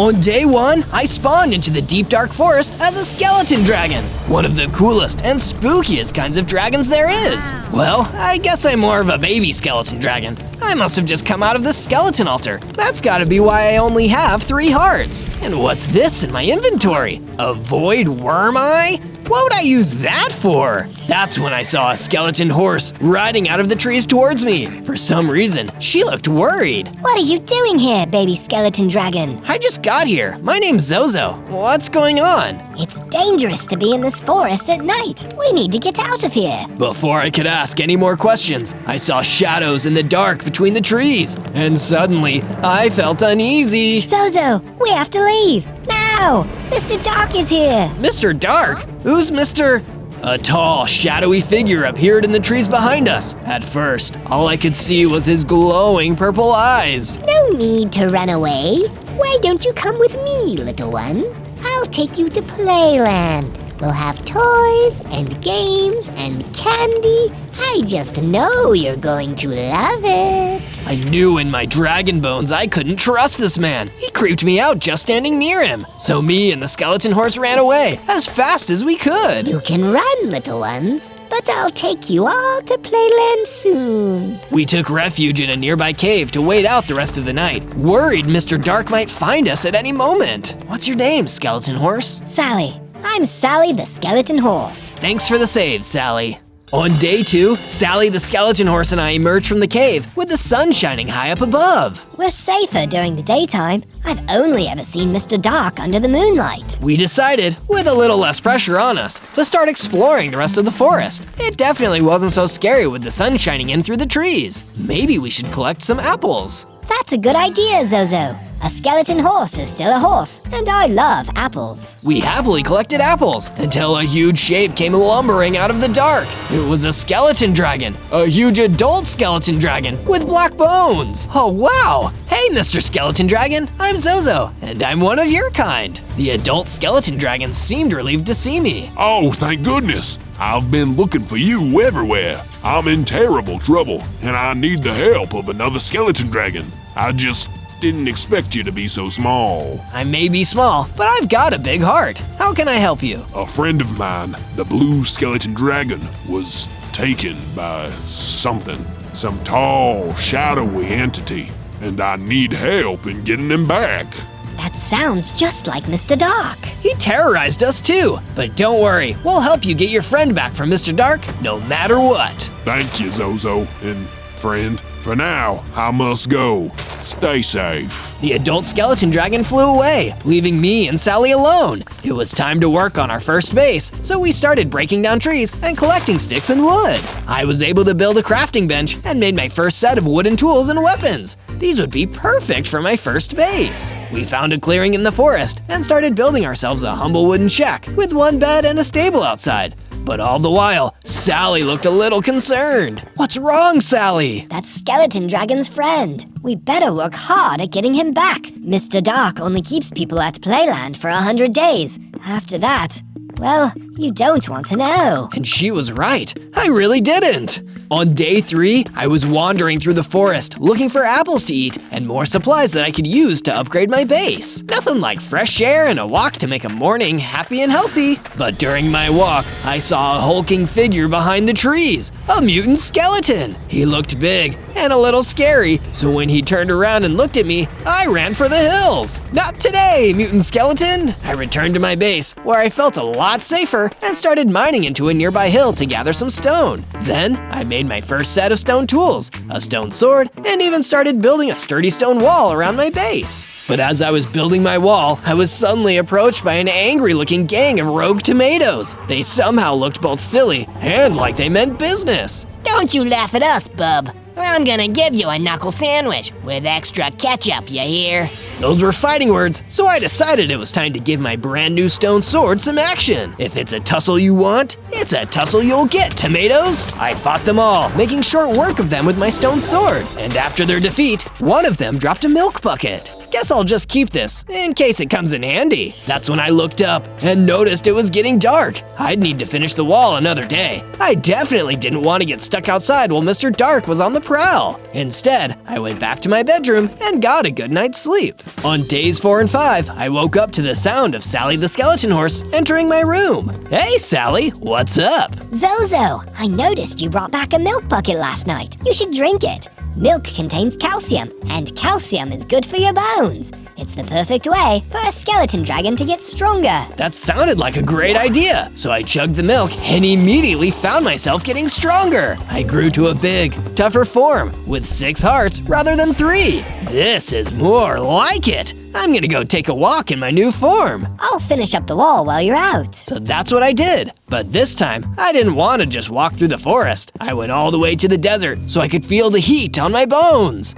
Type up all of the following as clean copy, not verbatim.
On day 1, I spawned into the deep dark forest as a skeleton dragon. One of the coolest and spookiest kinds of dragons there is. Well, I guess I'm more of a baby skeleton dragon. I must have just come out of the skeleton altar. That's gotta be why I only have 3 hearts. And what's this in my inventory? A void worm eye? What would I use that for? That's when I saw a skeleton horse riding out of the trees towards me. For some reason, she looked worried. What are you doing here, baby skeleton dragon? I just got here. My name's Zozo. What's going on? It's dangerous to be in this forest at night. We need to get out of here. Before I could ask any more questions, I saw shadows in the dark between the trees. And suddenly, I felt uneasy. Zozo, we have to leave. Now! Mr. Dark is here. Mr. Dark? Who's Mr.? A tall, shadowy figure appeared in the trees behind us. At first, all I could see was his glowing purple eyes. No need to run away. Why don't you come with me, little ones? I'll take you to playland. We'll have toys and games and candy. I just know you're going to love it. I knew in my dragon bones I couldn't trust this man. He creeped me out just standing near him. So me and the skeleton horse ran away as fast as we could. You can run, little ones, but I'll take you all to playland soon. We took refuge in a nearby cave to wait out the rest of the night, worried Mr. Dark might find us at any moment. What's your name, skeleton horse? Sally. I'm Sally the skeleton horse. Thanks for the save, Sally. On day 2, Sally the skeleton horse and I emerged from the cave with the sun shining high up above. We're safer during the daytime. I've only ever seen Mr. Dark under the moonlight. We decided, with a little less pressure on us, to start exploring the rest of the forest. It definitely wasn't so scary with the sun shining in through the trees. Maybe we should collect some apples. That's a good idea, Zozo. A skeleton horse is still a horse, and I love apples. We happily collected apples until a huge shape came lumbering out of the dark. It was a skeleton dragon, a huge adult skeleton dragon with black bones. Oh wow! Hey, Mr. Skeleton Dragon, I'm Zozo, and I'm one of your kind. The adult skeleton dragon seemed relieved to see me. Oh, thank goodness. I've been looking for you everywhere. I'm in terrible trouble, and I need the help of another skeleton dragon. I just didn't expect you to be so small. I may be small, but I've got a big heart. How can I help you? A friend of mine, the blue skeleton dragon, was taken by something. Some tall, shadowy entity, and I need help in getting him back. That sounds just like Mr. Dark. He terrorized us too, but don't worry, we'll help you get your friend back from Mr. Dark no matter what. Thank you, Zozo, and friend. For now, I must go. Stay safe. The adult skeleton dragon flew away, leaving me and Sally alone. It was time to work on our first base, so we started breaking down trees and collecting sticks and wood. I was able to build a crafting bench and made my first set of wooden tools and weapons. These would be perfect for my first base. We found a clearing in the forest and started building ourselves a humble wooden shack with one bed and a stable outside. But all the while, Sally looked a little concerned. What's wrong, Sally? That's skeleton dragon's friend. We better work hard at getting him back. Mr. Dark only keeps people at playland for 100 days. After that, well, you don't want to know. And she was right. I really didn't. On day 3, I was wandering through the forest looking for apples to eat and more supplies that I could use to upgrade my base. Nothing like fresh air and a walk to make a morning happy and healthy. But during my walk, I saw a hulking figure behind the trees, a mutant skeleton. He looked big and a little scary, so when he turned around and looked at me, I ran for the hills. Not today, mutant skeleton! I returned to my base, where I felt a lot safer and started mining into a nearby hill to gather some stone. Then, I made my first set of stone tools, a stone sword, and even started building a sturdy stone wall around my base. But as I was building my wall, I was suddenly approached by an angry-looking gang of rogue tomatoes. They somehow looked both silly and like they meant business. Don't you laugh at us, bub, or I'm gonna give you a knuckle sandwich with extra ketchup, you hear? Those were fighting words, so I decided it was time to give my brand new stone sword some action. If it's a tussle you want, it's a tussle you'll get, tomatoes! I fought them all, making short work of them with my stone sword, and after their defeat, one of them dropped a milk bucket. Guess I'll just keep this, in case it comes in handy. That's when I looked up and noticed it was getting dark. I'd need to finish the wall another day. I definitely didn't want to get stuck outside while Mr. Dark was on the prowl. Instead, I went back to my bedroom and got a good night's sleep. On days 4 and 5, I woke up to the sound of Sally the skeleton horse entering my room. Hey, Sally, what's up? Zozo, I noticed you brought back a milk bucket last night. You should drink it. Milk contains calcium, and calcium is good for your bones. It's the perfect way for a skeleton dragon to get stronger. That sounded like a great idea. So I chugged the milk and immediately found myself getting stronger. I grew to a big, tougher form with 6 hearts rather than 3. This is more like it. I'm gonna go take a walk in my new form. I'll finish up the wall while you're out. So that's what I did. But this time, I didn't want to just walk through the forest. I went all the way to the desert so I could feel the heat on my bones.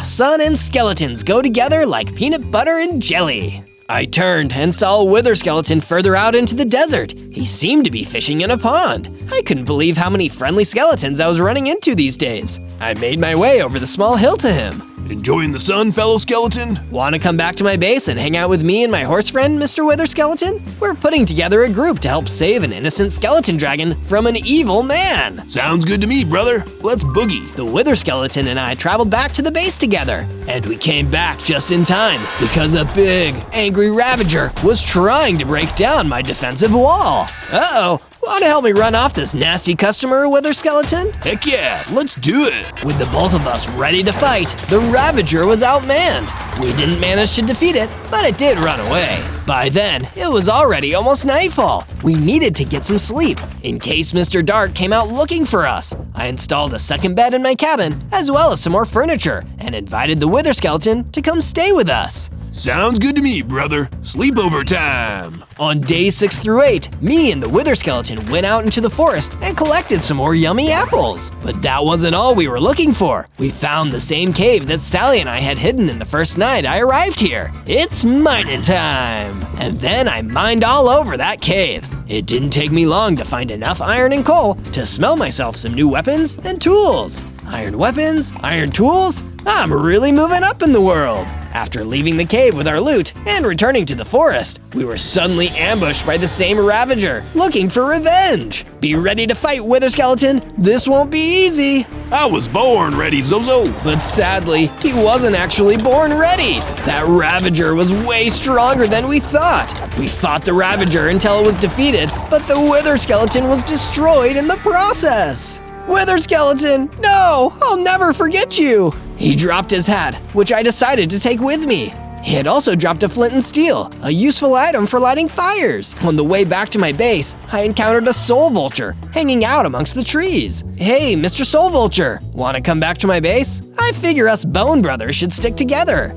Sun and skeletons go together like peanut butter and jelly. I turned and saw a wither skeleton further out into the desert. He seemed to be fishing in a pond. I couldn't believe how many friendly skeletons I was running into these days. I made my way over the small hill to him. Enjoying the sun, fellow skeleton? Want to come back to my base and hang out with me and my horse friend, Mr. Wither Skeleton? We're putting together a group to help save an innocent skeleton dragon from an evil man. Sounds good to me, brother. Let's boogie. The Wither Skeleton and I traveled back to the base together, and we came back just in time because a big, angry Ravager was trying to break down my defensive wall. Uh-oh. Want to help me run off this nasty customer, Wither Skeleton? Heck yeah, let's do it. With the both of us ready to fight, the Ravager was outmanned. We didn't manage to defeat it, but it did run away. By then, it was already almost nightfall. We needed to get some sleep, in case Mr. Dark came out looking for us. I installed a second bed in my cabin, as well as some more furniture, and invited the Wither Skeleton to come stay with us. Sounds good to me, brother. Sleepover time. On days 6 through 8, me and the Wither Skeleton went out into the forest and collected some more yummy apples. But that wasn't all we were looking for. We found the same cave that Sally and I had hidden in the first night I arrived here. It's mining time! And then I mined all over that cave. It didn't take me long to find enough iron and coal to smell myself some new weapons and tools. Iron weapons, iron tools, I'm really moving up in the world. After leaving the cave with our loot and returning to the forest, we were suddenly ambushed by the same Ravager, looking for revenge. Be ready to fight, Wither Skeleton. This won't be easy. I was born ready, Zozo. But sadly, he wasn't actually born ready. That Ravager was way stronger than we thought. We fought the Ravager until it was defeated, but the Wither Skeleton was destroyed in the process. Wither Skeleton, no, I'll never forget you. He dropped his hat, which I decided to take with me. He had also dropped a flint and steel, a useful item for lighting fires. On the way back to my base, I encountered a soul vulture hanging out amongst the trees. Hey, Mr. Soul Vulture, want to come back to my base? I figure us Bone Brothers should stick together.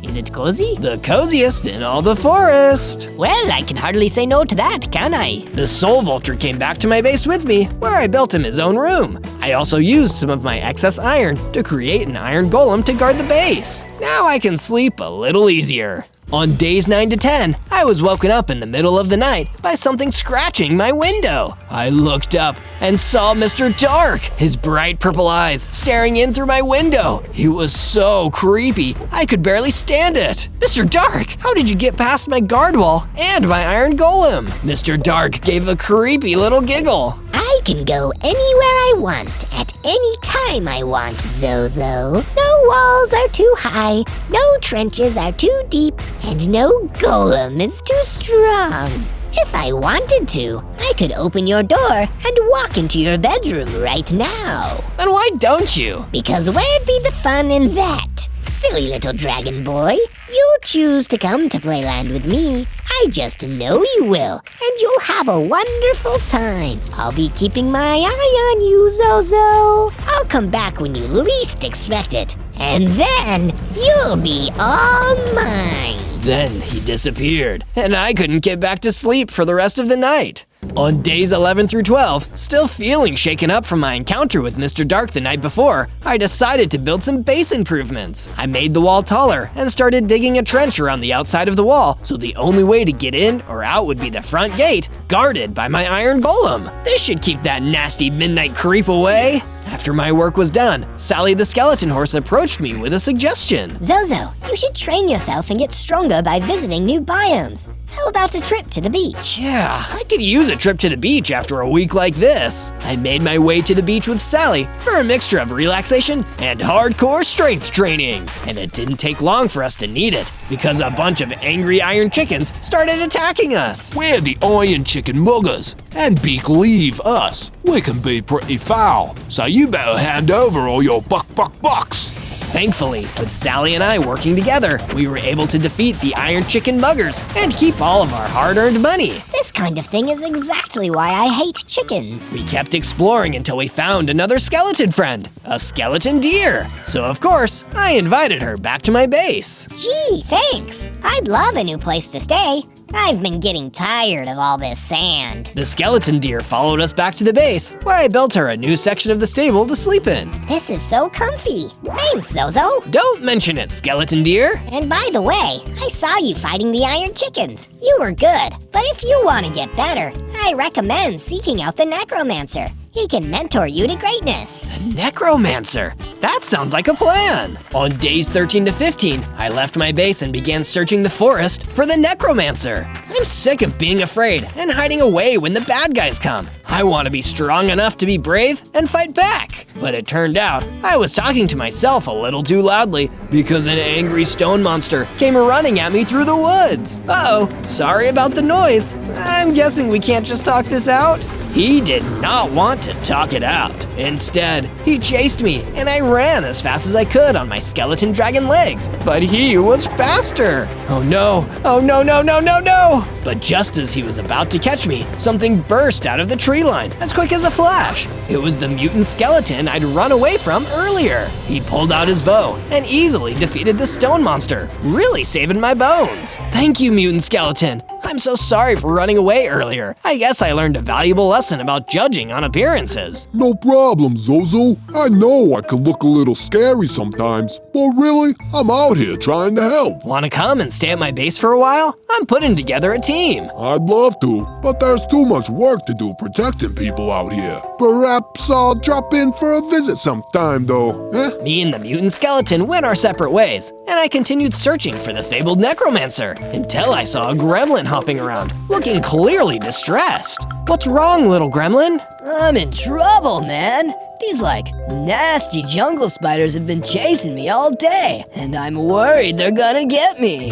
Is it cozy? The coziest in all the forest. Well, I can hardly say no to that, can I? The Soul Vulture came back to my base with me, where I built him his own room. I also used some of my excess iron to create an iron golem to guard the base. Now I can sleep a little easier. On days 9 to 10, I was woken up in the middle of the night by something scratching my window. I looked up and saw Mr. Dark, his bright purple eyes staring in through my window. He was so creepy, I could barely stand it. Mr. Dark, how did you get past my guard wall and my iron golem? Mr. Dark gave a creepy little giggle. I can go anywhere I want, at any time I want, Zozo. No walls are too high, no trenches are too deep, and no golem is too strong. If I wanted to, I could open your door and walk into your bedroom right now. Then why don't you? Because where'd be the fun in that? Silly little dragon boy, you'll choose to come to Playland with me. I just know you will, and you'll have a wonderful time. I'll be keeping my eye on you, Zozo. I'll come back when you least expect it, and then you'll be all mine. Then he disappeared, and I couldn't get back to sleep for the rest of the night. On days 11 through 12, still feeling shaken up from my encounter with Mr. Dark the night before, I decided to build some base improvements. I made the wall taller and started digging a trench around the outside of the wall, so the only way to get in or out would be the front gate, guarded by my iron golem. This should keep that nasty midnight creep away. After my work was done, Sally the skeleton horse approached me with a suggestion. Zozo, you should train yourself and get stronger by visiting new biomes. How about a trip to the beach? Yeah, I could use a trip to the beach after a week like this. I made my way to the beach with Sally for a mixture of relaxation and hardcore strength training. And it didn't take long for us to need it, because a bunch of angry iron chickens started attacking us. We're the iron chicken muggers, and believe us, we can be pretty foul, so you better hand over all your bucks. Thankfully, with Sally and I working together, we were able to defeat the iron chicken muggers and keep all of our hard-earned money. This kind of thing is exactly why I hate chickens. We kept exploring until we found another skeleton friend, a skeleton deer. So of course, I invited her back to my base. Gee, thanks. I'd love a new place to stay. I've been getting tired of all this sand. The skeleton deer followed us back to the base, where I built her a new section of the stable to sleep in. This is so comfy. Thanks, Zozo. Don't mention it, skeleton deer. And by the way, I saw you fighting the iron chickens. You were good, but if you want to get better, I recommend seeking out the necromancer. He can mentor you to greatness. The necromancer? That sounds like a plan. On days 13 to 15, I left my base and began searching the forest for the necromancer. I'm sick of being afraid and hiding away when the bad guys come. I want to be strong enough to be brave and fight back. But it turned out I was talking to myself a little too loudly because an angry stone monster came running at me through the woods. Uh-oh, sorry about the noise. I'm guessing we can't just talk this out. He did not want to talk it out. Instead, he chased me and I ran as fast as I could on my skeleton dragon legs, but he was faster. Oh no, oh no, no, no, no, no! But just as he was about to catch me, something burst out of the tree line as quick as a flash. It was the mutant skeleton I'd run away from earlier. He pulled out his bow and easily defeated the stone monster, really saving my bones. Thank you, mutant skeleton. I'm so sorry for running away earlier. I guess I learned a valuable lesson about judging on appearances. No problem, Zozo. I know I can look a little scary sometimes, but really, I'm out here trying to help. Want to come and stay at my base for a while? I'm putting together a team. I'd love to, but there's too much work to do protecting people out here. Perhaps I'll drop in for a visit sometime, though, eh? Me and the mutant skeleton went our separate ways, and I continued searching for the fabled necromancer until I saw a gremlin hopping around, looking clearly distressed. What's wrong, little gremlin? I'm in trouble, man. These, nasty jungle spiders have been chasing me all day, and I'm worried they're gonna get me.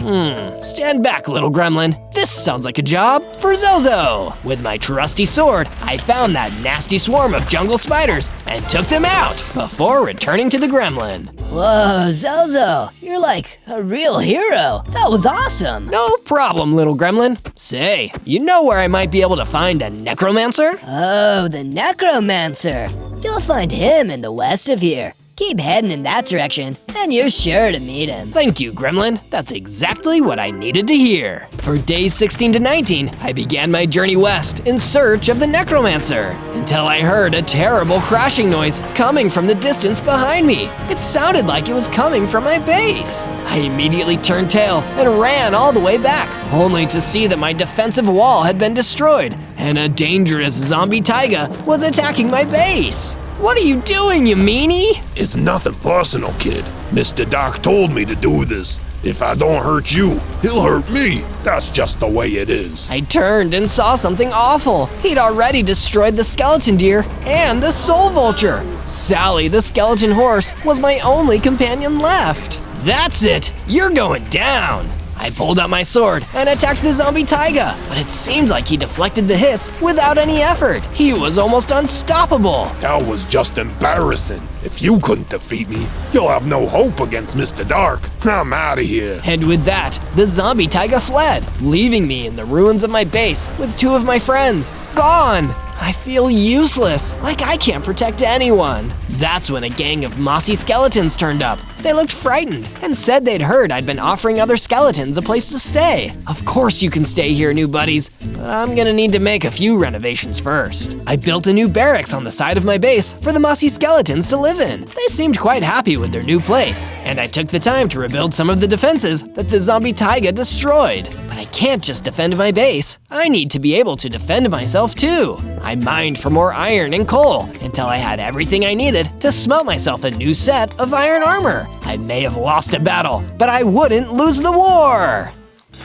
Stand back, little gremlin. This sounds like a job for Zozo. With my trusty sword, I found that nasty swarm of jungle spiders and took them out before returning to the gremlin. Whoa, Zozo, you're like a real hero. That was awesome. No problem, little gremlin. Say, you know where I might be able to find a necromancer? Oh, the necromancer. You'll find him in the west of here. Keep heading in that direction, and you're sure to meet him. Thank you, gremlin. That's exactly what I needed to hear. For days 16 to 19, I began my journey west in search of the necromancer, until I heard a terrible crashing noise coming from the distance behind me. It sounded like it was coming from my base. I immediately turned tail and ran all the way back, only to see that my defensive wall had been destroyed, and a dangerous zombie taiga was attacking my base. What are you doing, you meanie? It's nothing personal, kid. Mr. Dark told me to do this. If I don't hurt you, he'll hurt me. That's just the way it is. I turned and saw something awful. He'd already destroyed the skeleton deer and the soul vulture. Sally, the skeleton horse, was my only companion left. That's it. You're going down. I pulled out my sword and attacked the zombie taiga, but it seemed like he deflected the hits without any effort. He was almost unstoppable. That was just embarrassing. If you couldn't defeat me, you'll have no hope against Mr. Dark. I'm out of here. And with that, the zombie taiga fled, leaving me in the ruins of my base with two of my friends. Gone! I feel useless, like I can't protect anyone. That's when a gang of mossy skeletons turned up, They looked frightened and said they'd heard I'd been offering other skeletons a place to stay. Of course you can stay here, new buddies, but I'm gonna need to make a few renovations first. I built a new barracks on the side of my base for the mussy skeletons to live in. They seemed quite happy with their new place, and I took the time to rebuild some of the defenses that the zombie taiga destroyed. But I can't just defend my base. I need to be able to defend myself too. I mined for more iron and coal until I had everything I needed to smelt myself a new set of iron armor. I may have lost a battle, but I wouldn't lose the war!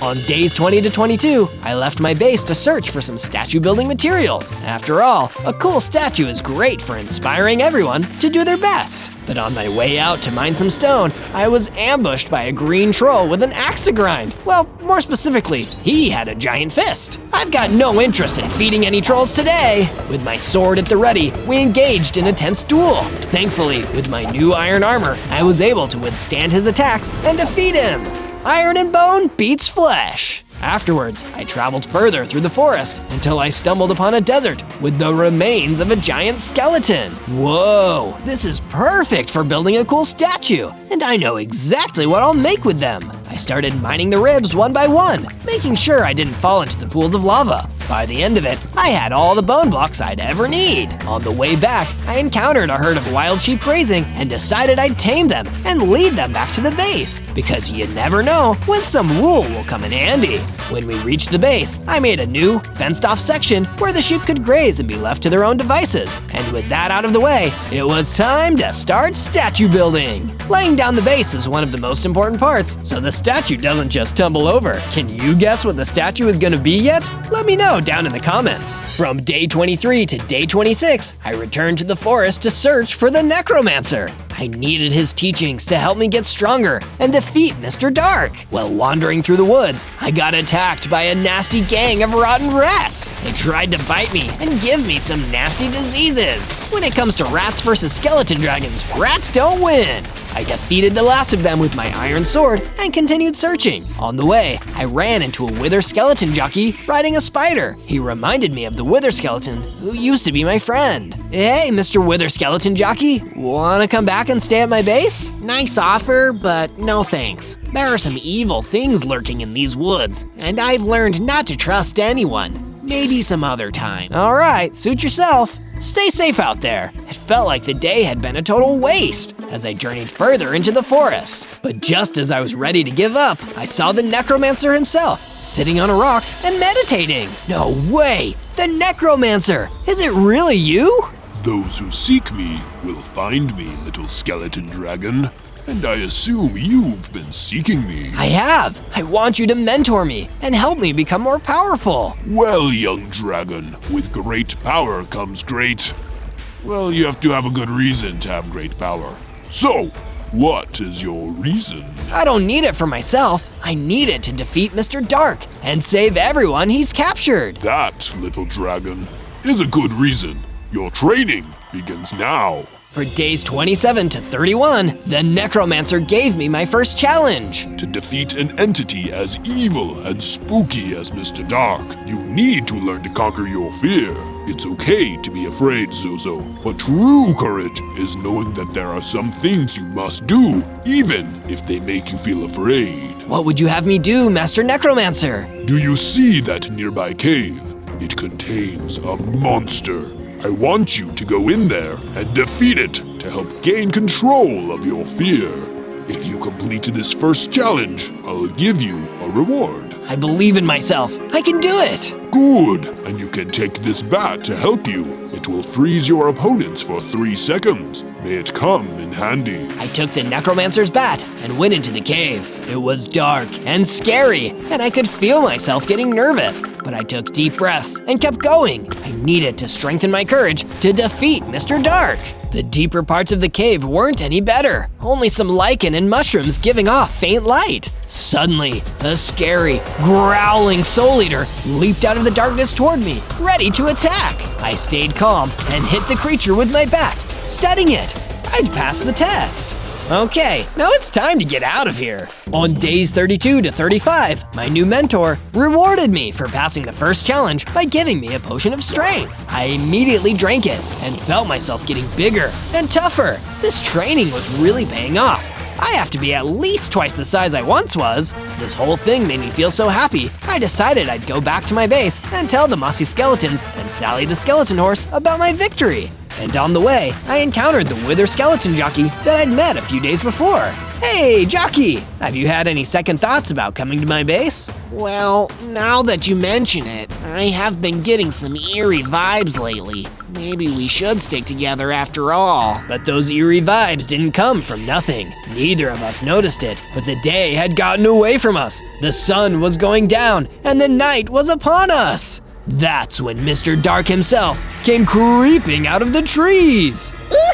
On days 20 to 22, I left my base to search for some statue building materials. After all, a cool statue is great for inspiring everyone to do their best. But on my way out to mine some stone, I was ambushed by a green troll with an axe to grind. Well, more specifically, he had a giant fist. I've got no interest in feeding any trolls today. With my sword at the ready, we engaged in a tense duel. Thankfully, with my new iron armor, I was able to withstand his attacks and defeat him. Iron and bone beats flesh. Afterwards, I traveled further through the forest until I stumbled upon a desert with the remains of a giant skeleton. Whoa, this is perfect for building a cool statue, and I know exactly what I'll make with them. I started mining the ribs one by one, making sure I didn't fall into the pools of lava. By the end of it, I had all the bone blocks I'd ever need. On the way back, I encountered a herd of wild sheep grazing and decided I'd tame them and lead them back to the base, because you never know when some wool will come in handy. When we reached the base, I made a new, fenced-off section where the sheep could graze and be left to their own devices. And with that out of the way, it was time to start statue building. Laying down the base is one of the most important parts, so the statue doesn't just tumble over. Can you guess what the statue is gonna be yet? Let me know down in the comments. From day 23 to day 26, I returned to the forest to search for the necromancer. I needed his teachings to help me get stronger and defeat Mr. Dark. While wandering through the woods, I got attacked by a nasty gang of rotten rats. They tried to bite me and give me some nasty diseases. When it comes to rats versus skeleton dragons, rats don't win. I defeated the last of them with my iron sword and continued searching. On the way, I ran into a wither skeleton jockey riding a spider. He reminded me of the wither skeleton who used to be my friend. Hey, Mr. Wither skeleton jockey, wanna come back and stay at my base? Nice offer, but no thanks. There are some evil things lurking in these woods, and I've learned not to trust anyone. Maybe some other time. All right, suit yourself. Stay safe out there. It felt like the day had been a total waste as I journeyed further into the forest. But just as I was ready to give up, I saw the necromancer himself sitting on a rock and meditating. No way! The necromancer! Is it really you? Those who seek me will find me, little skeleton dragon. And I assume you've been seeking me. I have. I want you to mentor me and help me become more powerful. Well, young dragon, with great power comes great... Well, you have to have a good reason to have great power. So, what is your reason? I don't need it for myself. I need it to defeat Mr. Dark and save everyone he's captured. That, little dragon, is a good reason. Your training begins now. For days 27 to 31, the necromancer gave me my first challenge. To defeat an entity as evil and spooky as Mr. Dark, you need to learn to conquer your fear. It's okay to be afraid, Zozo, but true courage is knowing that there are some things you must do, even if they make you feel afraid. What would you have me do, Master Necromancer? Do you see that nearby cave? It contains a monster. I want you to go in there and defeat it to help gain control of your fear. If you complete this first challenge, I'll give you a reward. I believe in myself. I can do it. Good, and you can take this bat to help you. It will freeze your opponents for 3 seconds. May it come in handy. I took the necromancer's bat and went into the cave. It was dark and scary, and I could feel myself getting nervous, but I took deep breaths and kept going. I needed to strengthen my courage to defeat Mr. Dark. The deeper parts of the cave weren't any better, only some lichen and mushrooms giving off faint light. Suddenly, a scary, growling soul eater leaped out of the darkness toward me, ready to attack. I stayed calm and hit the creature with my bat, studying it. I'd passed the test. Okay, now it's time to get out of here. On days 32 to 35, my new mentor rewarded me for passing the first challenge by giving me a potion of strength. I immediately drank it and felt myself getting bigger and tougher. This training was really paying off. I have to be at least twice the size I once was. This whole thing made me feel so happy, I decided I'd go back to my base and tell the mossy skeletons and Sally the skeleton horse about my victory. And on the way, I encountered the wither skeleton jockey that I'd met a few days before. Hey, jockey! Have you had any second thoughts about coming to my base? Well, now that you mention it, I have been getting some eerie vibes lately. Maybe we should stick together after all. But those eerie vibes didn't come from nothing. Neither of us noticed it, but the day had gotten away from us. The sun was going down, and the night was upon us. That's when Mr. Dark himself came creeping out of the trees.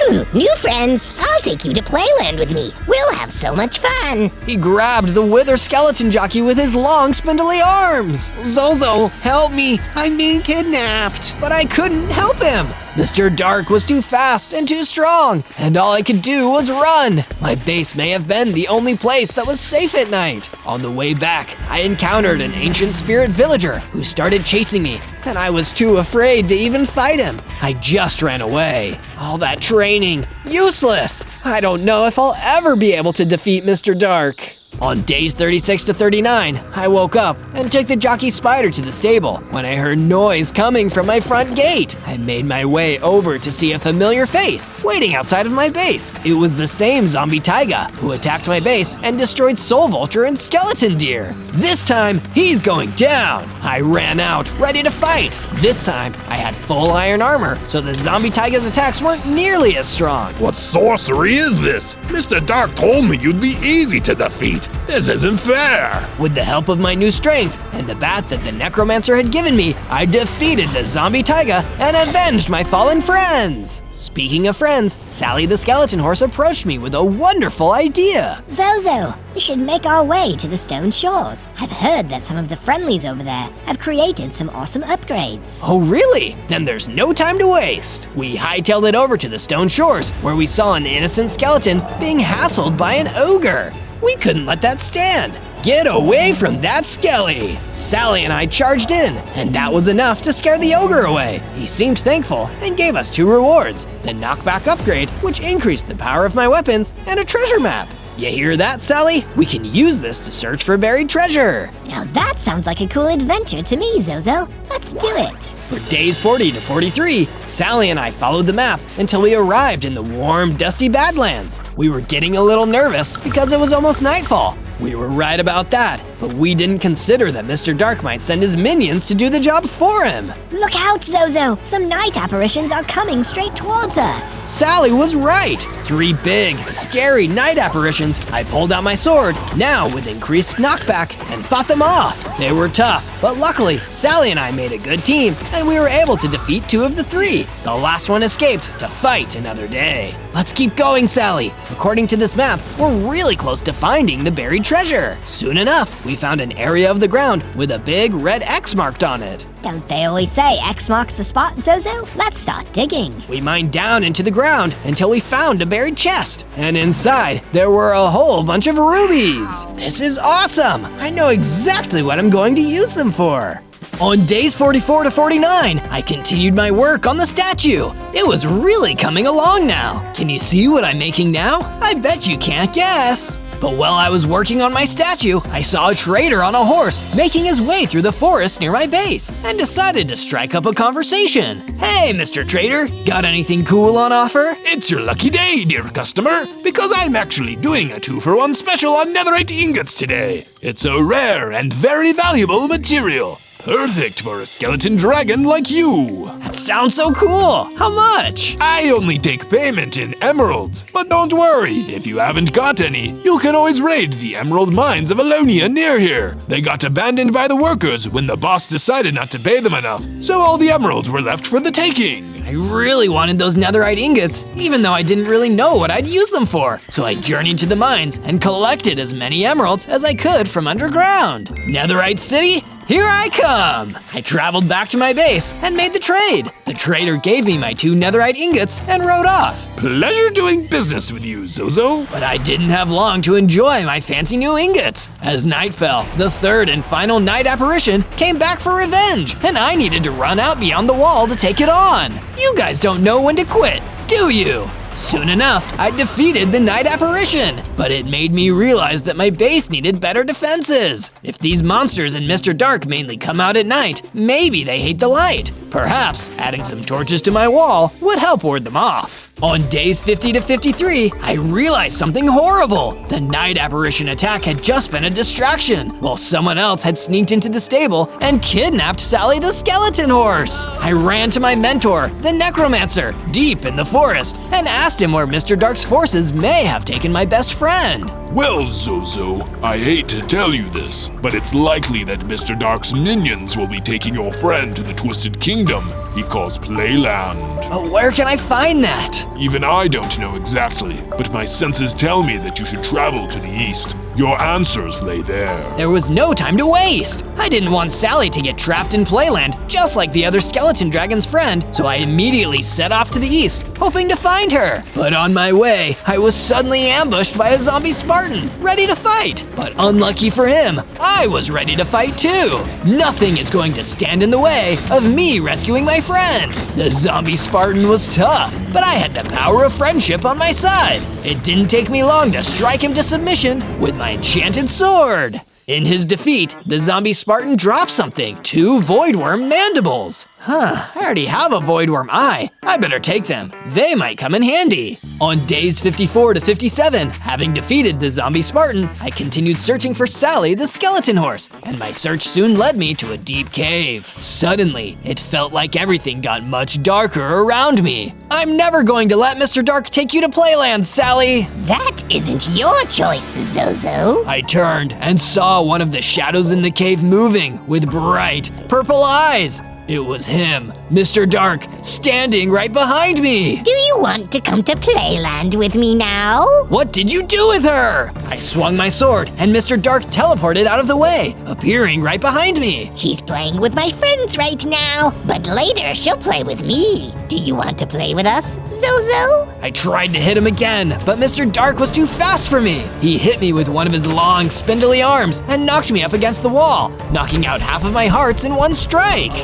Ooh, new friends! I'll take you to playland with me. We'll have so much fun. He grabbed the wither skeleton jockey with his long, spindly arms. Zozo, help me! I'm being kidnapped! But I couldn't help him. Mr. Dark was too fast and too strong, and all I could do was run. My base may have been the only place that was safe at night. On the way back, I encountered an ancient spirit villager who started chasing me, and I was too afraid to even fight him. I just ran away. All that training, useless. I don't know if I'll ever be able to defeat Mr. Dark. On days 36 to 39, I woke up and took the jockey spider to the stable when I heard noise coming from my front gate. I made my way over to see a familiar face waiting outside of my base. It was the same zombie taiga who attacked my base and destroyed soul vulture and skeleton deer. This time, he's going down. I ran out, ready to fight. This time, I had full iron armor, so the zombie taiga's attacks weren't nearly as strong. What sorcery is this? Mr. Dark told me you'd be easy to defeat. This isn't fair. With the help of my new strength and the bat that the necromancer had given me, I defeated the zombie taiga and avenged my fallen friends. Speaking of friends, Sally the skeleton horse approached me with a wonderful idea. Zozo, we should make our way to the stone shores. I've heard that some of the friendlies over there have created some awesome upgrades. Oh really? Then there's no time to waste. We hightailed it over to the stone shores, where we saw an innocent skeleton being hassled by an ogre. We couldn't let that stand. Get away from that skelly! Sally and I charged in, and that was enough to scare the ogre away. He seemed thankful and gave us 2 rewards, the knockback upgrade, which increased the power of my weapons, and a treasure map. You hear that, Sally? We can use this to search for buried treasure. Now that sounds like a cool adventure to me, Zozo. Let's do it. For days 40 to 43, Sally and I followed the map until we arrived in the warm, dusty Badlands. We were getting a little nervous because it was almost nightfall. We were right about that, but we didn't consider that Mr. Dark might send his minions to do the job for him. Look out, Zozo! Some night apparitions are coming straight towards us. Sally was right. 3 big, scary night apparitions. I pulled out my sword, now with increased knockback, and fought them off. They were tough, but luckily, Sally and I made a good team, and we were able to defeat 2 of the 3. The last one escaped to fight another day. Let's keep going, Sally. According to this map, we're really close to finding the buried treasure. Soon enough, we found an area of the ground with a big red X marked on it. Don't they always say X marks the spot, Zozo? Let's start digging. We mined down into the ground until we found a buried chest. And inside, there were a whole bunch of rubies. This is awesome. I know exactly what I'm going to use them for. On days 44 to 49, I continued my work on the statue. It was really coming along now. Can you see what I'm making now? I bet you can't guess. But while I was working on my statue, I saw a trader on a horse making his way through the forest near my base and decided to strike up a conversation. Hey, Mr. Trader, got anything cool on offer? It's your lucky day, dear customer, because I'm actually doing a 2-for-1 special on netherite ingots today. It's a rare and very valuable material. Perfect for a skeleton dragon like you. That sounds so cool. How much? I only take payment in emeralds. But don't worry, if you haven't got any, you can always raid the emerald mines of Alonia near here. They got abandoned by the workers when the boss decided not to pay them enough, so all the emeralds were left for the taking. I really wanted those netherite ingots, even though I didn't really know what I'd use them for. So I journeyed to the mines and collected as many emeralds as I could from underground. Netherite City? Here I come! I traveled back to my base and made the trade. The trader gave me my 2 netherite ingots and rode off. Pleasure doing business with you, Zozo. But I didn't have long to enjoy my fancy new ingots. As night fell, the 3rd and final night apparition came back for revenge, and I needed to run out beyond the wall to take it on. You guys don't know when to quit, do you? Soon enough, I defeated the night apparition, but it made me realize that my base needed better defenses. If these monsters in Mr. Dark mainly come out at night, maybe they hate the light. Perhaps adding some torches to my wall would help ward them off. On days 50 to 53, I realized something horrible. The night apparition attack had just been a distraction, while someone else had sneaked into the stable and kidnapped Sally the skeleton horse. I ran to my mentor, the necromancer, deep in the forest, and asked him where Mr. Dark's forces may have taken my best friend. Well, Zozo, I hate to tell you this, but it's likely that Mr. Dark's minions will be taking your friend to the Twisted Kingdom he calls Playland. But where can I find that? Even I don't know exactly, but my senses tell me that you should travel to the east. Your answers lay there. There was no time to waste. I didn't want Sally to get trapped in Playland, just like the other skeleton dragon's friend, so I immediately set off to the east, hoping to find her. But on my way, I was suddenly ambushed by a zombie Spartan, ready to fight. But unlucky for him, I was ready to fight too. Nothing is going to stand in the way of me rescuing my friend. The zombie Spartan was tough, but I had the power of friendship on my side. It didn't take me long to strike him to submission with my enchanted sword. In his defeat, the zombie Spartan dropped something, 2 voidworm mandibles. I already have a voidworm eye. I better take them. They might come in handy. On days 54 to 57, having defeated the zombie Spartan, I continued searching for Sally the skeleton horse, and my search soon led me to a deep cave. Suddenly, it felt like everything got much darker around me. I'm never going to let Mr. Dark take you to Playland, Sally. That isn't your choice, Zozo. I turned and saw one of the shadows in the cave moving with bright purple eyes. It was him, Mr. Dark, standing right behind me. Do you want to come to Playland with me now? What did you do with her? I swung my sword and Mr. Dark teleported out of the way, appearing right behind me. She's playing with my friends right now, but later she'll play with me. Do you want to play with us, Zozo? I tried to hit him again, but Mr. Dark was too fast for me. He hit me with one of his long, spindly arms and knocked me up against the wall, knocking out half of my hearts in one strike.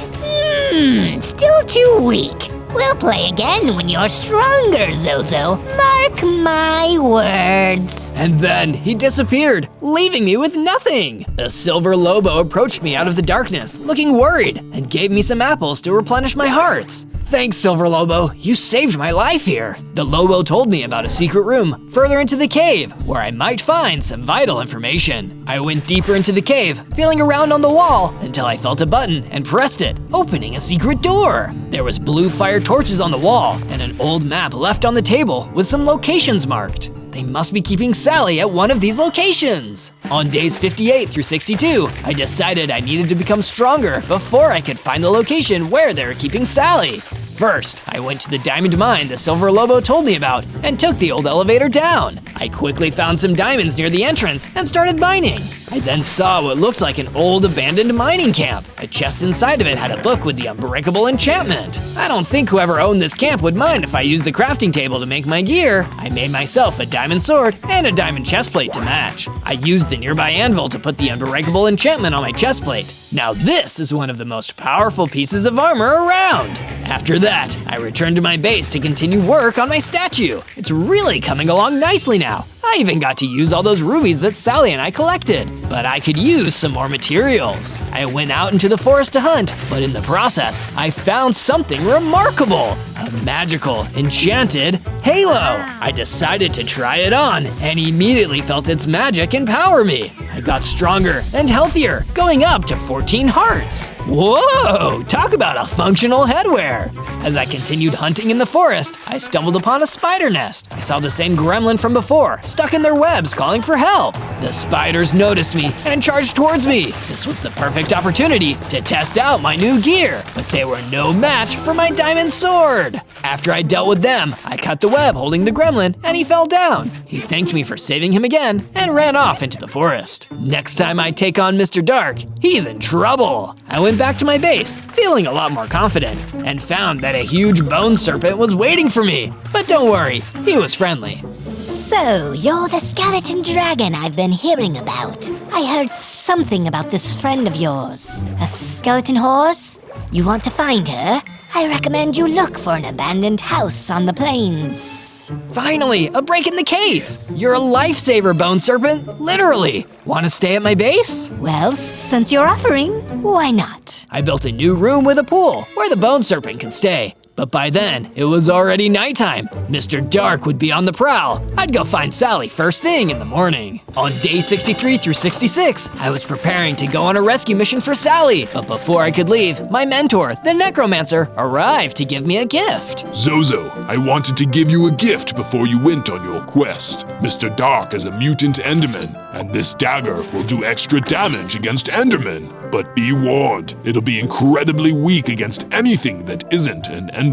Still too weak. We'll play again when you're stronger, Zozo. Mark my words. And then he disappeared, leaving me with nothing. A silver Lobo approached me out of the darkness, looking worried, and gave me some apples to replenish my hearts. Thanks, Silver Lobo. You saved my life here. The Lobo told me about a secret room further into the cave where I might find some vital information. I went deeper into the cave, feeling around on the wall until I felt a button and pressed it, opening a secret door. There was blue fire torches on the wall and an old map left on the table with some locations marked. They must be keeping Sally at one of these locations. On days 58 through 62, I decided I needed to become stronger before I could find the location where they were keeping Sally. First, I went to the diamond mine the Silver Lobo told me about and took the old elevator down. I quickly found some diamonds near the entrance and started mining. I then saw what looked like an old abandoned mining camp. A chest inside of it had a book with the unbreakable enchantment. I don't think whoever owned this camp would mind if I used the crafting table to make my gear. I made myself a diamond sword and a diamond chestplate to match. I used the nearby anvil to put the unbreakable enchantment on my chestplate. Now this is one of the most powerful pieces of armor around. After that, I returned to my base to continue work on my statue. It's really coming along nicely now. I even got to use all those rubies that Sally and I collected, but I could use some more materials. I went out into the forest to hunt, but in the process, I found something remarkable. A magical, enchanted halo. I decided to try it on and immediately felt its magic empower me. I got stronger and healthier, going up to 14 hearts. Whoa, talk about a functional headwear. As I continued hunting in the forest, I stumbled upon a spider nest. I saw the same gremlin from before, stuck in their webs calling for help. The spiders noticed me and charged towards me. This was the perfect opportunity to test out my new gear, but they were no match for my diamond sword. After I dealt with them, I cut the web holding the gremlin and he fell down. He thanked me for saving him again and ran off into the forest. Next time I take on Mr. Dark, he's in trouble. I went back to my base, feeling a lot more confident, and found that a huge bone serpent was waiting for me. But don't worry, he was friendly. So, you're the skeleton dragon I've been hearing about. I heard something about this friend of yours. A skeleton horse? You want to find her? I recommend you look for an abandoned house on the plains. Finally, a break in the case! You're a lifesaver, Bone Serpent, literally! Want to stay at my base? Well, since you're offering, why not? I built a new room with a pool where the Bone Serpent can stay. But by then, it was already nighttime. Mr. Dark would be on the prowl. I'd go find Sally first thing in the morning. On day 63 through 66, I was preparing to go on a rescue mission for Sally. But before I could leave, my mentor, the Necromancer, arrived to give me a gift. Zozo, I wanted to give you a gift before you went on your quest. Mr. Dark is a mutant Enderman, and this dagger will do extra damage against Endermen. But be warned, it'll be incredibly weak against anything that isn't an Enderman.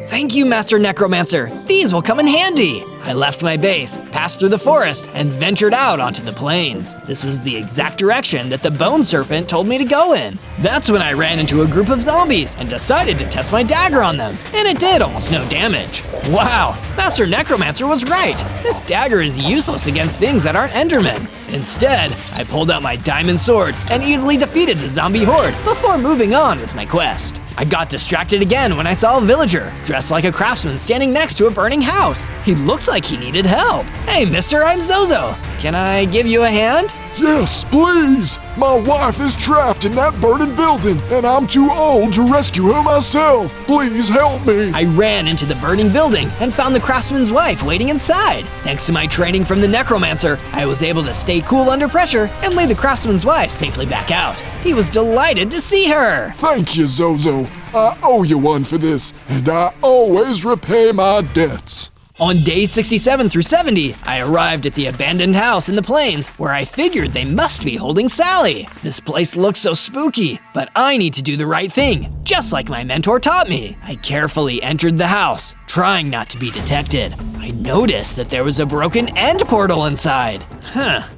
Thank you, Master Necromancer. These will come in handy. I left my base, passed through the forest, and ventured out onto the plains. This was the exact direction that the Bone Serpent told me to go in. That's when I ran into a group of zombies and decided to test my dagger on them, and it did almost no damage. Wow, Master Necromancer was right. This dagger is useless against things that aren't Endermen. Instead, I pulled out my diamond sword and easily defeated the zombie horde before moving on with my quest. I got distracted again when I saw a villager, dressed like a craftsman standing next to a burning house. He looked like he needed help. Hey mister, I'm Zozo. Can I give you a hand? Yes, please! My wife is trapped in that burning building, and I'm too old to rescue her myself. Please help me! I ran into the burning building and found the craftsman's wife waiting inside. Thanks to my training from the Necromancer, I was able to stay cool under pressure and lead the craftsman's wife safely back out. He was delighted to see her. Thank you, Zozo. I owe you one for this, and I always repay my debts. On days 67 through 70, I arrived at the abandoned house in the plains where I figured they must be holding Sally. This place looks so spooky, but I need to do the right thing, just like my mentor taught me. I carefully entered the house, trying not to be detected. I noticed that there was a broken end portal inside.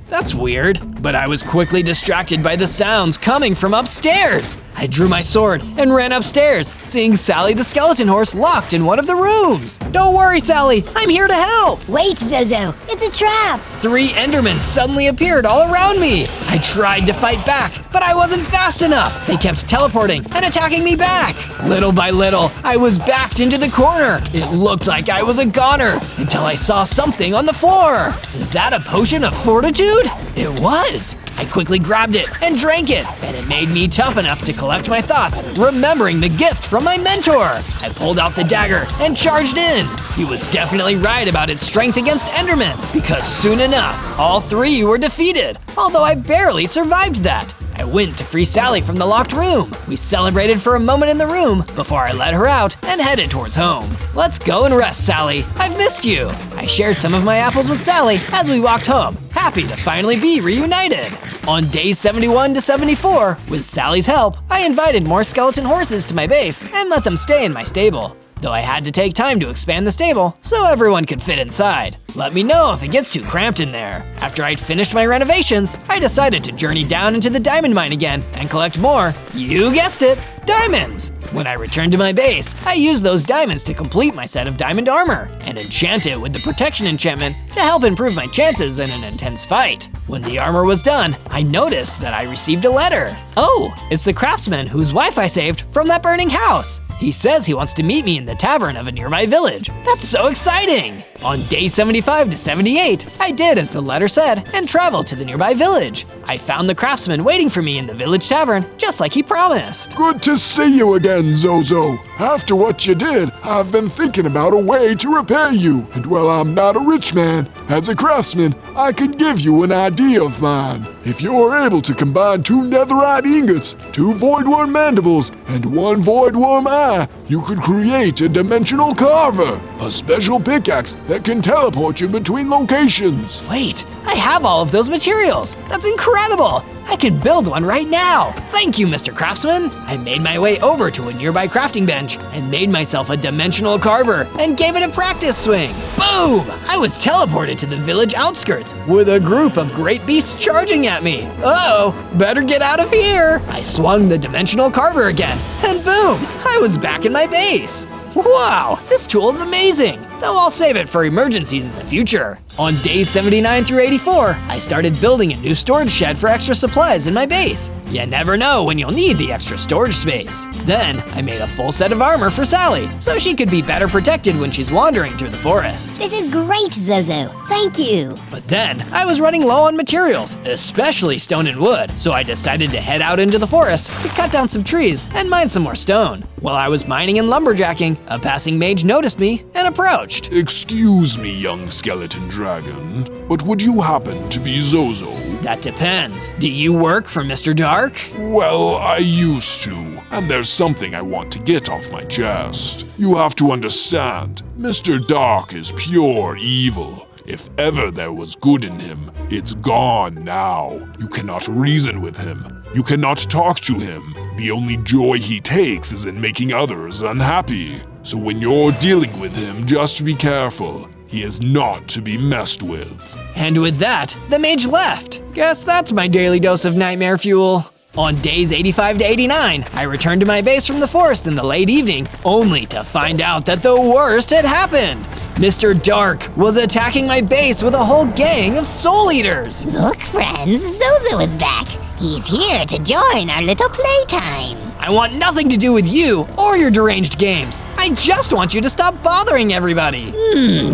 That's weird, but I was quickly distracted by the sounds coming from upstairs. I drew my sword and ran upstairs, seeing Sally the skeleton horse locked in one of the rooms. Don't worry, Sally, I'm here to help. Wait, Zozo, it's a trap. 3 Endermen suddenly appeared all around me. I tried to fight back, but I wasn't fast enough. They kept teleporting and attacking me back. Little by little, I was backed into the corner. It looked like I was a goner until I saw something on the floor. Is that a potion of fortitude? It was. I quickly grabbed it and drank it, and it made me tough enough to collect my thoughts, remembering the gift from my mentor. I pulled out the dagger and charged in. He was definitely right about its strength against Endermen, because soon enough, all 3 were defeated, although I barely survived that. I went to free Sally from the locked room. We celebrated for a moment in the room before I let her out and headed towards home. Let's go and rest, Sally. I've missed you. I shared some of my apples with Sally as we walked home, happy to finally be reunited. On days 71 to 74, with Sally's help, I invited more skeleton horses to my base and let them stay in my stable. Though I had to take time to expand the stable so everyone could fit inside. Let me know if it gets too cramped in there. After I'd finished my renovations, I decided to journey down into the diamond mine again and collect more, you guessed it, diamonds. When I returned to my base, I used those diamonds to complete my set of diamond armor and enchant it with the protection enchantment to help improve my chances in an intense fight. When the armor was done, I noticed that I received a letter. Oh, it's the craftsman whose wife I saved from that burning house. He says he wants to meet me in the tavern of a nearby village. That's so exciting! On day 75 to 78, I did as the letter said and traveled to the nearby village. I found the craftsman waiting for me in the village tavern, just like he promised. Good to see you again, Zozo. After what you did, I've been thinking about a way to repay you. And while I'm not a rich man, as a craftsman, I can give you an idea of mine. If you're able to combine 2 netherite ingots, 2 void worm mandibles, and 1 void worm eye, you could create a dimensional carver, a special pickaxe that can teleport you between locations. Wait, I have all of those materials. That's incredible. I can build one right now. Thank you, Mr. Craftsman. I made my way over to a nearby crafting bench and made myself a dimensional carver and gave it a practice swing. Boom! I was teleported to the village outskirts with a group of great beasts charging at me. Uh-oh, better get out of here. I swung the dimensional carver again, and boom, I was back in my base. Wow, this tool is amazing, though I'll save it for emergencies in the future. On days 79 through 84, I started building a new storage shed for extra supplies in my base. You never know when you'll need the extra storage space. Then, I made a full set of armor for Sally, so she could be better protected when she's wandering through the forest. This is great, Zozo. Thank you. But then, I was running low on materials, especially stone and wood, so I decided to head out into the forest to cut down some trees and mine some more stone. While I was mining and lumberjacking, a passing mage noticed me and approached. Excuse me, young skeleton dragon, but would you happen to be Zozo? That depends. Do you work for Mr. Dark? Well, I used to, and there's something I want to get off my chest. You have to understand, Mr. Dark is pure evil. If ever there was good in him, it's gone now. You cannot reason with him. You cannot talk to him. The only joy he takes is in making others unhappy. So when you're dealing with him, just be careful. He is not to be messed with. And with that, the mage left. Guess that's my daily dose of nightmare fuel. On days 85 to 89, I returned to my base from the forest in the late evening, only to find out that the worst had happened. Mr. Dark was attacking my base with a whole gang of soul eaters. Look, friends, Zozo is back. He's here to join our little playtime. I want nothing to do with you or your deranged games. I just want you to stop bothering everybody.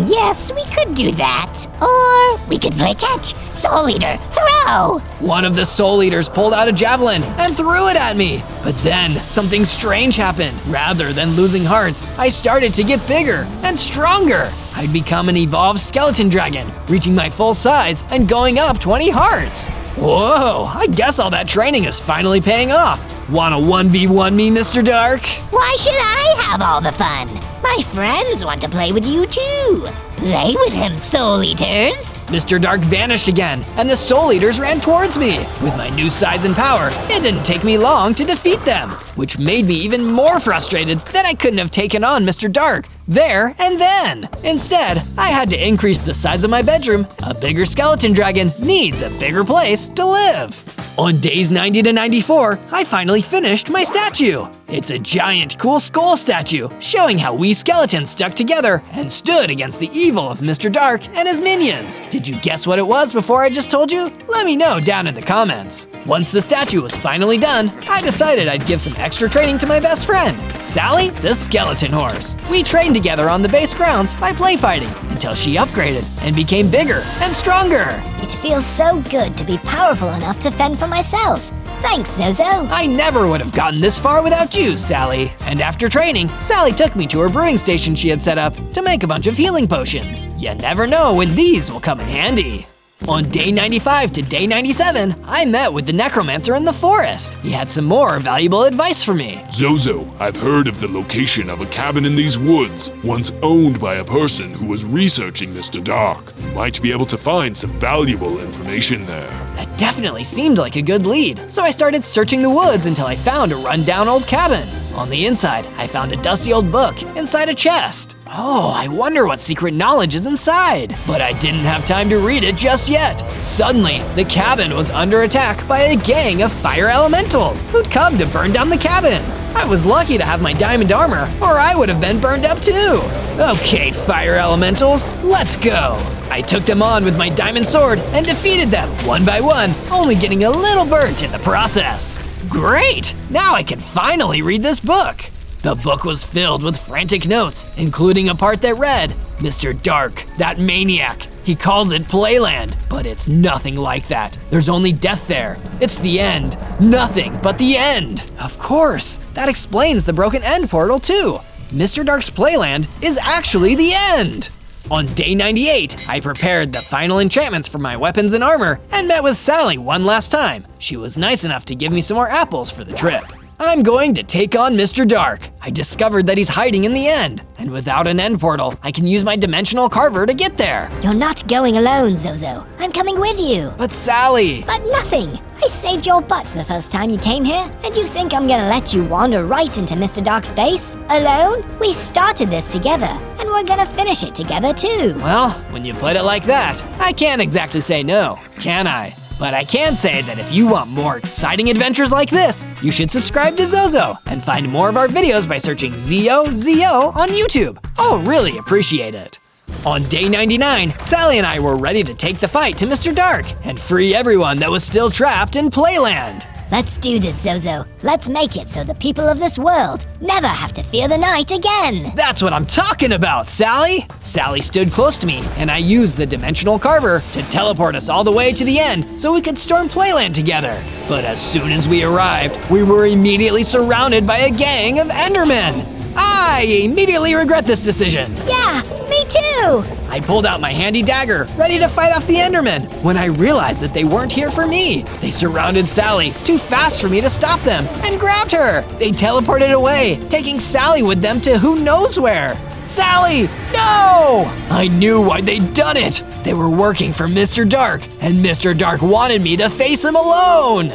Yes, we could do that. Or we could play catch. Soul Eater, throw! One of the soul eaters pulled out a javelin and threw it at me. But then something strange happened. Rather than losing hearts, I started to get bigger and stronger. I'd become an evolved skeleton dragon, reaching my full size and going up 20 hearts. Whoa, I guess all that training is finally paying off. Wanna 1v1 me, Mr. Dark? Why should I have all the fun? My friends want to play with you too. Play with him, Soul Eaters. Mr. Dark vanished again, and the Soul Eaters ran towards me. With my new size and power, it didn't take me long to defeat them, which made me even more frustrated that I couldn't have taken on Mr. Dark there and then. Instead, I had to increase the size of my bedroom. A bigger skeleton dragon needs a bigger place to live. On days 90 to 94, I finally finished my statue. It's a giant, cool skull statue, showing how we skeletons stuck together and stood against the evil of Mr. Dark and his minions. Did you guess what it was before I just told you? Let me know down in the comments. Once the statue was finally done, I decided I'd give some extra training to my best friend, Sally the Skeleton Horse. We trained together on the base grounds by play fighting until she upgraded and became bigger and stronger. It feels so good to be powerful enough to fend for myself. Thanks, Zozo. I never would have gotten this far without you, Sally. And after training, Sally took me to her brewing station she had set up to make a bunch of healing potions. You never know when these will come in handy. On day 95 to day 97, I met with the necromancer in the forest. He had some more valuable advice for me. Zozo, I've heard of the location of a cabin in these woods, once owned by a person who was researching Mr. Dark. You might be able to find some valuable information there. That definitely seemed like a good lead, so I started searching the woods until I found a rundown old cabin. On the inside, I found a dusty old book inside a chest. Oh, I wonder what secret knowledge is inside. But I didn't have time to read it just yet. Suddenly, the cabin was under attack by a gang of fire elementals who'd come to burn down the cabin. I was lucky to have my diamond armor, or I would have been burned up too. Okay, fire elementals, let's go. I took them on with my diamond sword and defeated them one by one, only getting a little burnt in the process. Great! Now I can finally read this book. The book was filled with frantic notes, including a part that read, Mr. Dark, that maniac. He calls it playland, but it's nothing like that. There's only death there. It's the end. Nothing but the end. Of course, that explains the broken end portal too. Mr. Dark's playland is actually the end. On day 98, I prepared the final enchantments for my weapons and armor and met with Sally one last time. She was nice enough to give me some more apples for the trip. I'm going to take on Mr. Dark. I discovered that he's hiding in the end, and without an end portal, I can use my dimensional carver to get there. You're not going alone, Zozo. I'm coming with you. But Sally… But nothing. I saved your butt the first time you came here, and you think I'm gonna let you wander right into Mr. Dark's base? Alone? We started this together, and we're gonna finish it together too. Well, when you put it like that, I can't exactly say no, can I? But I can say that if you want more exciting adventures like this, you should subscribe to Zozo and find more of our videos by searching Zozo on YouTube. I'll really appreciate it. On day 99, Sally and I were ready to take the fight to Mr. Dark and free everyone that was still trapped in Playland. Let's do this, Zozo. Let's make it so the people of this world never have to fear the night again. That's what I'm talking about, Sally! Sally stood close to me, and I used the dimensional carver to teleport us all the way to the end so we could storm Playland together. But as soon as we arrived, we were immediately surrounded by a gang of Endermen. I immediately regret this decision. Yeah, me too. I pulled out my handy dagger, ready to fight off the Endermen, when I realized that they weren't here for me. They surrounded Sally, too fast for me to stop them, and grabbed her. They teleported away, taking Sally with them to who knows where. Sally, no! I knew why they'd done it. They were working for Mr. Dark, and Mr. Dark wanted me to face him alone.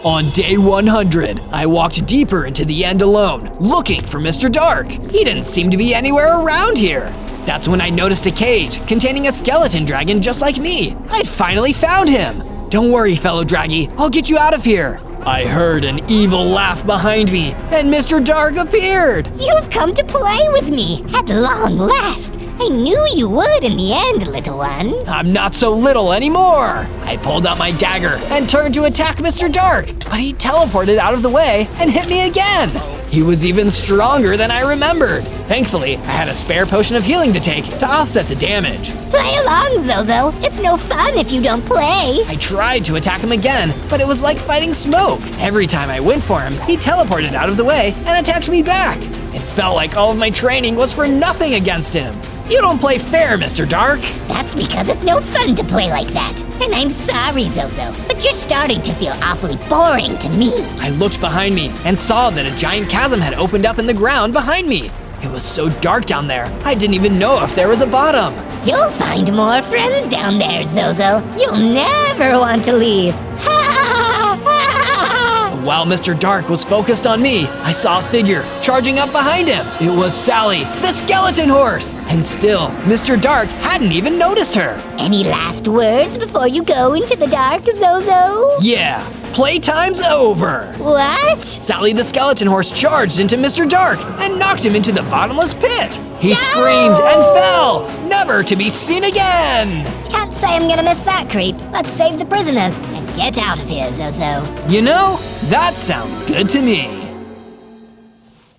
On day 100, I walked deeper into the end alone, looking for Mr. Dark. He didn't seem to be anywhere around here. That's when I noticed a cage containing a skeleton dragon just like me. I'd finally found him. Don't worry, fellow Draggy, I'll get you out of here. I heard an evil laugh behind me, and Mr. Dark appeared. You've come to play with me at long last. I knew you would in the end, little one. I'm not so little anymore. I pulled out my dagger and turned to attack Mr. Dark, but he teleported out of the way and hit me again. He was even stronger than I remembered. Thankfully, I had a spare potion of healing to take to offset the damage. Play along, Zozo. It's no fun if you don't play. I tried to attack him again, but it was like fighting smoke. Every time I went for him, he teleported out of the way and attacked me back. It felt like all of my training was for nothing against him. You don't play fair, Mr. Dark. That's because it's no fun to play like that. And I'm sorry, Zozo, but you're starting to feel awfully boring to me. I looked behind me and saw that a giant chasm had opened up in the ground behind me. It was so dark down there, I didn't even know if there was a bottom. You'll find more friends down there, Zozo. You'll never want to leave. While Mr. Dark was focused on me, I saw a figure charging up behind him. It was Sally, the skeleton horse. And still, Mr. Dark hadn't even noticed her. Any last words before you go into the dark, Zozo? Yeah, playtime's over. What? Sally the skeleton horse charged into Mr. Dark and knocked him into the bottomless pit. He screamed and fell, never to be seen again. Can't say I'm gonna miss that creep. Let's save the prisoners and get out of here, Zozo. You know, that sounds good to me.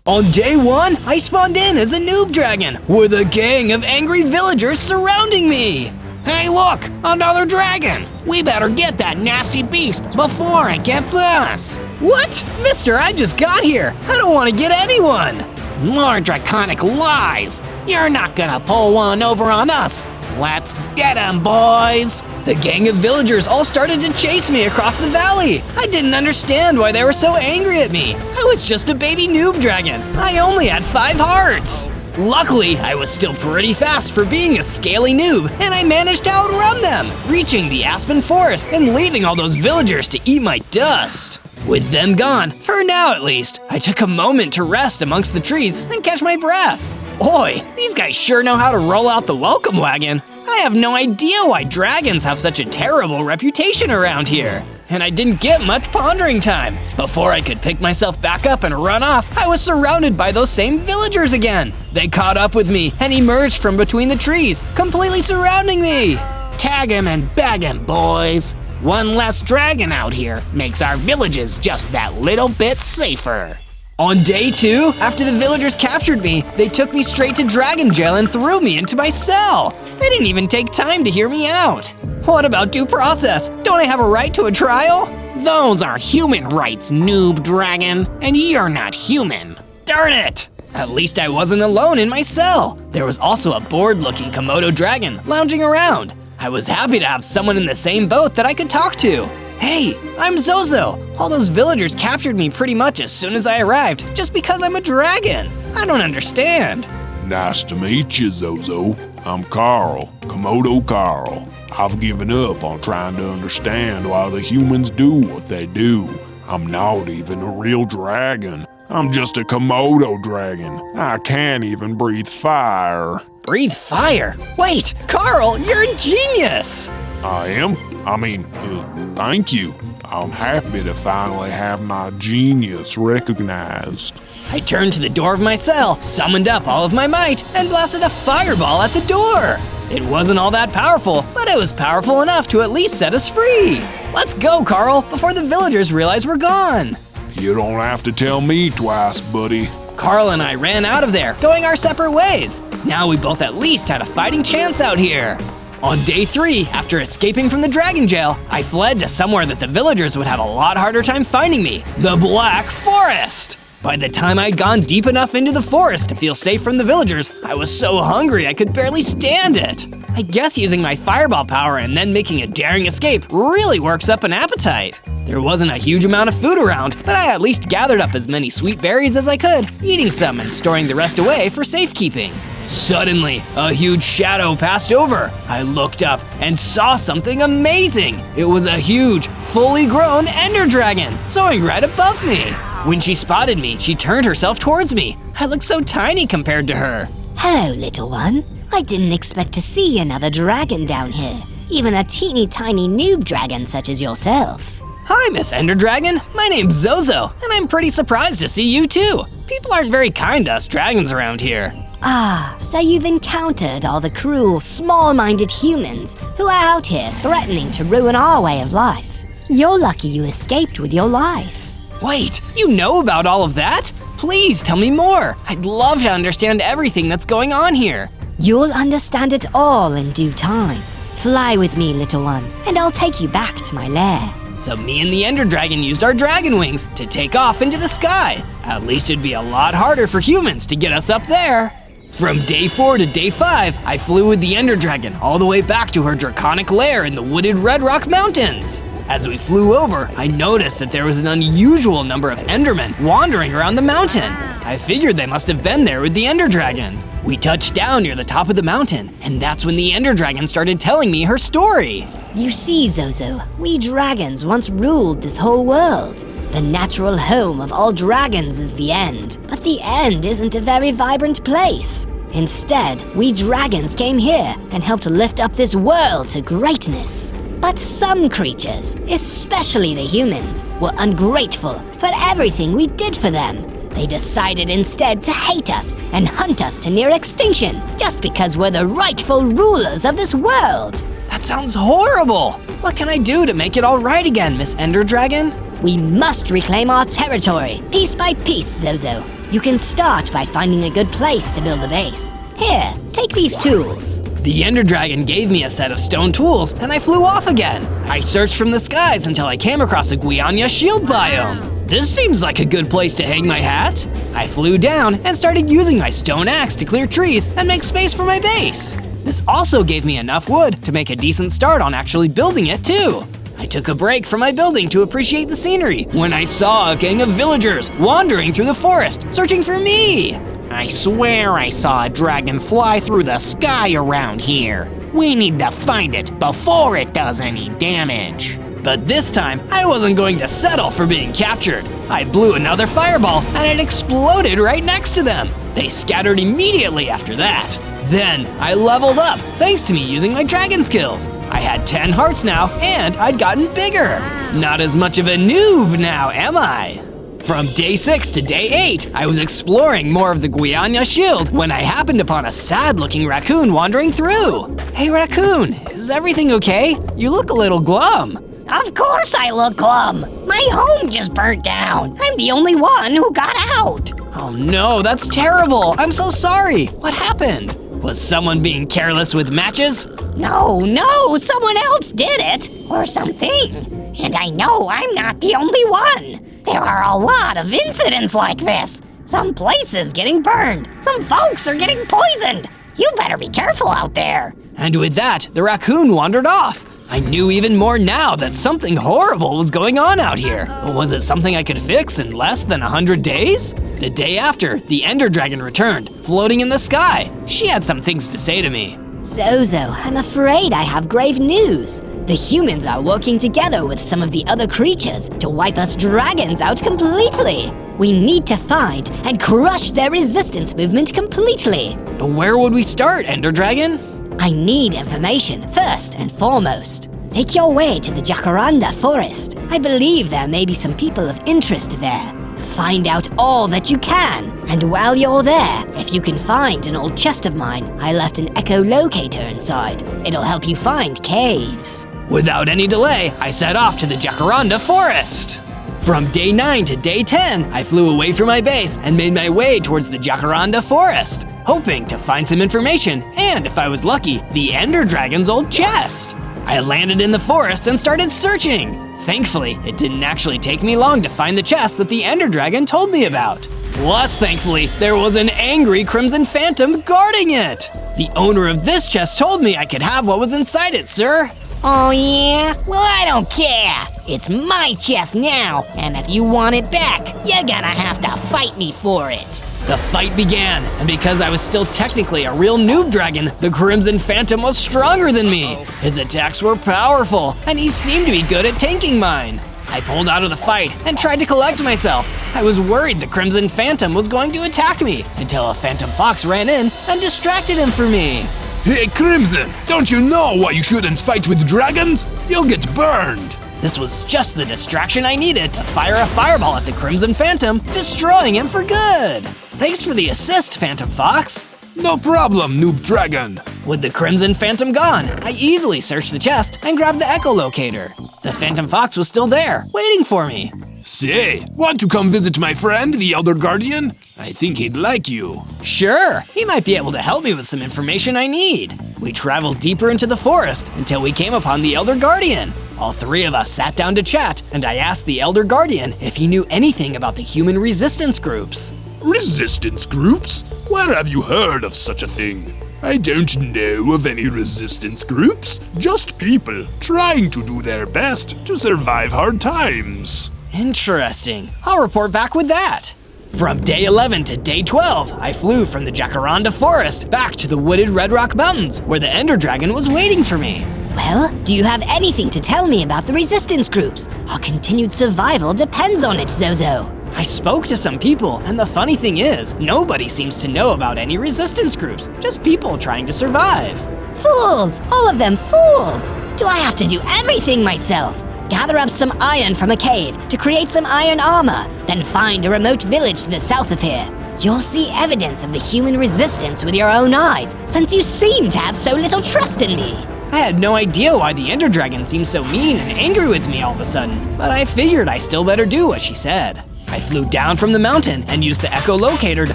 On day 1, I spawned in as a noob dragon with a gang of angry villagers surrounding me. Hey, look, another dragon. We better get that nasty beast before it gets us. What? Mister, I just got here. I don't want to get anyone. More draconic lies. You're not gonna pull one over on us. Let's get him, boys. The gang of villagers all started to chase me across the valley. I didn't understand why they were so angry at me. I was just a baby noob dragon. I only had 5 hearts. Luckily, I was still pretty fast for being a scaly noob, and I managed to outrun them, reaching the aspen forest and leaving all those villagers to eat my dust. With them gone, for now at least, I took a moment to rest amongst the trees and catch my breath. Boy, these guys sure know how to roll out the welcome wagon. I have no idea why dragons have such a terrible reputation around here. And I didn't get much pondering time. Before I could pick myself back up and run off, I was surrounded by those same villagers again. They caught up with me and emerged from between the trees, completely surrounding me. Tag him and bag him, boys. One less dragon out here makes our villages just that little bit safer. On day 2, after the villagers captured me, they took me straight to dragon jail and threw me into my cell. They didn't even take time to hear me out. What about due process? Don't I have a right to a trial? Those are human rights, noob dragon, and you're not human. Darn it! At least I wasn't alone in my cell. There was also a bored-looking Komodo dragon lounging around. I was happy to have someone in the same boat that I could talk to. Hey, I'm Zozo. All those villagers captured me pretty much as soon as I arrived, just because I'm a dragon. I don't understand. Nice to meet you, Zozo. I'm Carl, Komodo Carl. I've given up on trying to understand why the humans do what they do. I'm not even a real dragon. I'm just a Komodo dragon. I can't even breathe fire. Breathe fire? Wait, Carl, you're a genius! I am? Thank you. I'm happy to finally have my genius recognized. I turned to the door of my cell, summoned up all of my might, and blasted a fireball at the door. It wasn't all that powerful, but it was powerful enough to at least set us free. Let's go, Carl, before the villagers realize we're gone. You don't have to tell me twice, buddy. Carl and I ran out of there, going our separate ways. Now we both at least had a fighting chance out here. On day 3, after escaping from the dragon jail, I fled to somewhere that the villagers would have a lot harder time finding me, the Black Forest. By the time I'd gone deep enough into the forest to feel safe from the villagers, I was so hungry I could barely stand it. I guess using my fireball power and then making a daring escape really works up an appetite. There wasn't a huge amount of food around, but I at least gathered up as many sweet berries as I could, eating some and storing the rest away for safekeeping. Suddenly, a huge shadow passed over. I looked up and saw something amazing. It was a huge, fully grown ender dragon soaring right above me. When she spotted me, she turned herself towards me. I looked so tiny compared to her. Hello, little one. I didn't expect to see another dragon down here, even a teeny tiny noob dragon such as yourself. Hi, Miss Ender Dragon. My name's Zozo, and I'm pretty surprised to see you too. People aren't very kind to us dragons around here. Ah, so you've encountered all the cruel, small-minded humans who are out here threatening to ruin our way of life. You're lucky you escaped with your life. Wait, you know about all of that? Please tell me more. I'd love to understand everything that's going on here. You'll understand it all in due time. Fly with me, little one, and I'll take you back to my lair. So me and the Ender Dragon used our dragon wings to take off into the sky. At least it'd be a lot harder for humans to get us up there. From day 4 to day 5, I flew with the Ender Dragon all the way back to her draconic lair in the wooded Red Rock Mountains. As we flew over, I noticed that there was an unusual number of Endermen wandering around the mountain. I figured they must have been there with the Ender Dragon. We touched down near the top of the mountain, and that's when the Ender Dragon started telling me her story. You see, Zozo, we dragons once ruled this whole world. The natural home of all dragons is the end, but the end isn't a very vibrant place. Instead, we dragons came here and helped lift up this world to greatness. But some creatures, especially the humans, were ungrateful for everything we did for them. They decided instead to hate us and hunt us to near extinction just because we're the rightful rulers of this world. That sounds horrible! What can I do to make it all right again, Miss Ender Dragon? We must reclaim our territory, piece by piece, Zozo. You can start by finding a good place to build a base. Here, take these tools. The Ender Dragon gave me a set of stone tools, and I flew off again. I searched from the skies until I came across a Guiana shield biome. This seems like a good place to hang my hat. I flew down and started using my stone axe to clear trees and make space for my base. This also gave me enough wood to make a decent start on actually building it too. I took a break from my building to appreciate the scenery when I saw a gang of villagers wandering through the forest, searching for me. I swear I saw a dragon fly through the sky around here. We need to find it before it does any damage. But this time, I wasn't going to settle for being captured. I blew another fireball and it exploded right next to them. They scattered immediately after that. Then, I leveled up thanks to me using my dragon skills. I had 10 hearts now and I'd gotten bigger. Not as much of a noob now, am I? From day 6 to day 8, I was exploring more of the Guiana shield when I happened upon a sad-looking raccoon wandering through. Hey raccoon, is everything okay? You look a little glum. Of course I look glum. My home just burnt down. I'm the only one who got out. Oh no, that's terrible. I'm so sorry. What happened? Was someone being careless with matches? No, someone else did it, or something. And I know I'm not the only one. There are a lot of incidents like this. Some places getting burned. Some folks are getting poisoned. You better be careful out there. And with that, the raccoon wandered off. I knew even more now that something horrible was going on out here. But was it something I could fix in less than 100 days? The day after, the Ender Dragon returned, floating in the sky. She had some things to say to me. Zozo, I'm afraid I have grave news. The humans are working together with some of the other creatures to wipe us dragons out completely. We need to find and crush their resistance movement completely. But where would we start, Ender Dragon? I need information first and foremost. Make your way to the Jacaranda Forest. I believe there may be some people of interest there. Find out all that you can. And while you're there, if you can find an old chest of mine, I left an echolocator inside. It'll help you find caves. Without any delay, I set off to the Jacaranda Forest. From day 9 to day 10, I flew away from my base and made my way towards the Jacaranda Forest, hoping to find some information and, if I was lucky, the Ender Dragon's old chest. I landed in the forest and started searching. Thankfully, it didn't actually take me long to find the chest that the Ender Dragon told me about. Plus, thankfully, there was an angry Crimson Phantom guarding it. The owner of this chest told me I could have what was inside it, sir. Oh yeah? Well, I don't care. It's my chest now, and if you want it back, you're gonna have to fight me for it. The fight began, and because I was still technically a real noob dragon, the Crimson Phantom was stronger than me. His attacks were powerful, and he seemed to be good at tanking mine. I pulled out of the fight and tried to collect myself. I was worried the Crimson Phantom was going to attack me, until a Phantom Fox ran in and distracted him for me. Hey, Crimson, don't you know why you shouldn't fight with dragons? You'll get burned. This was just the distraction I needed to fire a fireball at the Crimson Phantom, destroying him for good. Thanks for the assist, Phantom Fox. No problem, Noob Dragon. With the Crimson Phantom gone, I easily searched the chest and grabbed the echolocator. The Phantom Fox was still there, waiting for me. Say, want to come visit my friend, the Elder Guardian? I think he'd like you. Sure, he might be able to help me with some information I need. We traveled deeper into the forest until we came upon the Elder Guardian. All three of us sat down to chat, and I asked the Elder Guardian if he knew anything about the human resistance groups. Resistance groups? Where have you heard of such a thing? I don't know of any resistance groups, just people trying to do their best to survive hard times. Interesting. I'll report back with that. From day 11 to day 12, I flew from the Jacaranda Forest back to the wooded Red Rock Mountains, where the Ender Dragon was waiting for me. Well, do you have anything to tell me about the resistance groups? Our continued survival depends on it, Zozo. I spoke to some people, and the funny thing is, nobody seems to know about any resistance groups, just people trying to survive. Fools! All of them fools! Do I have to do everything myself? Gather up some iron from a cave to create some iron armor, then find a remote village to the south of here. You'll see evidence of the human resistance with your own eyes, since you seem to have so little trust in me. I had no idea why the Ender Dragon seemed so mean and angry with me all of a sudden, but I figured I still better do what she said. I flew down from the mountain and used the echolocator to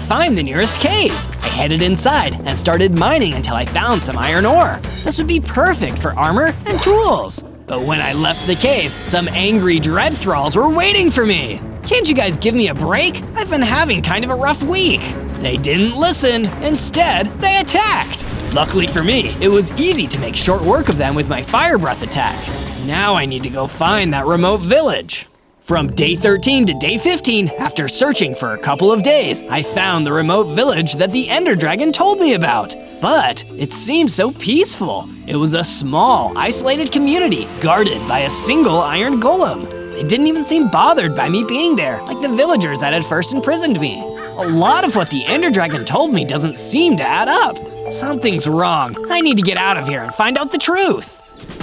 find the nearest cave. I headed inside and started mining until I found some iron ore. This would be perfect for armor and tools. But when I left the cave, some angry dread thralls were waiting for me. Can't you guys give me a break? I've been having kind of a rough week. They didn't listen. Instead, they attacked. Luckily for me, it was easy to make short work of them with my fire breath attack. Now I need to go find that remote village. From day 13 to day 15, after searching for a couple of days, I found the remote village that the Ender Dragon told me about. But it seemed so peaceful. It was a small, isolated community guarded by a single iron golem. They didn't even seem bothered by me being there, like the villagers that had first imprisoned me. A lot of what the Ender Dragon told me doesn't seem to add up. Something's wrong. I need to get out of here and find out the truth.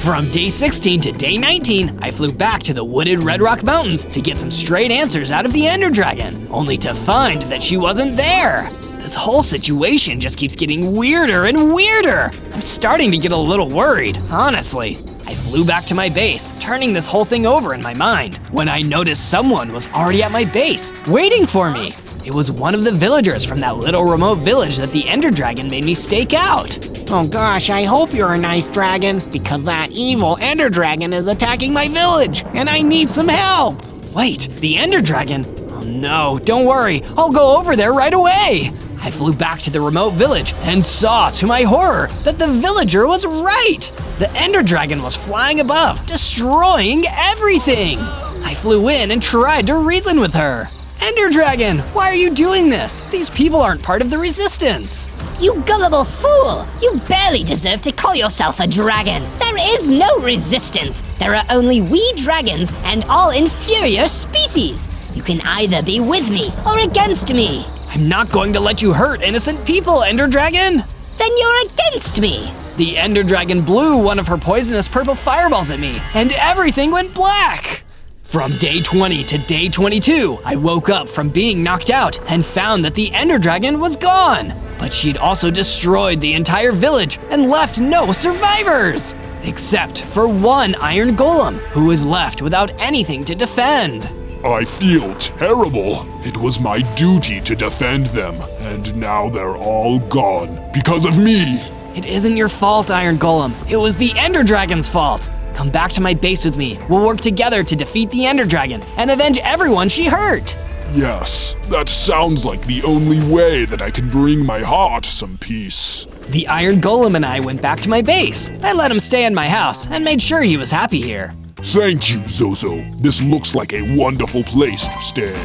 From day 16 to day 19, I flew back to the wooded Red Rock Mountains to get some straight answers out of the Ender Dragon, only to find that she wasn't there. This whole situation just keeps getting weirder and weirder. I'm starting to get a little worried, honestly. I flew back to my base, turning this whole thing over in my mind, when I noticed someone was already at my base, waiting for me. It was one of the villagers from that little remote village that the Ender Dragon made me stake out. Oh gosh, I hope you're a nice dragon, because that evil Ender Dragon is attacking my village, and I need some help. Wait, the Ender Dragon? Oh no, don't worry, I'll go over there right away. I flew back to the remote village and saw, to my horror, that the villager was right. The Ender Dragon was flying above, destroying everything. I flew in and tried to reason with her. Ender Dragon, why are you doing this? These people aren't part of the resistance. You gullible fool! You barely deserve to call yourself a dragon. There is no resistance. There are only we dragons and all inferior species. You can either be with me or against me. I'm not going to let you hurt innocent people, Ender Dragon. Then you're against me. The Ender Dragon blew one of her poisonous purple fireballs at me, and everything went black! From day 20 to day 22, I woke up from being knocked out and found that the Ender Dragon was gone. But she'd also destroyed the entire village and left no survivors! Except for one iron golem, who was left without anything to defend. I feel terrible. It was my duty to defend them, and now they're all gone because of me. It isn't your fault, Iron Golem. It was the Ender Dragon's fault. Come back to my base with me. We'll work together to defeat the Ender Dragon and avenge everyone she hurt. Yes, that sounds like the only way that I can bring my heart some peace. The Iron Golem and I went back to my base. I let him stay in my house and made sure he was happy here. Thank you, Zozo. This looks like a wonderful place to stay.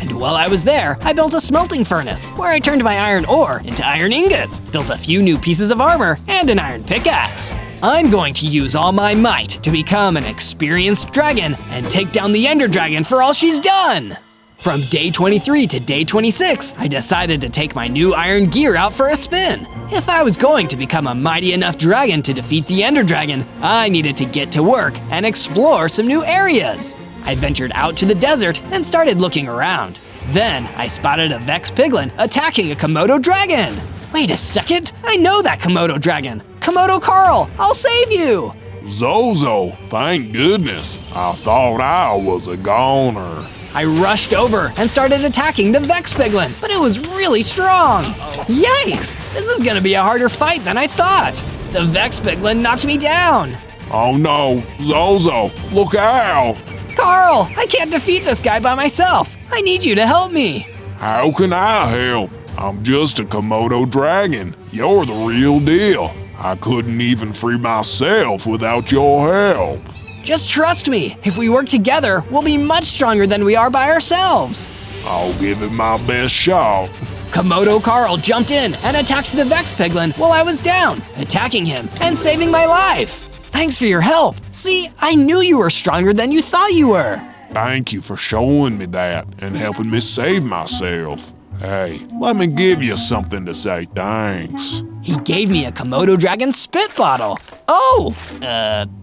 And while I was there, I built a smelting furnace where I turned my iron ore into iron ingots, built a few new pieces of armor, and an iron pickaxe. I'm going to use all my might to become an experienced dragon and take down the Ender Dragon for all she's done. From day 23 to day 26, I decided to take my new iron gear out for a spin. If I was going to become a mighty enough dragon to defeat the Ender Dragon, I needed to get to work and explore some new areas. I ventured out to the desert and started looking around. Then I spotted a Vex Piglin attacking a Komodo dragon. Wait a second, I know that Komodo dragon. Komodo Carl, I'll save you! Zozo, thank goodness. I thought I was a goner. I rushed over and started attacking the Vex Piglin, but it was really strong. Yikes, this is gonna be a harder fight than I thought. The Vex Piglin knocked me down. Oh no, Zozo, look out! Carl, I can't defeat this guy by myself. I need you to help me. How can I help? I'm just a Komodo dragon. You're the real deal. I couldn't even free myself without your help. Just trust me. If we work together, we'll be much stronger than we are by ourselves. I'll give it my best shot. Komodo Carl jumped in and attacked the Vex Piglin while I was down, attacking him and saving my life. Thanks for your help. See, I knew you were stronger than you thought you were. Thank you for showing me that and helping me save myself. Hey, let me give you something to say thanks. He gave me a Komodo dragon spit bottle. Oh,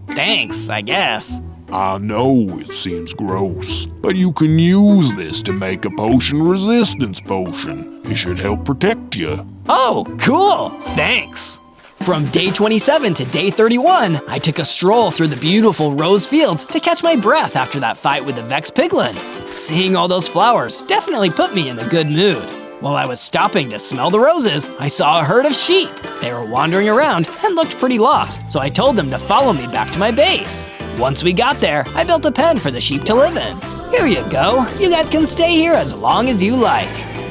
thanks, I guess. I know it seems gross, but you can use this to make a potion resistance potion. It should help protect you. Oh, cool, thanks. From day 27 to day 31, I took a stroll through the beautiful rose fields to catch my breath after that fight with the Vex Piglin. Seeing all those flowers definitely put me in a good mood. While I was stopping to smell the roses, I saw a herd of sheep. They were wandering around and looked pretty lost, so I told them to follow me back to my base. Once we got there, I built a pen for the sheep to live in. Here you go. You guys can stay here as long as you like.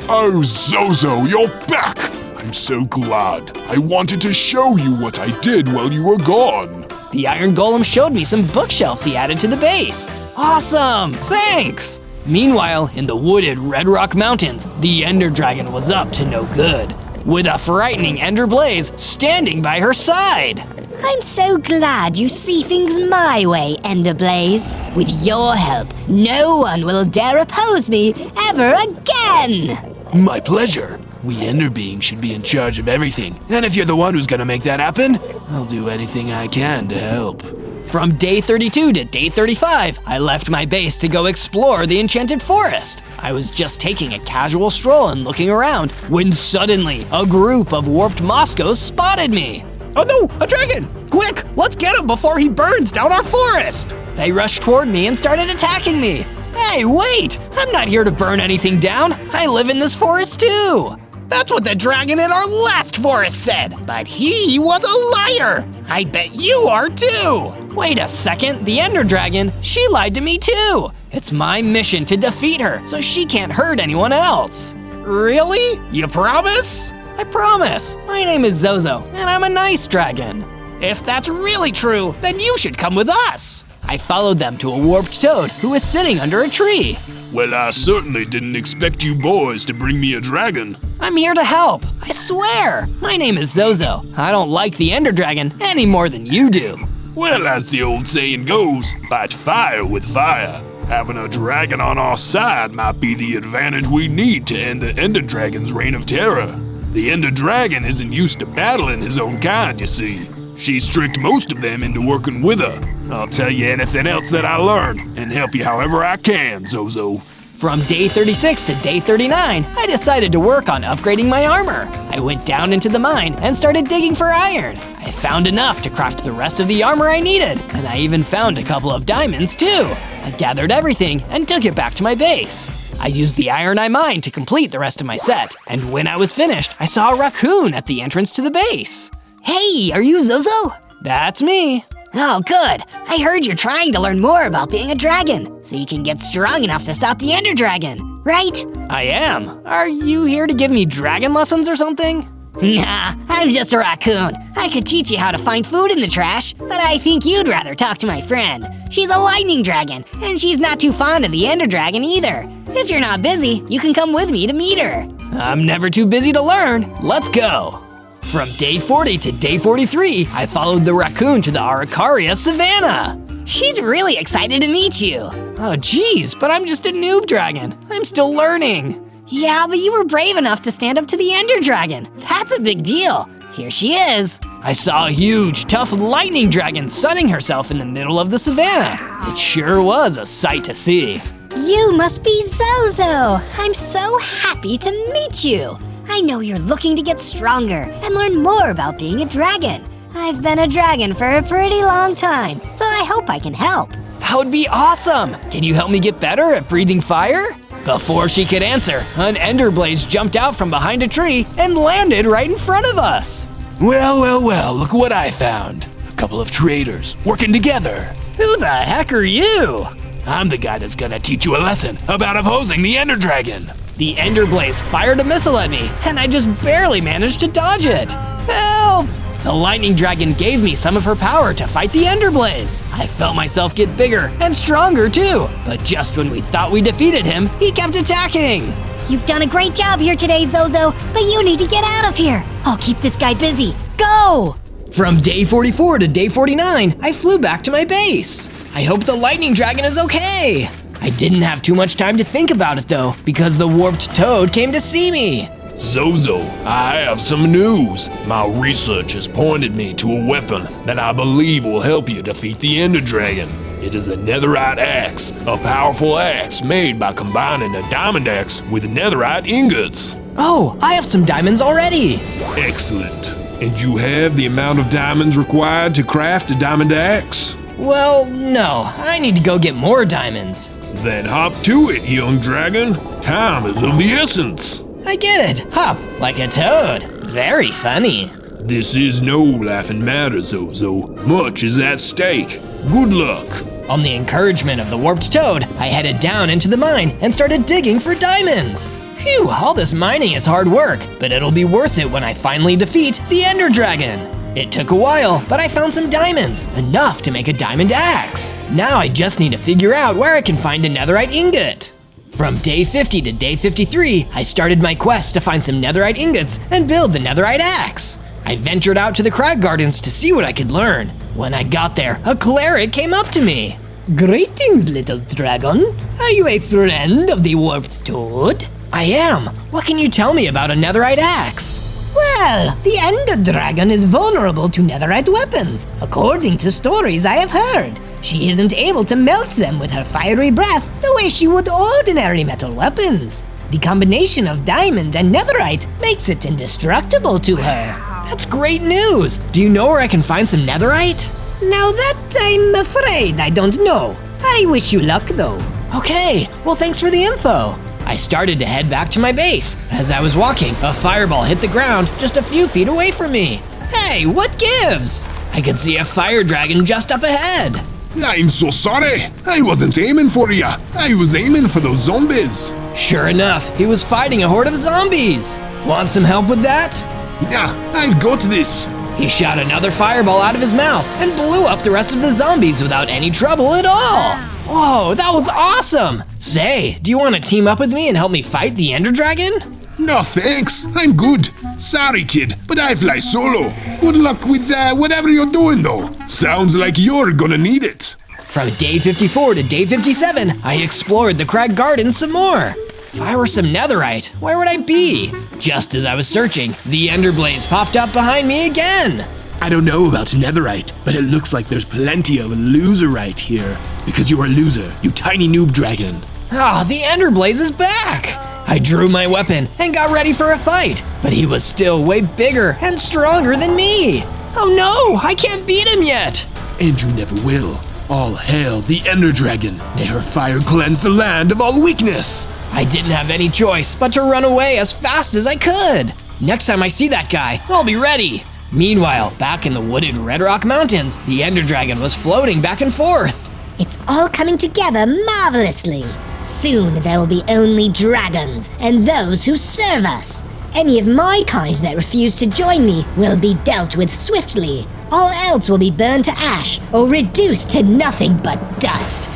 Oh, Zozo, you're back! I'm so glad. I wanted to show you what I did while you were gone. The Iron Golem showed me some bookshelves he added to the base. Awesome, thanks! Meanwhile, in the wooded Red Rock Mountains, the Ender Dragon was up to no good, with a frightening Ender Blaze standing by her side. I'm so glad you see things my way, Ender Blaze. With your help, no one will dare oppose me ever again! My pleasure. We Ender beings should be in charge of everything, and if you're the one who's gonna make that happen, I'll do anything I can to help. From day 32 to day 35, I left my base to go explore the Enchanted Forest. I was just taking a casual stroll and looking around when suddenly a group of warped Moskos spotted me. Oh no, a dragon! Quick, let's get him before he burns down our forest! They rushed toward me and started attacking me. Hey, wait! I'm not here to burn anything down. I live in this forest too. That's what the dragon in our last forest said, but he was a liar. I bet you are too. Wait a second, the Ender Dragon, she lied to me too. It's my mission to defeat her so she can't hurt anyone else. Really? You promise? I promise. My name is Zozo, and I'm a nice dragon. If that's really true, then you should come with us. I followed them to a warped toad who was sitting under a tree. Well, I certainly didn't expect you boys to bring me a dragon. I'm here to help, I swear. My name is Zozo. I don't like the Ender Dragon any more than you do. Well, as the old saying goes, fight fire with fire. Having a dragon on our side might be the advantage we need to end the Ender Dragon's reign of terror. The Ender Dragon isn't used to battling his own kind, you see. She's tricked most of them into working with her. I'll tell you anything else that I learn and help you however I can, Zozo. From day 36 to day 39, I decided to work on upgrading my armor. I went down into the mine and started digging for iron. I found enough to craft the rest of the armor I needed, and I even found a couple of diamonds too. I gathered everything and took it back to my base. I used the iron I mined to complete the rest of my set, and when I was finished, I saw a raccoon at the entrance to the base. Hey, are you Zozo? That's me. Oh, good. I heard you're trying to learn more about being a dragon, so you can get strong enough to stop the Ender Dragon, right? I am. Are you here to give me dragon lessons or something? Nah, I'm just a raccoon. I could teach you how to find food in the trash, but I think you'd rather talk to my friend. She's a lightning dragon, and she's not too fond of the Ender Dragon either. If you're not busy, you can come with me to meet her. I'm never too busy to learn. Let's go. From day 40 to day 43, I followed the raccoon to the Araucaria Savannah. She's really excited to meet you. Oh geez, but I'm just a noob dragon. I'm still learning. Yeah, but you were brave enough to stand up to the Ender Dragon. That's a big deal. Here she is. I saw a huge, tough lightning dragon sunning herself in the middle of the savannah. It sure was a sight to see. You must be Zozo. I'm so happy to meet you. I know you're looking to get stronger and learn more about being a dragon. I've been a dragon for a pretty long time, so I hope I can help. That would be awesome! Can you help me get better at breathing fire? Before she could answer, an ender blaze jumped out from behind a tree and landed right in front of us. Well, look what I found. A couple of traitors working together. Who the heck are you? I'm the guy that's gonna teach you a lesson about opposing the Ender Dragon. The ender blaze fired a missile at me, and I just barely managed to dodge it. Help! The lightning dragon gave me some of her power to fight the ender blaze. I felt myself get bigger and stronger too, but just when we thought we defeated him, he kept attacking. You've done a great job here today, Zozo, but you need to get out of here. I'll keep this guy busy. Go! From day 44 to day 49, I flew back to my base. I hope the lightning dragon is okay. I didn't have too much time to think about it though, because the warped toad came to see me. Zozo, I have some news. My research has pointed me to a weapon that I believe will help you defeat the Ender Dragon. It is a netherite axe, a powerful axe made by combining a diamond axe with netherite ingots. Oh, I have some diamonds already. Excellent. And you have the amount of diamonds required to craft a diamond axe? Well, no, I need to go get more diamonds. Then hop to it, young dragon. Time is of the essence. I get it. Hop like a toad. Very funny. This is no laughing matter, Zozo. Much is at stake. Good luck. On the encouragement of the warped toad, I headed down into the mine and started digging for diamonds. Phew, all this mining is hard work, but it'll be worth it when I finally defeat the Ender Dragon. It took a while, but I found some diamonds, enough to make a diamond axe. Now I just need to figure out where I can find a netherite ingot. From day 50 to day 53, I started my quest to find some netherite ingots and build the netherite axe. I ventured out to the crag gardens to see what I could learn. When I got there, a cleric came up to me. Greetings, little dragon. Are you a friend of the warped toad? I am. What can you tell me about a netherite axe? Well, the Ender Dragon is vulnerable to netherite weapons, according to stories I have heard. She isn't able to melt them with her fiery breath the way she would ordinary metal weapons. The combination of diamond and netherite makes it indestructible to her. That's great news! Do you know where I can find some netherite? Now that I'm afraid I don't know. I wish you luck though. Okay, well thanks for the info. I started to head back to my base. As I was walking, a fireball hit the ground just a few feet away from me. Hey, what gives? I could see a fire dragon just up ahead. I'm so sorry. I wasn't aiming for you. I was aiming for those zombies. Sure enough, he was fighting a horde of zombies. Want some help with that? Yeah, I'll go to this. He shot another fireball out of his mouth and blew up the rest of the zombies without any trouble at all. Whoa, that was awesome! Say, do you want to team up with me and help me fight the Ender Dragon? No thanks, I'm good. Sorry kid, but I fly solo. Good luck with whatever you're doing though. Sounds like you're gonna need it. From day 54 to day 57, I explored the crag garden some more. If I were some netherite, where would I be? Just as I was searching, the ender blaze popped up behind me again. I don't know about netherite, but it looks like there's plenty of loserite here. Because you're a loser, you tiny noob dragon. Ah, the ender blaze is back! I drew my weapon and got ready for a fight, but he was still way bigger and stronger than me. Oh no, I can't beat him yet. And you never will. All hail the Ender Dragon. May her fire cleanse the land of all weakness. I didn't have any choice but to run away as fast as I could. Next time I see that guy, I'll be ready. Meanwhile, back in the wooded Red Rock Mountains, the Ender Dragon was floating back and forth. It's all coming together marvelously. Soon there will be only dragons and those who serve us. Any of my kind that refuse to join me will be dealt with swiftly. All else will be burned to ash or reduced to nothing but dust.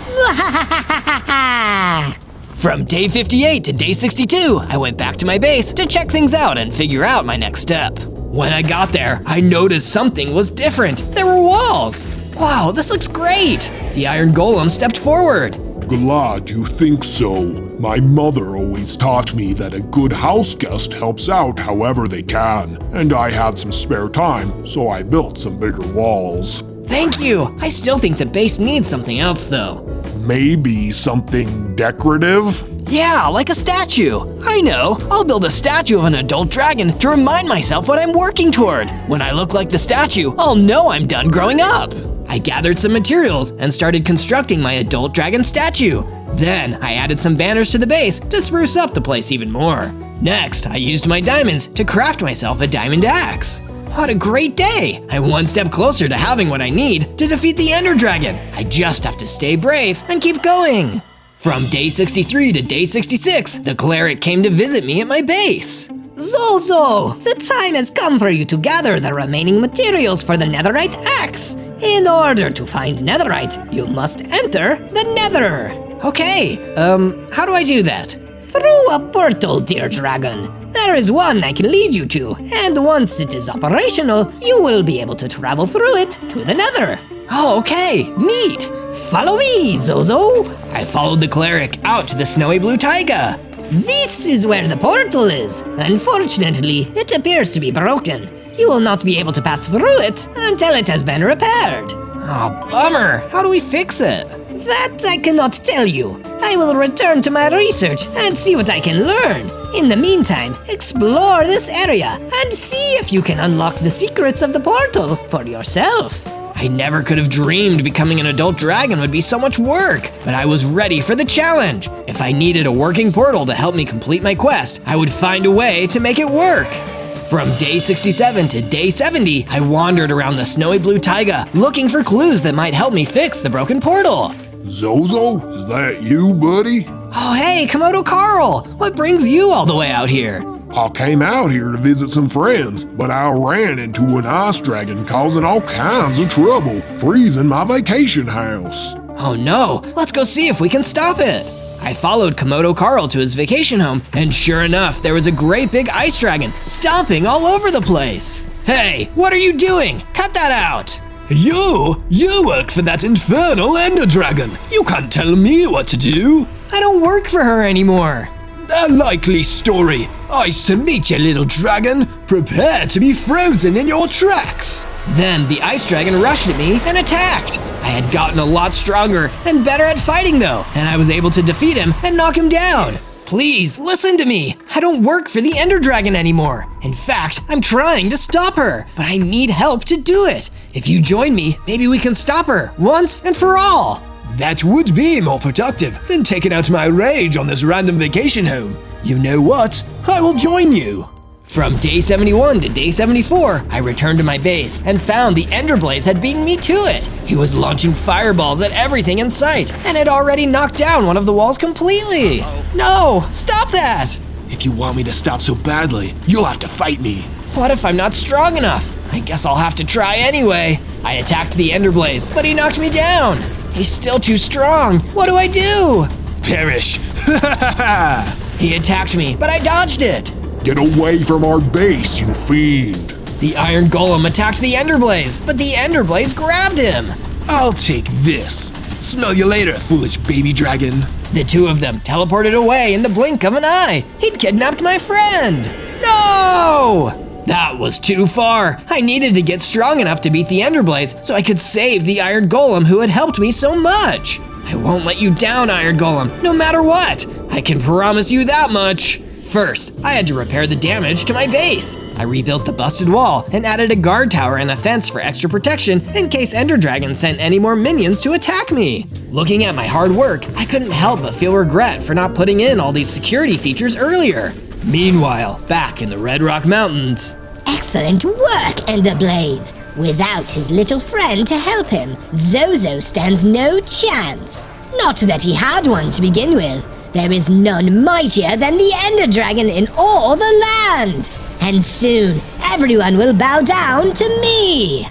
From day 58 to day 62, I went back to my base to check things out and figure out my next step. When I got there, I noticed something was different. There were walls. Wow, this looks great. The iron golem stepped forward. Glad you think so. My mother always taught me that a good house guest helps out however they can. And I had some spare time, so I built some bigger walls. Thank you. I still think the base needs something else though. Maybe something decorative? Yeah, like a statue. I know. I'll build a statue of an adult dragon to remind myself what I'm working toward. When I look like the statue, I'll know I'm done growing up. I gathered some materials and started constructing my adult dragon statue. Then I added some banners to the base to spruce up the place even more. Next, I used my diamonds to craft myself a diamond axe. What a great day! I'm one step closer to having what I need to defeat the Ender Dragon. I just have to stay brave and keep going. From day 63 to day 66, the cleric came to visit me at my base. Zozo, the time has come for you to gather the remaining materials for the netherite axe. In order to find netherite, you must enter the nether. Okay, how do I do that? Through a portal, dear dragon. There is one I can lead you to, and once it is operational, you will be able to travel through it to the nether. Oh, okay, neat. Follow me, Zozo. I followed the cleric out to the snowy blue taiga. This is where the portal is. Unfortunately, it appears to be broken. You will not be able to pass through it until it has been repaired. Oh, bummer. How do we fix it? That I cannot tell you. I will return to my research and see what I can learn. In the meantime, explore this area and see if you can unlock the secrets of the portal for yourself. I never could have dreamed becoming an adult dragon would be so much work, but I was ready for the challenge. If I needed a working portal to help me complete my quest, I would find a way to make it work. From day 67 to day 70, I wandered around the snowy blue taiga looking for clues that might help me fix the broken portal. Zozo, is that you, buddy? Oh hey, Komodo Carl! What brings you all the way out here? I came out here to visit some friends, but I ran into an ice dragon causing all kinds of trouble, freezing my vacation house. Oh no, let's go see if we can stop it. I followed Komodo Carl to his vacation home, and sure enough, there was a great big ice dragon stomping all over the place. Hey, what are you doing? Cut that out! You work for that infernal Ender Dragon. You can't tell me what to do. I don't work for her anymore. A likely story. Nice to meet you, little dragon. Prepare to be frozen in your tracks. Then the ice dragon rushed at me and attacked. I had gotten a lot stronger and better at fighting though, and I was able to defeat him and knock him down. Please, listen to me. I don't work for the Ender Dragon anymore. In fact, I'm trying to stop her, but I need help to do it. If you join me, maybe we can stop her once and for all. That would be more productive than taking out my rage on this random vacation home. You know what? I will join you. From day 71 to day 74, I returned to my base and found the Ender Blaze had beaten me to it. He was launching fireballs at everything in sight and had already knocked down one of the walls completely. No, stop that! If you want me to stop so badly, you'll have to fight me. What if I'm not strong enough? I guess I'll have to try anyway. I attacked the Ender Blaze, but he knocked me down. He's still too strong. What do I do? Perish. He attacked me, but I dodged it. Get away from our base, you fiend! The Iron Golem attacked the Ender Blaze, but the Ender Blaze grabbed him. I'll take this. Smell you later, foolish baby dragon. The two of them teleported away in the blink of an eye. He'd kidnapped my friend. No! That was too far. I needed to get strong enough to beat the Enderblaze so I could save the Iron Golem who had helped me so much. I won't let you down, Iron Golem, no matter what. I can promise you that much. First, I had to repair the damage to my base. I rebuilt the busted wall and added a guard tower and a fence for extra protection in case Ender Dragon sent any more minions to attack me. Looking at my hard work, I couldn't help but feel regret for not putting in all these security features earlier. Meanwhile, back in the Red Rock Mountains. Excellent work, Enderblaze. Without his little friend to help him, Zozo stands no chance. Not that he had one to begin with. There is none mightier than the Ender Dragon in all the land. And soon, everyone will bow down to me.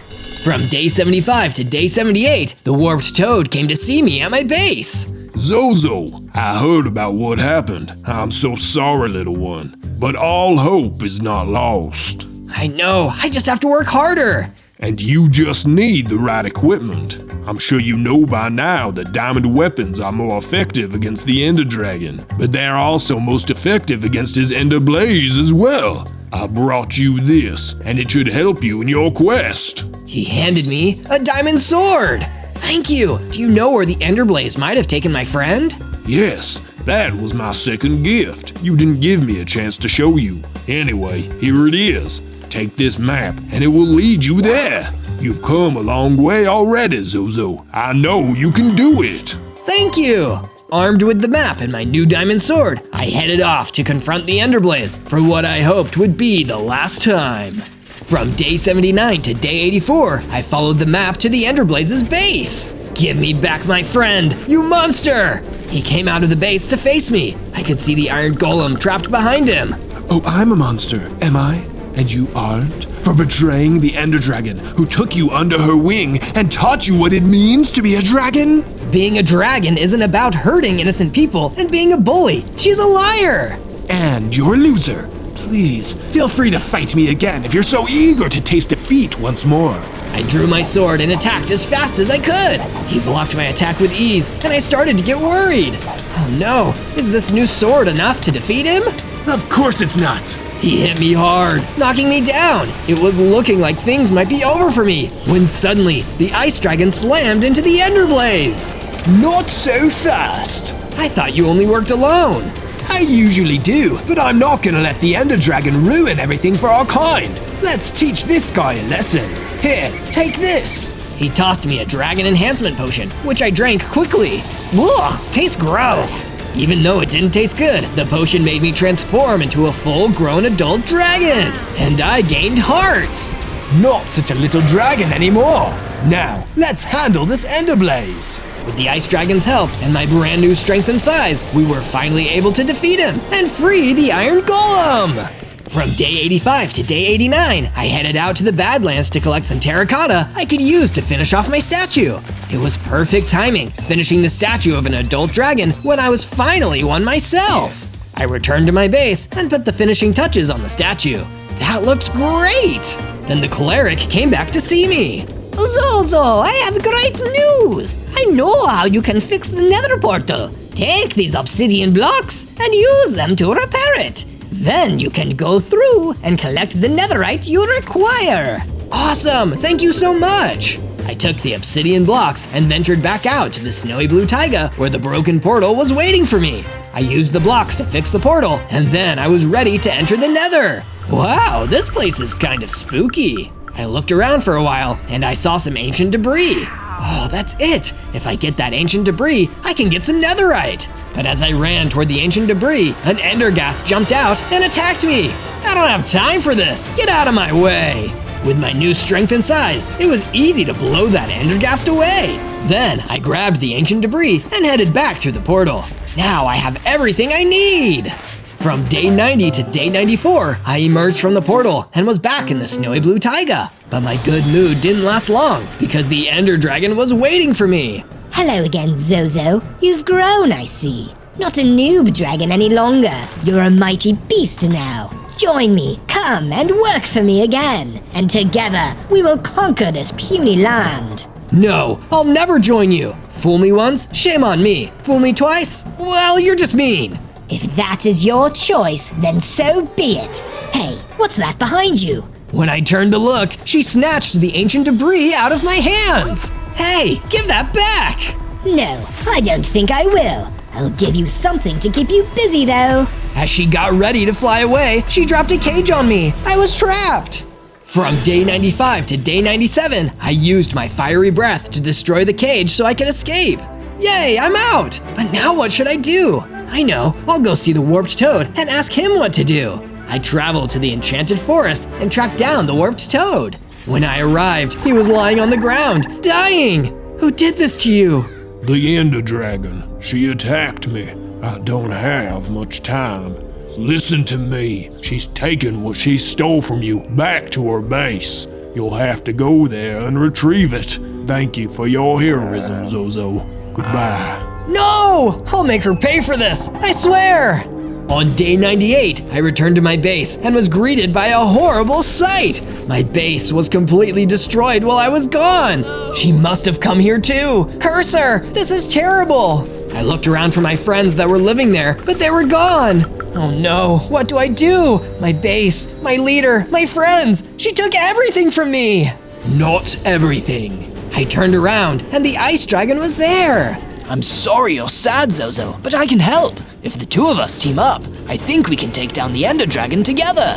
From day 75 to day 78, the Warped Toad came to see me at my base. Zozo, I heard about what happened. I'm so sorry, little one. But all hope is not lost. I know, I just have to work harder. And you just need the right equipment. I'm sure you know by now that diamond weapons are more effective against the Ender Dragon, but they're also most effective against his Ender Blaze as well. I brought you this, and it should help you in your quest. He handed me a diamond sword. Thank you. Do you know where the Ender Blaze might have taken my friend? Yes, that was my second gift. You didn't give me a chance to show you. Anyway, here it is. Take this map, and it will lead you there. You've come a long way already, Zozo. I know you can do it. Thank you. Armed with the map and my new diamond sword, I headed off to confront the Ender Blaze for what I hoped would be the last time. From day 79 to day 84, I followed the map to the Ender Blaze's base. Give me back my friend, you monster! He came out of the base to face me. I could see the Iron Golem trapped behind him. Oh, I'm a monster, am I? And you aren't? For betraying the Ender Dragon, who took you under her wing and taught you what it means to be a dragon? Being a dragon isn't about hurting innocent people and being a bully. She's a liar. And you're a loser. Please, feel free to fight me again if you're so eager to taste defeat once more. I drew my sword and attacked as fast as I could. He blocked my attack with ease, and I started to get worried. Oh no, is this new sword enough to defeat him? Of course it's not. He hit me hard, knocking me down. It was looking like things might be over for me, when suddenly, the Ice Dragon slammed into the Ender Blaze. Not so fast. I thought you only worked alone. I usually do, but I'm not gonna let the Ender Dragon ruin everything for our kind. Let's teach this guy a lesson. Here, take this. He tossed me a dragon enhancement potion, which I drank quickly. Ugh, tastes gross. Even though it didn't taste good, the potion made me transform into a full-grown adult dragon, and I gained hearts. Not such a little dragon anymore. Now, let's handle this Ender Blaze. With the Ice Dragon's help and my brand new strength and size, we were finally able to defeat him and free the Iron Golem. From day 85 to day 89, I headed out to the Badlands to collect some terracotta I could use to finish off my statue. It was perfect timing, finishing the statue of an adult dragon when I was finally one myself. I returned to my base and put the finishing touches on the statue. That looks great! Then the cleric came back to see me. Zozo, I have great news! I know how you can fix the nether portal. Take these obsidian blocks and use them to repair it. Then you can go through and collect the netherite you require. Awesome! Thank you so much! I took the obsidian blocks and ventured back out to the snowy blue taiga where the broken portal was waiting for me. I used the blocks to fix the portal, and then I was ready to enter the nether. Wow, this place is kind of spooky. I looked around for a while, and I saw some ancient debris. Oh, that's it! If I get that ancient debris, I can get some netherite! But as I ran toward the ancient debris, an enderghast jumped out and attacked me! I don't have time for this! Get out of my way! With my new strength and size, it was easy to blow that enderghast away! Then, I grabbed the ancient debris and headed back through the portal. Now I have everything I need! From day 90 to day 94, I emerged from the portal and was back in the snowy blue taiga. But my good mood didn't last long, because the Ender Dragon was waiting for me. Hello again, Zozo. You've grown, I see. Not a noob dragon any longer. You're a mighty beast now. Join me, come and work for me again. And together, we will conquer this puny land. No, I'll never join you. Fool me once, shame on me. Fool me twice, well, you're just mean. If that is your choice, then so be it. Hey, what's that behind you? When I turned to look, she snatched the ancient debris out of my hands. Hey, give that back! No, I don't think I will. I'll give you something to keep you busy, though. As she got ready to fly away, she dropped a cage on me. I was trapped. From day 95 to day 97, I used my fiery breath to destroy the cage so I could escape. Yay, I'm out! But now what should I do? I know, I'll go see the warped toad and ask him what to do. I traveled to the enchanted forest and tracked down the warped toad. When I arrived, he was lying on the ground, dying. Who did this to you? The Ender Dragon. She attacked me. I don't have much time. Listen to me. She's taken what she stole from you back to her base. You'll have to go there and retrieve it. Thank you for your heroism, Zozo. Goodbye. No! I'll make her pay for this, I swear! On day 98, I returned to my base and was greeted by a horrible sight. My base was completely destroyed while I was gone. She must have come here too. Curse her! This is terrible! I looked around for my friends that were living there, but they were gone. Oh no, what do I do? My base, my leader, my friends. She took everything from me. Not everything. I turned around and the ice dragon was there. I'm sorry you're sad, Zozo, but I can help. If the two of us team up, I think we can take down the Ender Dragon together.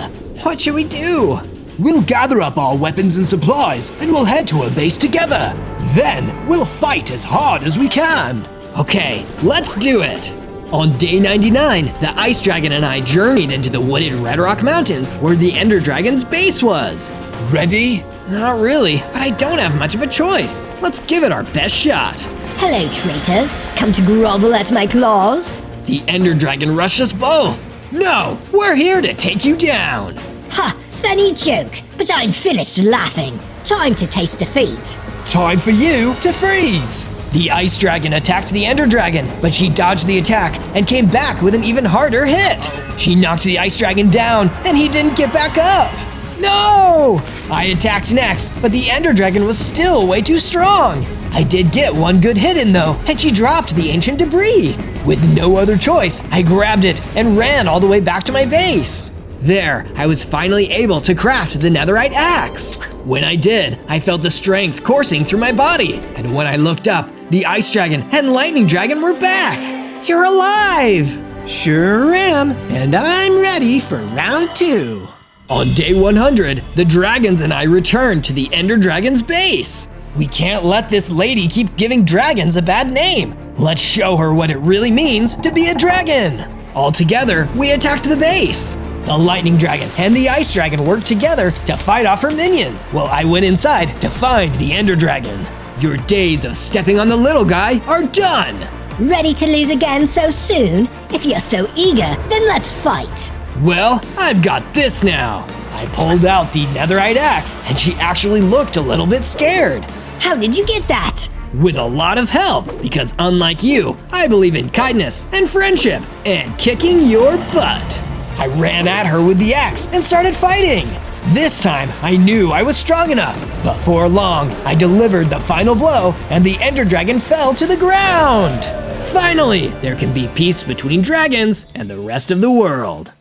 What should we do? We'll gather up our weapons and supplies, and we'll head to her base together. Then, we'll fight as hard as we can. Okay, let's do it. On day 99, the Ice Dragon and I journeyed into the wooded Red Rock Mountains where the Ender Dragon's base was. Ready? Not really, but I don't have much of a choice. Let's give it our best shot. Hello, traitors. Come to grovel at my claws? The Ender Dragon rushed us both. No, we're here to take you down. Ha! Funny joke, but I'm finished laughing. Time to taste defeat. Time for you to freeze. The Ice Dragon attacked the Ender Dragon, but she dodged the attack and came back with an even harder hit. She knocked the Ice Dragon down, and he didn't get back up. No! I attacked next, but the Ender Dragon was still way too strong. I did get one good hit in though, and she dropped the ancient debris. With no other choice, I grabbed it and ran all the way back to my base. There, I was finally able to craft the netherite axe. When I did, I felt the strength coursing through my body, and when I looked up, the Ice Dragon and Lightning Dragon were back. You're alive! Sure am, and I'm ready for round 2. On day 100, the dragons and I returned to the Ender Dragon's base. We can't let this lady keep giving dragons a bad name. Let's show her what it really means to be a dragon. All together, we attacked the base. The Lightning Dragon and the Ice Dragon worked together to fight off her minions, while I went inside to find the Ender Dragon. Your days of stepping on the little guy are done. Ready to lose again so soon? If you're so eager, then let's fight. Well, I've got this now. I pulled out the netherite axe, and she actually looked a little bit scared. How did you get that? With a lot of help, because unlike you, I believe in kindness and friendship and kicking your butt. I ran at her with the axe and started fighting. This time, I knew I was strong enough. Before long, I delivered the final blow, and the Ender Dragon fell to the ground. Finally, there can be peace between dragons and the rest of the world.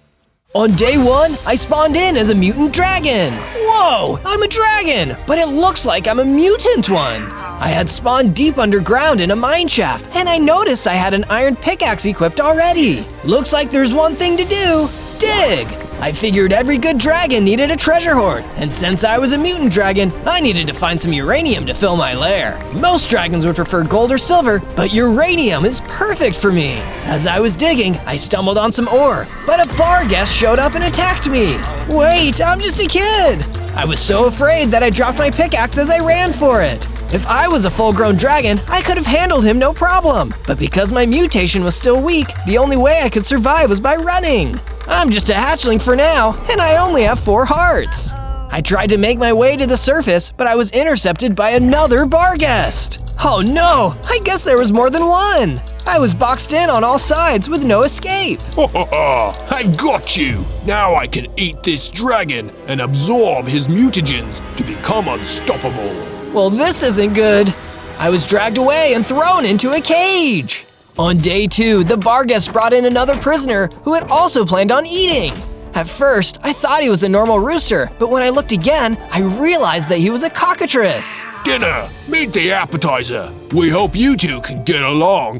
On day 1, I spawned in as a mutant dragon. Whoa, I'm a dragon, but it looks like I'm a mutant one. I had spawned deep underground in a mine shaft, and I noticed I had an iron pickaxe equipped already. Looks like there's one thing to do: dig. I figured every good dragon needed a treasure hoard, and since I was a mutant dragon, I needed to find some uranium to fill my lair. Most dragons would prefer gold or silver, but uranium is perfect for me. As I was digging, I stumbled on some ore, but a bar guest showed up and attacked me. Wait, I'm just a kid. I was so afraid that I dropped my pickaxe as I ran for it. If I was a full-grown dragon, I could have handled him no problem. But because my mutation was still weak, the only way I could survive was by running. I'm just a hatchling for now, and I only have 4 hearts. I tried to make my way to the surface, but I was intercepted by another bar guest. Oh no, I guess there was more than one. I was boxed in on all sides with no escape. Ha ha ha! I've got you! Now I can eat this dragon and absorb his mutagens to become unstoppable. Well, this isn't good. I was dragged away and thrown into a cage. On day 2, the bar guest brought in another prisoner who had also planned on eating. At first, I thought he was a normal rooster, but when I looked again, I realized that he was a cockatrice. Dinner, meet the appetizer. We hope you two can get along.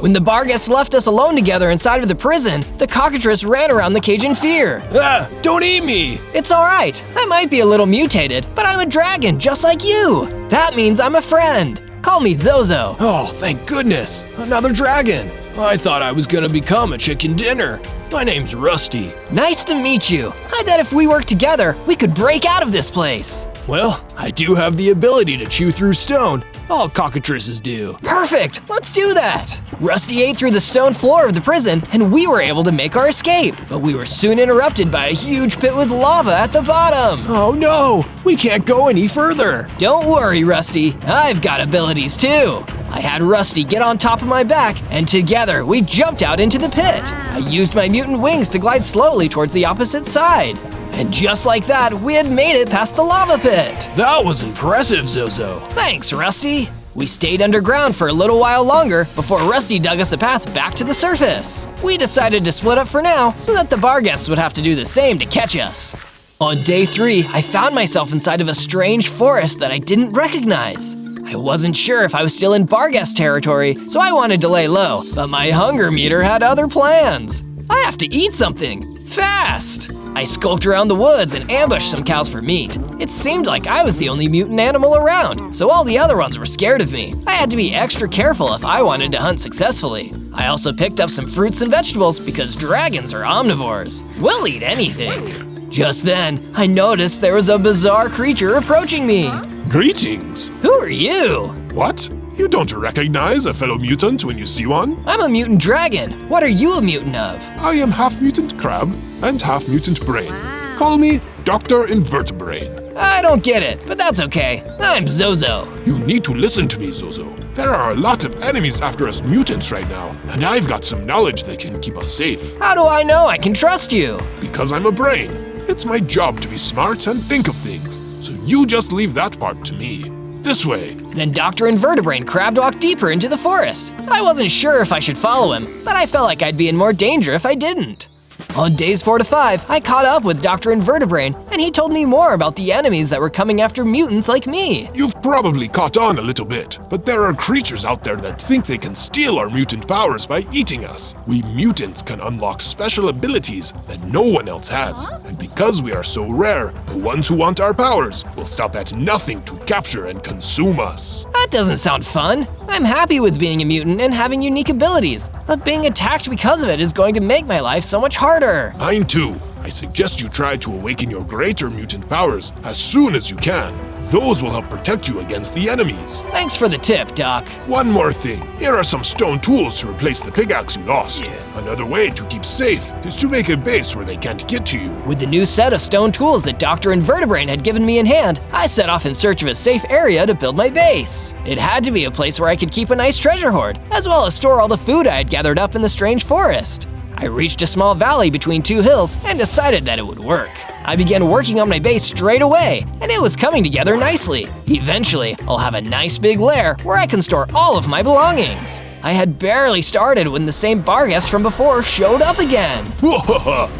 When the bar guests left us alone together inside of the prison, the cockatrice ran around the cage in fear. Ah, don't eat me. It's alright, I might be a little mutated, but I'm a dragon just like you. That means I'm a friend. Call me Zozo. Oh, thank goodness. Another dragon. I thought I was gonna become a chicken dinner. My name's Rusty. Nice to meet you. I bet if we work together, we could break out of this place. Well, I do have the ability to chew through stone. All cockatrices do. Perfect, let's do that. Rusty ate through the stone floor of the prison, and we were able to make our escape. But we were soon interrupted by a huge pit with lava at the bottom. Oh no, we can't go any further. Don't worry, Rusty. I've got abilities too. I had Rusty get on top of my back, and together we jumped out into the pit. I used my mutant wings to glide slowly towards the opposite side. And just like that, we had made it past the lava pit. That was impressive, Zozo. Thanks, Rusty. We stayed underground for a little while longer before Rusty dug us a path back to the surface. We decided to split up for now so that the bar guests would have to do the same to catch us. On day 3, I found myself inside of a strange forest that I didn't recognize. I wasn't sure if I was still in bar guest territory, so I wanted to lay low, but my hunger meter had other plans. I have to eat something, fast! I skulked around the woods and ambushed some cows for meat. It seemed like I was the only mutant animal around, so all the other ones were scared of me. I had to be extra careful if I wanted to hunt successfully. I also picked up some fruits and vegetables because dragons are omnivores. We'll eat anything. Just then, I noticed there was a bizarre creature approaching me. Greetings. Who are you? What? You don't recognize a fellow mutant when you see one? I'm a mutant dragon. What are you a mutant of? I am half mutant crab and half mutant brain. Call me Dr. Invertebrain. I don't get it, but that's okay. I'm Zozo. You need to listen to me, Zozo. There are a lot of enemies after us mutants right now, and I've got some knowledge that can keep us safe. How do I know I can trust you? Because I'm a brain. It's my job to be smart and think of things. So you just leave that part to me. This way. Then Dr. Invertebrain crab walked deeper into the forest. I wasn't sure if I should follow him, but I felt like I'd be in more danger if I didn't. On days 4 to 5, I caught up with Dr. Invertebrain, and he told me more about the enemies that were coming after mutants like me. You've probably caught on a little bit, but there are creatures out there that think they can steal our mutant powers by eating us. We mutants can unlock special abilities that no one else has, and because we are so rare, the ones who want our powers will stop at nothing to capture and consume us. That doesn't sound fun. I'm happy with being a mutant and having unique abilities, but being attacked because of it is going to make my life so much harder. Mine too. I suggest you try to awaken your greater mutant powers as soon as you can. Those will help protect you against the enemies. Thanks for the tip, Doc. One more thing. Here are some stone tools to replace the pickaxe you lost. Another way to keep safe is to make a base where they can't get to you. With the new set of stone tools that Dr. Invertebrain had given me in hand, I set off in search of a safe area to build my base. It had to be a place where I could keep a nice treasure hoard, as well as store all the food I had gathered up in the strange forest. I reached a small valley between 2 hills and decided that it would work. I began working on my base straight away, and it was coming together nicely. Eventually, I'll have a nice big lair where I can store all of my belongings. I had barely started when the same bar guest from before showed up again.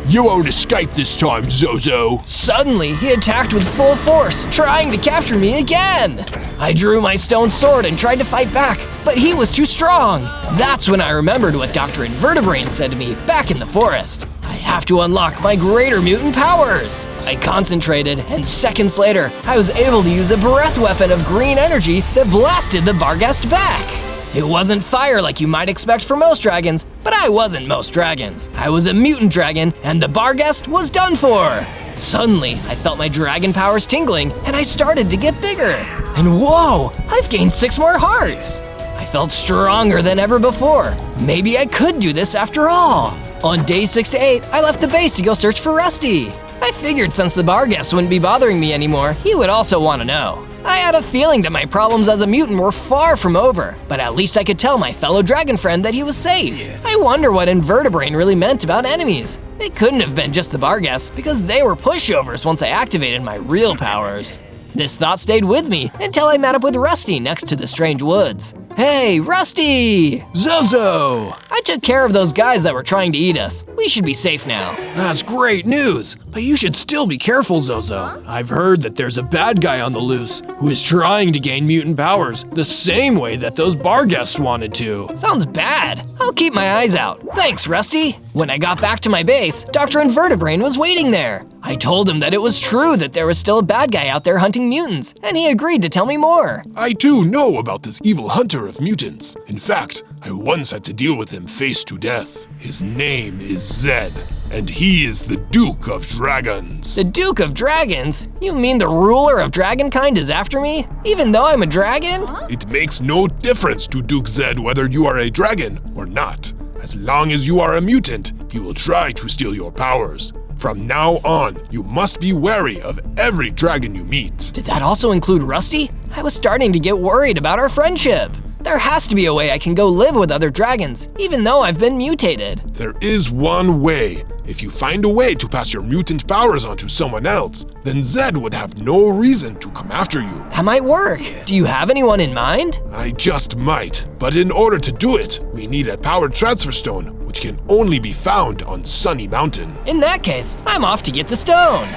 You won't escape this time, Zozo. Suddenly, he attacked with full force, trying to capture me again. I drew my stone sword and tried to fight back, but he was too strong. That's when I remembered what Dr. Invertebrain said to me back in the forest. I have to unlock my greater mutant powers. I concentrated, and seconds later, I was able to use a breath weapon of green energy that blasted the Barghest back. It wasn't fire like you might expect for most dragons, but I wasn't most dragons. I was a mutant dragon, and the Barghest was done for. Suddenly, I felt my dragon powers tingling, and I started to get bigger. And whoa, I've gained 6 more hearts. I felt stronger than ever before. Maybe I could do this after all. On days 6 to 8, I left the base to go search for Rusty. I figured since the bar guest wouldn't be bothering me anymore, he would also want to know. I had a feeling that my problems as a mutant were far from over, but at least I could tell my fellow dragon friend that he was safe. I wonder what Invertebrain really meant about enemies. It couldn't have been just the bar guests, because they were pushovers once I activated my real powers. This thought stayed with me until I met up with Rusty next to the strange woods. Hey, Rusty! Zozo! I took care of those guys that were trying to eat us. We should be safe now. That's great news, but you should still be careful, Zozo. I've heard that there's a bad guy on the loose who is trying to gain mutant powers the same way that those bar guests wanted to. Sounds bad. I'll keep my eyes out. Thanks, Rusty. When I got back to my base, Dr. Invertebrain was waiting there. I told him that it was true that there was still a bad guy out there hunting mutants, and he agreed to tell me more. I too know about this evil hunter of mutants. In fact, I once had to deal with him face to death. His name is Zed, and he is the Duke of Dragons. The Duke of Dragons? You mean the ruler of dragonkind is after me? Even though I'm a dragon? It makes no difference to Duke Zed whether you are a dragon or not. As long as you are a mutant, he will try to steal your powers. From now on, you must be wary of every dragon you meet. Did that also include Rusty? I was starting to get worried about our friendship. There has to be a way I can go live with other dragons, even though I've been mutated. There is one way. If you find a way to pass your mutant powers on to someone else, then Zed would have no reason to come after you. That might work. Do you have anyone in mind? I just might, but in order to do it, we need a power transfer stone, which can only be found on Sunny Mountain. In that case, I'm off to get the stone.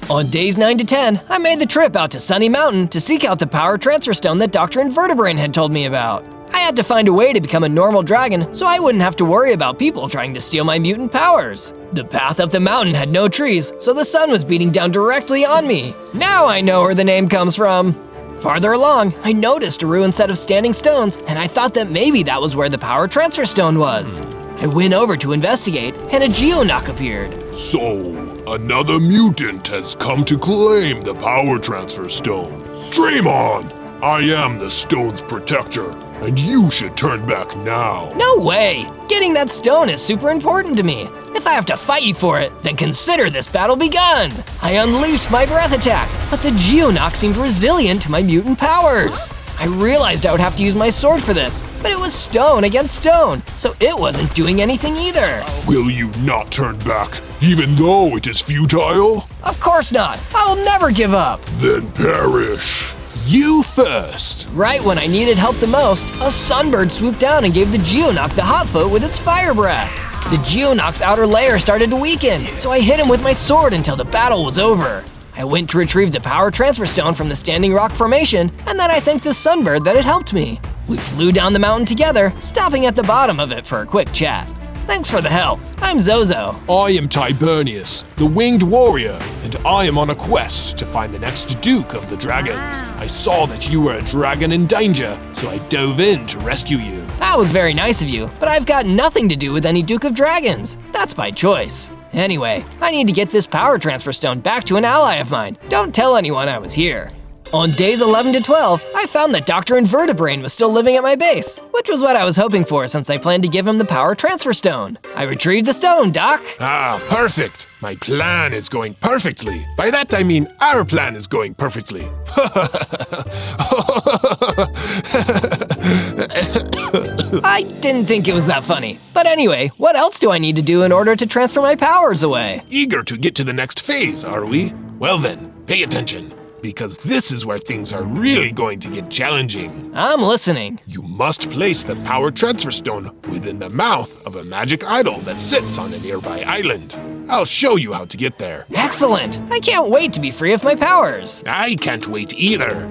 On days 9 to 10, I made the trip out to Sunny Mountain to seek out the power transfer stone that Dr. Invertebrain had told me about. I had to find a way to become a normal dragon so I wouldn't have to worry about people trying to steal my mutant powers. The path up the mountain had no trees, so the sun was beating down directly on me. Now I know where the name comes from. Farther along, I noticed a ruined set of standing stones, and I thought that maybe that was where the power transfer stone was. I went over to investigate, and a Geonock appeared. So, another mutant has come to claim the power transfer stone. Dream on! I am the stone's protector, and you should turn back now. No way! Getting that stone is super important to me. If I have to fight you for it, then consider this battle begun. I unleashed my breath attack, but the Geonock seemed resilient to my mutant powers. I realized I would have to use my sword for this, but it was stone against stone, so it wasn't doing anything either. Will you not turn back, even though it is futile? Of course not. I'll never give up. Then perish. You first. Right when I needed help the most, a sunbird swooped down and gave the Geonock the hot foot with its fire breath. The Geonock's outer layer started to weaken, so I hit him with my sword until the battle was over. I went to retrieve the power transfer stone from the standing rock formation, and then I thanked the sunbird that had helped me. We flew down the mountain together, stopping at the bottom of it for a quick chat. Thanks for the help. I'm Zozo. I am Tibernius, the winged warrior, and I am on a quest to find the next Duke of the Dragons. I saw that you were a dragon in danger, so I dove in to rescue you. That was very nice of you, but I've got nothing to do with any Duke of Dragons. That's by choice. Anyway, I need to get this power transfer stone back to an ally of mine. Don't tell anyone I was here. On days 11 to 12, I found that Dr. Invertebrain was still living at my base, which was what I was hoping for since I planned to give him the power transfer stone. I retrieved the stone, Doc. Ah, perfect. My plan is going perfectly. By that I mean our plan is going perfectly. I didn't think it was that funny. But anyway, what else do I need to do in order to transfer my powers away? Eager to get to the next phase, are we? Well then, pay attention, because this is where things are really going to get challenging. I'm listening. You must place the power transfer stone within the mouth of a magic idol that sits on a nearby island. I'll show you how to get there. Excellent. I can't wait to be free of my powers. I can't wait either.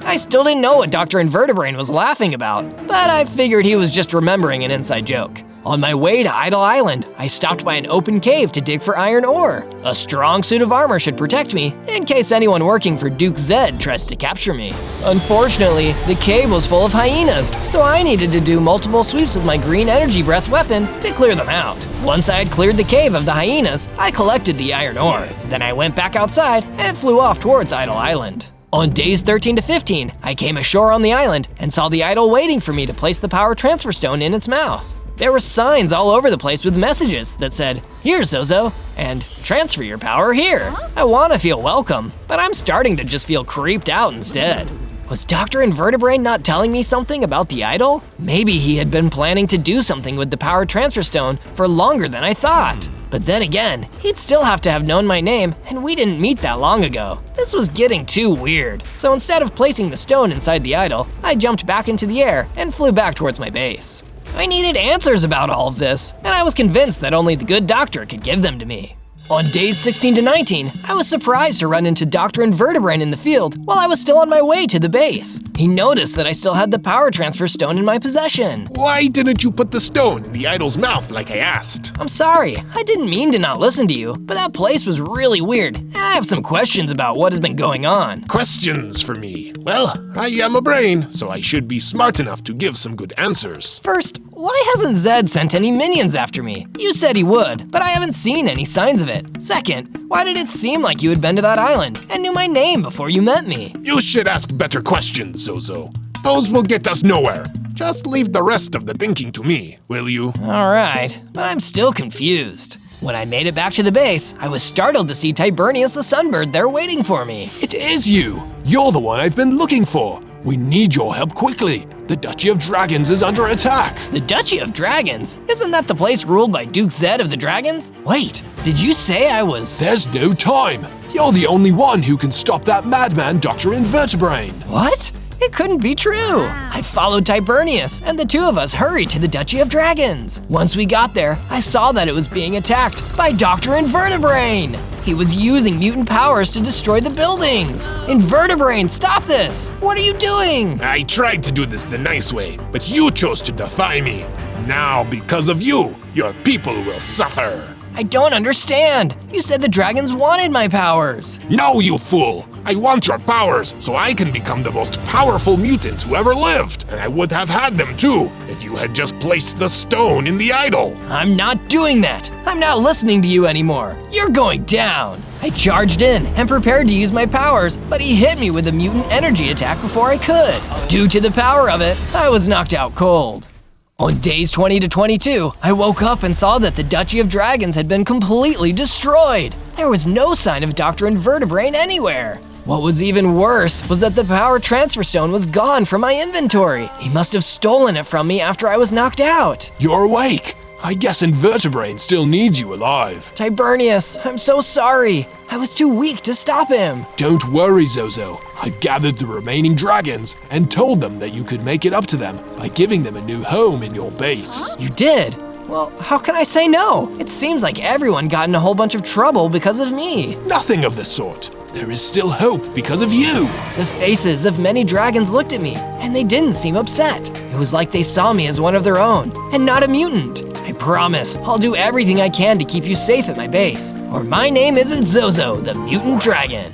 I still didn't know what Dr. Invertebrain was laughing about, but I figured he was just remembering an inside joke. On my way to Idle Island, I stopped by an open cave to dig for iron ore. A strong suit of armor should protect me in case anyone working for Duke Zed tries to capture me. Unfortunately, the cave was full of hyenas, so I needed to do multiple sweeps with my green energy breath weapon to clear them out. Once I had cleared the cave of the hyenas, I collected the iron ore. Then I went back outside and flew off towards Idle Island. On days 13 to 15, I came ashore on the island and saw the idol waiting for me to place the power transfer stone in its mouth. There were signs all over the place with messages that said, "Here's Zozo," and "Transfer your power here." I want to feel welcome, but I'm starting to just feel creeped out instead. Was Dr. Invertebrain not telling me something about the idol? Maybe he had been planning to do something with the power transfer stone for longer than I thought. But then again, he'd still have to have known my name, and we didn't meet that long ago. This was getting too weird. So instead of placing the stone inside the idol, I jumped back into the air and flew back towards my base. I needed answers about all of this, and I was convinced that only the good doctor could give them to me. On days 16 to 19, I was surprised to run into Dr. Invertebrain in the field while I was still on my way to the base. He noticed that I still had the power transfer stone in my possession. Why didn't you put the stone in the idol's mouth like I asked? I'm sorry, I didn't mean to not listen to you, but that place was really weird, and I have some questions about what has been going on. Questions for me. Well, I am a brain, so I should be smart enough to give some good answers. First, why hasn't Zed sent any minions after me? You said he would, but I haven't seen any signs of it. Second, why did it seem like you had been to that island and knew my name before you met me? You should ask better questions, Zozo. Those will get us nowhere. Just leave the rest of the thinking to me, will you? Alright, but I'm still confused. When I made it back to the base, I was startled to see Tibernius the Sunbird there waiting for me. It is you! You're the one I've been looking for! We need your help quickly! The Duchy of Dragons is under attack! The Duchy of Dragons? Isn't that the place ruled by Duke Zed of the Dragons? Wait, did you say I was… There's no time! You're the only one who can stop that madman Dr. Invertebrain! What? It couldn't be true! I followed Tibernius, and the two of us hurried to the Duchy of Dragons. Once we got there, I saw that it was being attacked by Dr. Invertebrain! He was using mutant powers to destroy the buildings! Invertebrain, stop this! What are you doing? I tried to do this the nice way, but you chose to defy me. Now, because of you, your people will suffer. I don't understand. You said the dragons wanted my powers. No, you fool! I want your powers so I can become the most powerful mutant who ever lived, and I would have had them too if you had just placed the stone in the idol. I'm not doing that. I'm not listening to you anymore. You're going down. I charged in and prepared to use my powers, but he hit me with a mutant energy attack before I could. Due to the power of it, I was knocked out cold. On days 20 to 22, I woke up and saw that the Duchy of Dragons had been completely destroyed. There was no sign of Dr. Invertebrain anywhere. What was even worse was that the power transfer stone was gone from my inventory. He must have stolen it from me after I was knocked out. You're awake! I guess Invertebrain still needs you alive. Tibernius, I'm so sorry. I was too weak to stop him. Don't worry, Zozo. I've gathered the remaining dragons and told them that you could make it up to them by giving them a new home in your base. You did? Well, how can I say no? It seems like everyone got in a whole bunch of trouble because of me. Nothing of the sort. There is still hope because of you. The faces of many dragons looked at me, and they didn't seem upset. It was like they saw me as one of their own, and not a mutant. I promise, I'll do everything I can to keep you safe at my base, or my name isn't Zozo, the mutant dragon.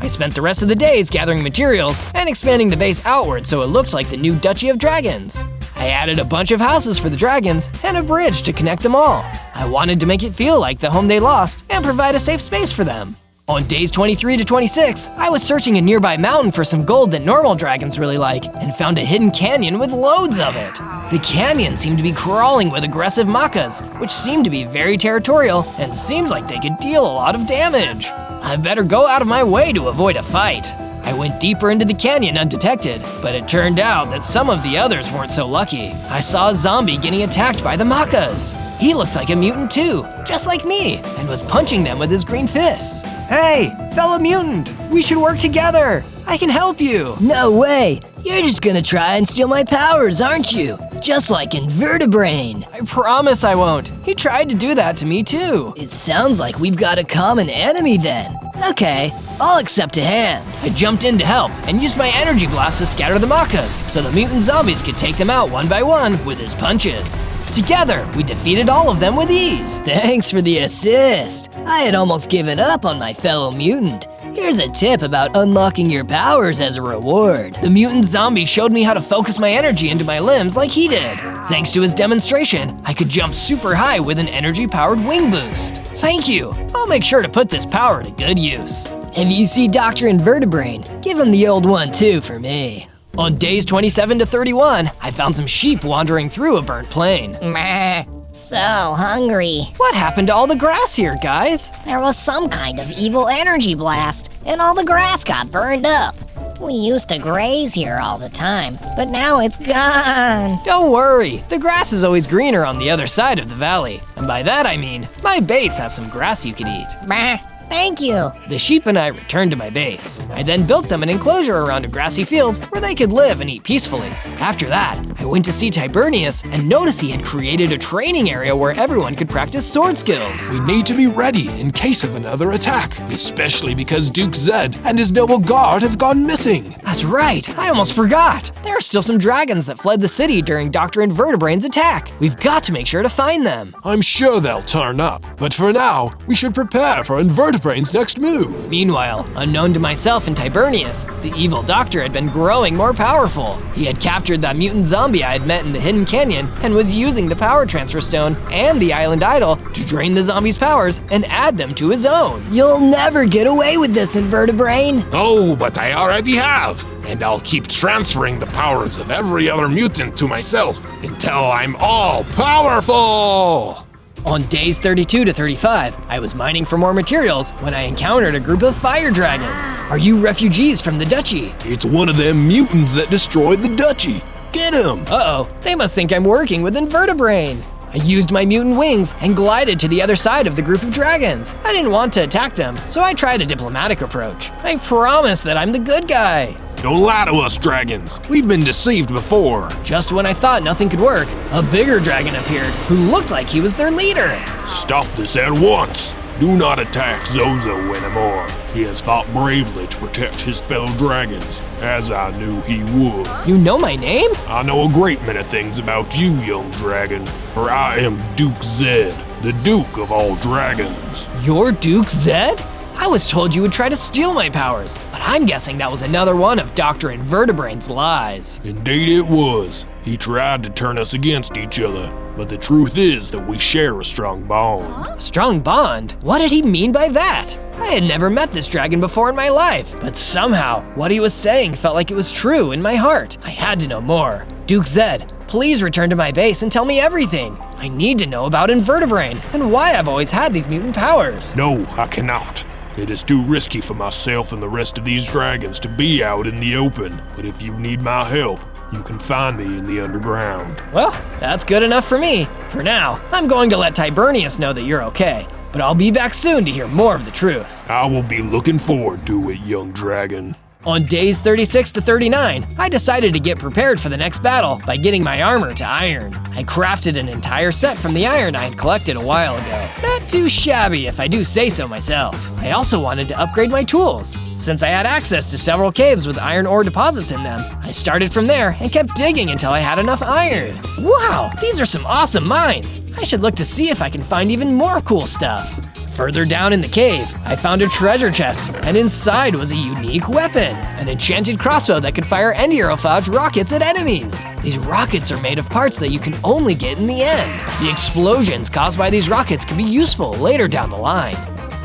I spent the rest of the days gathering materials and expanding the base outward so it looked like the new Duchy of Dragons. I added a bunch of houses for the dragons and a bridge to connect them all. I wanted to make it feel like the home they lost and provide a safe space for them. On days 23 to 26, I was searching a nearby mountain for some gold that normal dragons really like and found a hidden canyon with loads of it. The canyon seemed to be crawling with aggressive macas, which seemed to be very territorial and seems like they could deal a lot of damage. I better go out of my way to avoid a fight. I went deeper into the canyon undetected, but it turned out that some of the others weren't so lucky. I saw a zombie getting attacked by the macas. He looked like a mutant too, just like me, and was punching them with his green fists. Hey, fellow mutant, we should work together. I can help you. No way! You're just gonna try and steal my powers, aren't you? Just like Invertebrain. I promise I won't. He tried to do that to me too. It sounds like we've got a common enemy then. Okay, I'll accept a hand. I jumped in to help and used my energy blast to scatter the macas so the mutant zombies could take them out one by one with his punches. Together, we defeated all of them with ease. Thanks for the assist. I had almost given up on my fellow mutant. Here's a tip about unlocking your powers as a reward. The mutant zombie showed me how to focus my energy into my limbs like he did. Thanks to his demonstration, I could jump super high with an energy-powered wing boost. Thank you. I'll make sure to put this power to good use. If you see Dr. Invertebrain, give him the old one too for me. On days 27 to 31, I found some sheep wandering through a burnt plain. Meh. So hungry. What happened to all the grass here, guys? There was some kind of evil energy blast, and all the grass got burned up. We used to graze here all the time, but now it's gone. Don't worry, the grass is always greener on the other side of the valley. And by that I mean, my base has some grass you could eat. Bah, thank you. The sheep and I returned to my base. I then built them an enclosure around a grassy field where they could live and eat peacefully. After that, I went to see Tibernius and noticed he had created a training area where everyone could practice sword skills. We need to be ready in case of another attack, especially because Duke Zed and his noble guard have gone missing. That's right, I almost forgot. There are still some dragons that fled the city during Dr. Invertebrain's attack. We've got to make sure to find them. I'm sure they'll turn up, but for now, we should prepare for Invertebrain's next move. Meanwhile, unknown to myself and Tibernius, the evil doctor had been growing more powerful. He had captured that mutant zombie I had met in the hidden canyon and was using the power transfer stone and the island idol to drain the zombie's powers and add them to his own. You'll never get away with this, Invertebrain. Oh, but I already have. And I'll keep transferring the powers of every other mutant to myself until I'm all powerful! On days 32 to 35, I was mining for more materials when I encountered a group of fire dragons. Are you refugees from the duchy? It's one of them mutants that destroyed the duchy. Get him! Uh-oh, they must think I'm working with Invertebrain. I used my mutant wings and glided to the other side of the group of dragons. I didn't want to attack them, so I tried a diplomatic approach. I promise that I'm the good guy. Don't lie to us, dragons. We've been deceived before. Just when I thought nothing could work, a bigger dragon appeared who looked like he was their leader. Stop this at once. Do not attack Zozo anymore. He has fought bravely to protect his fellow dragons, as I knew he would. You know my name? I know a great many things about you, young dragon, for I am Duke Zed, the Duke of all dragons. You're Duke Zed? I was told you would try to steal my powers, but I'm guessing that was another one of Dr. Invertebrain's lies. Indeed it was. He tried to turn us against each other, but the truth is that we share a strong bond. A strong bond? What did he mean by that? I had never met this dragon before in my life, but somehow what he was saying felt like it was true in my heart. I had to know more. Duke Zed, please return to my base and tell me everything. I need to know about Invertebrain and why I've always had these mutant powers. No, I cannot. It is too risky for myself and the rest of these dragons to be out in the open, but if you need my help, you can find me in the underground. Well, that's good enough for me. For now, I'm going to let Tibernius know that you're okay, but I'll be back soon to hear more of the truth. I will be looking forward to it, young dragon. On days 36 to 39, I decided to get prepared for the next battle by getting my armor to iron. I crafted an entire set from the iron I had collected a while ago. Not too shabby if I do say so myself. I also wanted to upgrade my tools. Since I had access to several caves with iron ore deposits in them, I started from there and kept digging until I had enough iron. Wow, these are some awesome mines. I should look to see if I can find even more cool stuff. Further down in the cave, I found a treasure chest, and inside was a unique weapon, an enchanted crossbow that could fire endurophage rockets at enemies. These rockets are made of parts that you can only get in the end. The explosions caused by these rockets can be useful later down the line.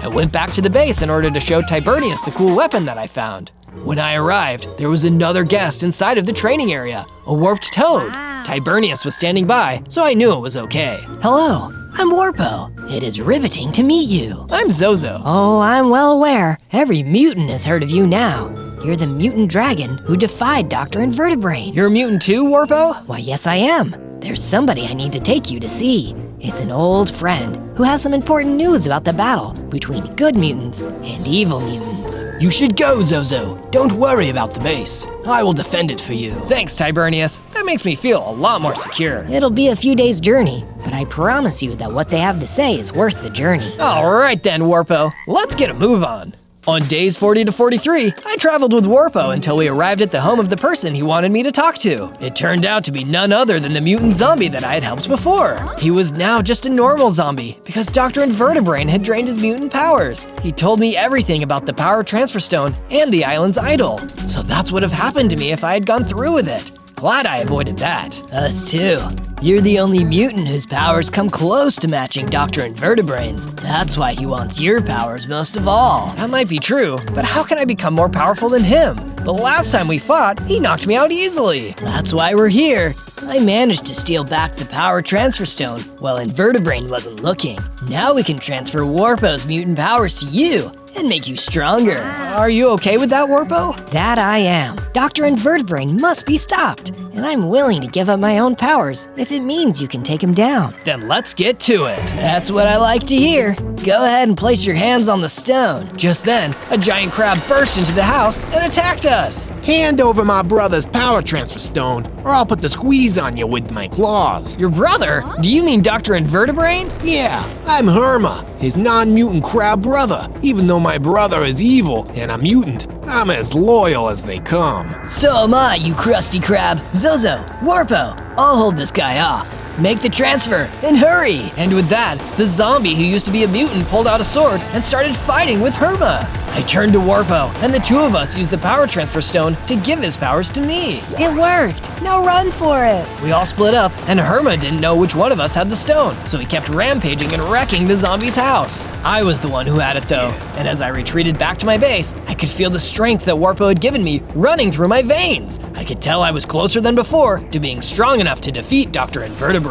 I went back to the base in order to show Tibernius the cool weapon that I found. When I arrived, there was another guest inside of the training area, a warped toad. Tibernius was standing by, so I knew it was okay. Hello, I'm Warpo. It is riveting to meet you. I'm Zozo. Oh, I'm well aware. Every mutant has heard of you now. You're the mutant dragon who defied Dr. Invertebrain. You're a mutant too, Warpo? Why, yes I am. There's somebody I need to take you to see. It's an old friend who has some important news about the battle between good mutants and evil mutants. You should go, Zozo. Don't worry about the base. I will defend it for you. Thanks, Tibernius. That makes me feel a lot more secure. It'll be a few days' journey, but I promise you that what they have to say is worth the journey. All right then, Warpo. Let's get a move on. On days 40 to 43, I traveled with Warpo until we arrived at the home of the person he wanted me to talk to. It turned out to be none other than the mutant zombie that I had helped before. He was now just a normal zombie because Dr. Invertebrain had drained his mutant powers. He told me everything about the power transfer stone and the island's idol. So that's what would have happened to me if I had gone through with it. Glad I avoided that. Us too. You're the only mutant whose powers come close to matching Dr. Invertebrain's. That's why he wants your powers most of all. That might be true, but how can I become more powerful than him? The last time we fought, he knocked me out easily. That's why we're here. I managed to steal back the power transfer stone while Invertebrain wasn't looking. Now we can transfer Warpo's mutant powers to you, and make you stronger. Are you okay with that, Warpo? That I am. Dr. Invertebrain must be stopped, and I'm willing to give up my own powers if it means you can take him down. Then let's get to it. That's what I like to hear. Go ahead and place your hands on the stone. Just then, a giant crab burst into the house and attacked us. Hand over my brother's power transfer stone, or I'll put the squeeze on you with my claws. Your brother? Do you mean Dr. Invertebrain? Yeah, I'm Herma, his non-mutant crab brother. Even though my brother is evil and a mutant, I'm as loyal as they come. So am I, you crusty crab. Zozo, Warpo, I'll hold this guy off. Make the transfer, and hurry! And with that, the zombie who used to be a mutant pulled out a sword and started fighting with Herma. I turned to Warpo, and the two of us used the power transfer stone to give his powers to me. It worked. Now run for it. We all split up, and Herma didn't know which one of us had the stone, so he kept rampaging and wrecking the zombie's house. I was the one who had it though, and as I retreated back to my base, I could feel the strength that Warpo had given me running through my veins. I could tell I was closer than before to being strong enough to defeat Dr. Invertebrain.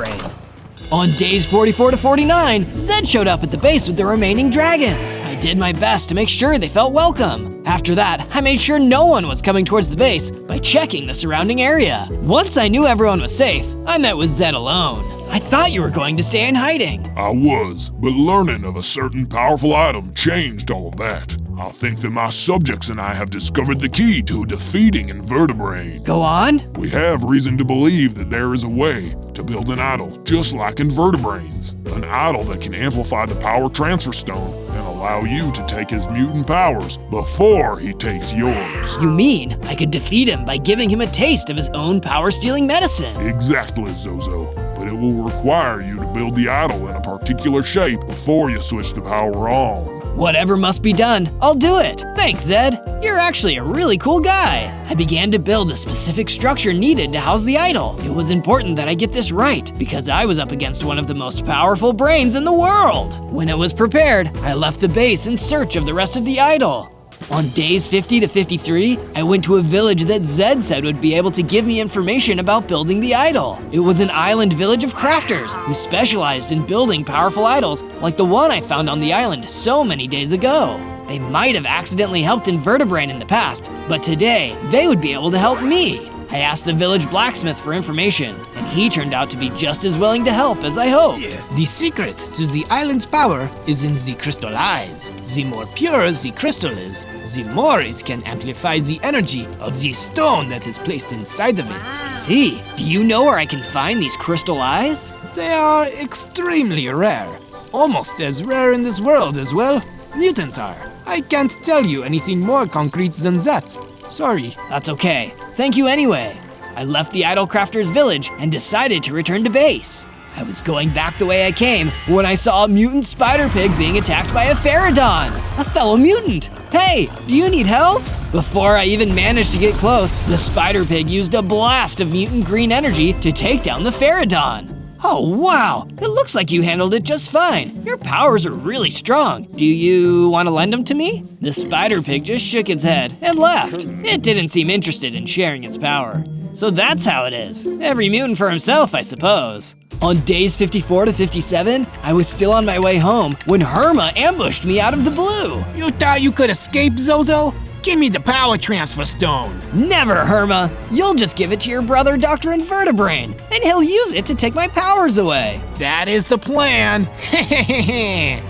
On days 44 to 49, Zed showed up at the base with the remaining dragons. I did my best to make sure they felt welcome. After that, I made sure no one was coming towards the base by checking the surrounding area. Once I knew everyone was safe, I met with Zed alone. I thought you were going to stay in hiding. I was, but learning of a certain powerful item changed all of that. I think that my subjects and I have discovered the key to defeating Invertebrain. Go on. We have reason to believe that there is a way to build an idol just like Invertebrain's. An idol that can amplify the power transfer stone and allow you to take his mutant powers before he takes yours. You mean I could defeat him by giving him a taste of his own power-stealing medicine? Exactly, Zozo. But it will require you to build the idol in a particular shape before you switch the power on. Whatever must be done, I'll do it. Thanks, Zed. You're actually a really cool guy. I began to build the specific structure needed to house the idol. It was important that I get this right, because I was up against one of the most powerful brains in the world. When it was prepared, I left the base in search of the rest of the idol. On days 50 to 53, I went to a village that Zed said would be able to give me information about building the idol. It was an island village of crafters who specialized in building powerful idols like the one I found on the island so many days ago. They might have accidentally helped Invertebrain in the past, but today they would be able to help me. I asked the village blacksmith for information, and he turned out to be just as willing to help as I hoped. The secret to the island's power is in the crystal eyes. The more pure the crystal is, the more it can amplify the energy of the stone that is placed inside of it. I see. Do you know where I can find these crystal eyes? They are extremely rare. Almost as rare in this world as, well, mutant are. I can't tell you anything more concrete than that. Sorry. That's okay. Thank you anyway. I left the idol crafter's village and decided to return to base. I was going back the way I came when I saw a mutant spider pig being attacked by a Pterodon, a fellow mutant. Hey, do you need help? Before I even managed to get close, the spider pig used a blast of mutant green energy to take down the Pterodon. Oh wow, it looks like you handled it just fine. Your powers are really strong. Do you want to lend them to me? The spider pig just shook its head and left. It didn't seem interested in sharing its power. So that's how it is. Every mutant for himself, I suppose. On days 54 to 57, I was still on my way home when Herma ambushed me out of the blue. You thought you could escape, Zozo? Give me the power transfer stone. Never, Herma. You'll just give it to your brother, Dr. Invertebrain, and he'll use it to take my powers away. That is the plan.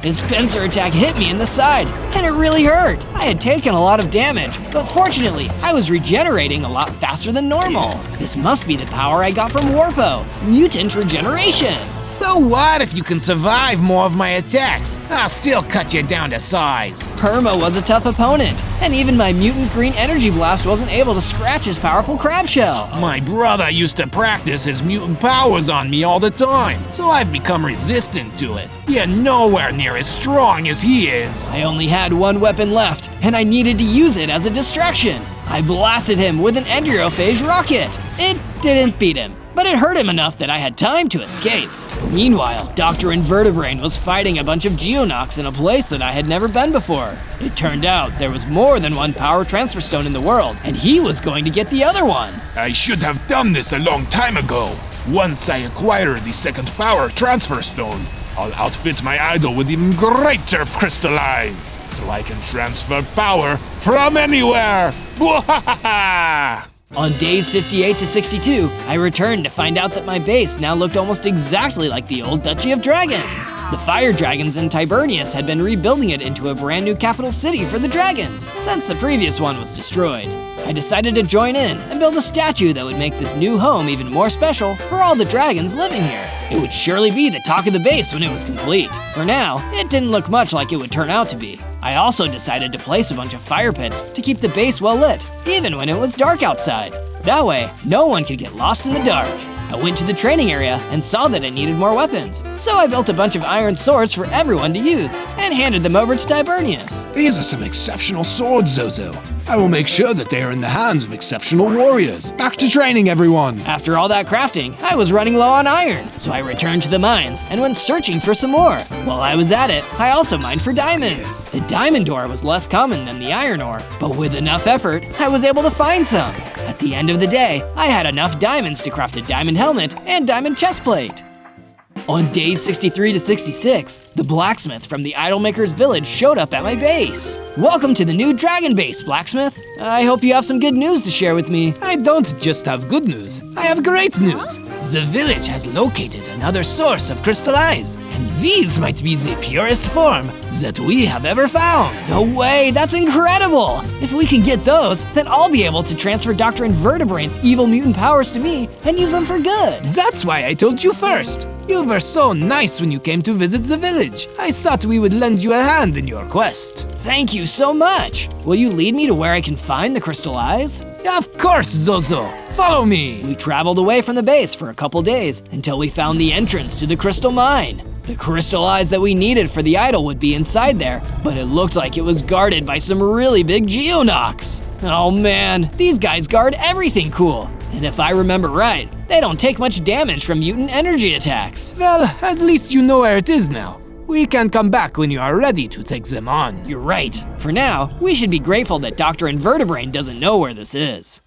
His pincer attack hit me in the side, and it really hurt. I had taken a lot of damage, but fortunately, I was regenerating a lot faster than normal. This must be the power I got from Warpo, mutant regeneration. So what if you can survive more of my attacks? I'll still cut you down to size. Herma was a tough opponent, and even my mutant green energy blast wasn't able to scratch his powerful crab shell. My brother used to practice his mutant powers on me all the time, so I've become resistant to it. You're nowhere near as strong as he is. I only had one weapon left, and I needed to use it as a distraction. I blasted him with an endurophage rocket. It didn't beat him, but it hurt him enough that I had time to escape. Meanwhile, Dr. Invertebrain was fighting a bunch of Geonox in a place that I had never been before. It turned out there was more than one power transfer stone in the world, and he was going to get the other one. I should have done this a long time ago. Once I acquire the second power transfer stone, I'll outfit my idol with even greater crystal eyes. so I can transfer power from anywhere. On days 58 to 62, I returned to find out that my base now looked almost exactly like the old Duchy of Dragons. The fire dragons in Tibernius had been rebuilding it into a brand new capital city for the dragons, since the previous one was destroyed. I decided to join in and build a statue that would make this new home even more special for all the dragons living here. It would surely be the talk of the base when it was complete. For now, it didn't look much like it would turn out to be. I also decided to place a bunch of fire pits to keep the base well lit, even when it was dark outside. That way, no one could get lost in the dark. I went to the training area and saw that it needed more weapons, so I built a bunch of iron swords for everyone to use and handed them over to Tibernius. These are some exceptional swords, Zozo. I will make sure that they are in the hands of exceptional warriors. Back to training, everyone. After all that crafting, I was running low on iron, so I returned to the mines and went searching for some more. While I was at it, I also mined for diamonds. The diamond ore was less common than the iron ore, but with enough effort, I was able to find some. At the end of the day, I had enough diamonds to craft a diamond helmet and diamond chestplate. On days 63 to 66, the blacksmith from the Idolmaker's village showed up at my base. Welcome to the new dragon base, blacksmith. I hope you have some good news to share with me. I don't just have good news, I have great news. The village has located another source of crystal eyes, and these might be the purest form that we have ever found. No way, that's incredible! If we can get those, then I'll be able to transfer Dr. Invertebrain's evil mutant powers to me and use them for good. That's why I told you first. You were so nice when you came to visit the village. I thought we would lend you a hand in your quest. Thank you so much. Will you lead me to where I can find the crystal eyes? Of course, Zozo. Follow me. We traveled away from the base for a couple days until we found the entrance to the crystal mine. The crystal eyes that we needed for the idol would be inside there, but it looked like it was guarded by some really big geonocs. Oh man, these guys guard everything cool. And if I remember right, they don't take much damage from mutant energy attacks. Well, at least you know where it is now. We can come back when you are ready to take them on. You're right. For now, we should be grateful that Dr. Invertebrain doesn't know where this is.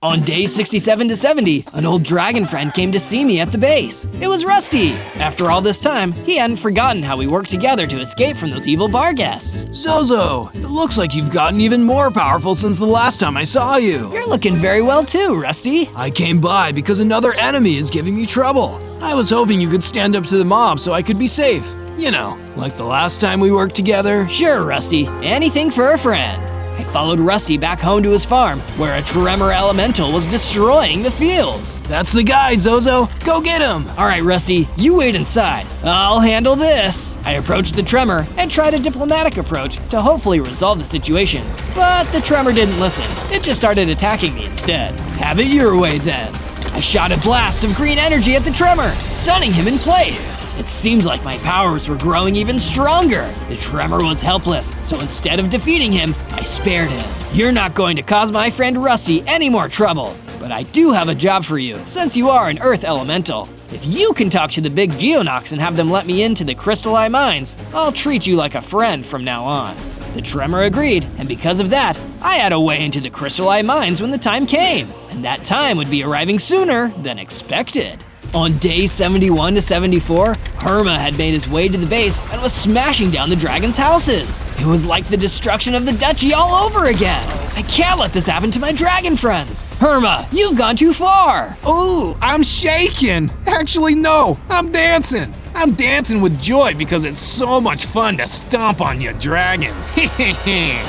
On days 67 to 70, an old dragon friend came to see me at the base. It was Rusty. After all this time, he hadn't forgotten how we worked together to escape from those evil bar guests. Zozo, it looks like you've gotten even more powerful since the last time I saw you. You're looking very well too, Rusty. I came by because another enemy is giving me trouble. I was hoping you could stand up to the mob so I could be safe. You know, like the last time we worked together. Sure, Rusty. Anything for a friend. I followed Rusty back home to his farm, where a tremor elemental was destroying the fields. That's the guy, Zozo. Go get him. All right, Rusty, you wait inside. I'll handle this. I approached the tremor and tried a diplomatic approach to hopefully resolve the situation. But the tremor didn't listen. It just started attacking me instead. Have it your way then. I shot a blast of green energy at the tremor, stunning him in place. It seemed like my powers were growing even stronger. The tremor was helpless, so instead of defeating him, I spared him. You're not going to cause my friend Rusty any more trouble, but I do have a job for you, since you are an Earth Elemental. If you can talk to the big Geonocs and have them let me into the Crystal Eye Mines, I'll treat you like a friend from now on. The tremor agreed, and because of that, I had a way into the Crystal Eye Mines when the time came, and that time would be arriving sooner than expected. On days 71 to 74, Herma had made his way to the base and was smashing down the dragons' houses. It was like the destruction of the duchy all over again. I can't let this happen to my dragon friends. Herma, you've gone too far. Ooh, I'm shaking. Actually, no, I'm dancing. I'm dancing with joy because it's so much fun to stomp on your dragons.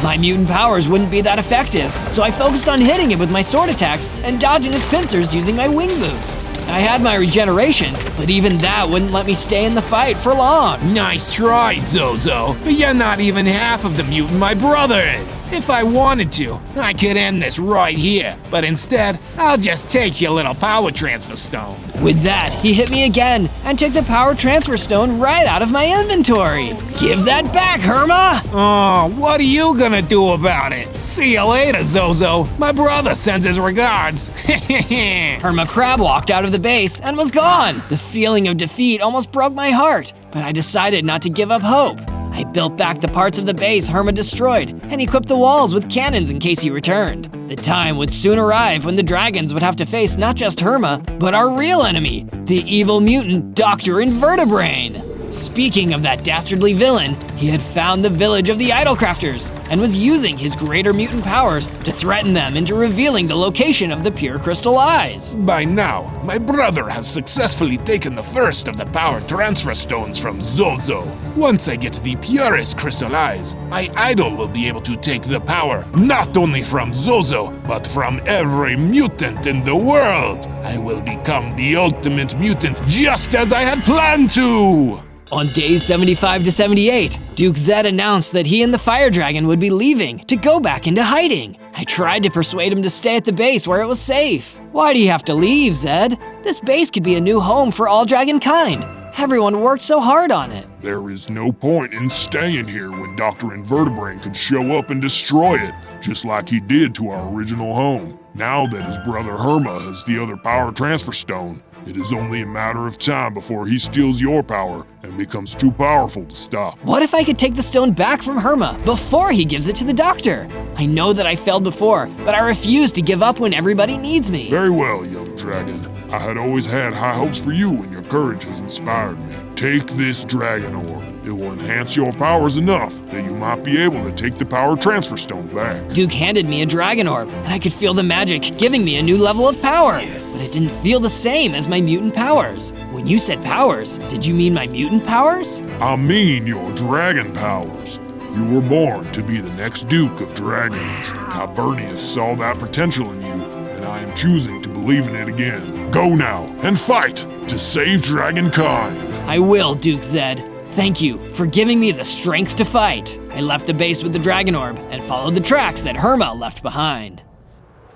My mutant powers wouldn't be that effective, so I focused on hitting it with my sword attacks and dodging his pincers using my wing boost. I had my regeneration, but even that wouldn't let me stay in the fight for long. Nice try, Zozo, but you're not even half of the mutant my brother is. If I wanted to, I could end this right here, but instead, I'll just take your little power transfer stone. With that, he hit me again and took the power transfer stone right out of my inventory. Give that back, Herma! Oh, what are you gonna do about it? See you later, Zozo. My brother sends his regards. Herma Crab walked out of the base and was gone. The feeling of defeat almost broke my heart, but I decided not to give up hope. I built back the parts of the base Herma destroyed and equipped the walls with cannons in case he returned. The time would soon arrive when the dragons would have to face not just Herma, but our real enemy, the evil mutant Dr. Invertebrain. Speaking of that dastardly villain, He had found the village of the Idolcrafters and was using his greater mutant powers to threaten them into revealing the location of the pure crystal eyes. By now, my brother has successfully taken the first of the power transfer stones from Zozo. Once I get the purest crystal eyes, my idol will be able to take the power not only from Zozo, but from every mutant in the world. I will become the ultimate mutant just as I had planned to! On days 75 to 78, Duke Zed announced that he and the Fire Dragon would be leaving to go back into hiding. I tried to persuade him to stay at the base where it was safe. Why do you have to leave, Zed? This base could be a new home for all dragonkind. Everyone worked so hard on it. There is no point in staying here when Dr. Invertebrate could show up and destroy it, just like he did to our original home. Now that his brother Herma has the other power transfer stone, it is only a matter of time before he steals your power and becomes too powerful to stop. What if I could take the stone back from Herma before he gives it to the doctor? I know that I failed before, but I refuse to give up when everybody needs me. Very well, young dragon. I had always had high hopes for you and your courage has inspired me. Take this dragon orb. It will enhance your powers enough that you might be able to take the power transfer stone back. Duke handed me a dragon orb, and I could feel the magic giving me a new level of power. But it didn't feel the same as my mutant powers. When you said powers, did you mean my mutant powers? I mean your dragon powers. You were born to be the next Duke of Dragons. Hibernius saw that potential in you, and I am choosing to believe in it again. Go now and fight to save dragonkind. I will, Duke Zed. Thank you for giving me the strength to fight. I left the base with the dragon orb and followed the tracks that Herma left behind.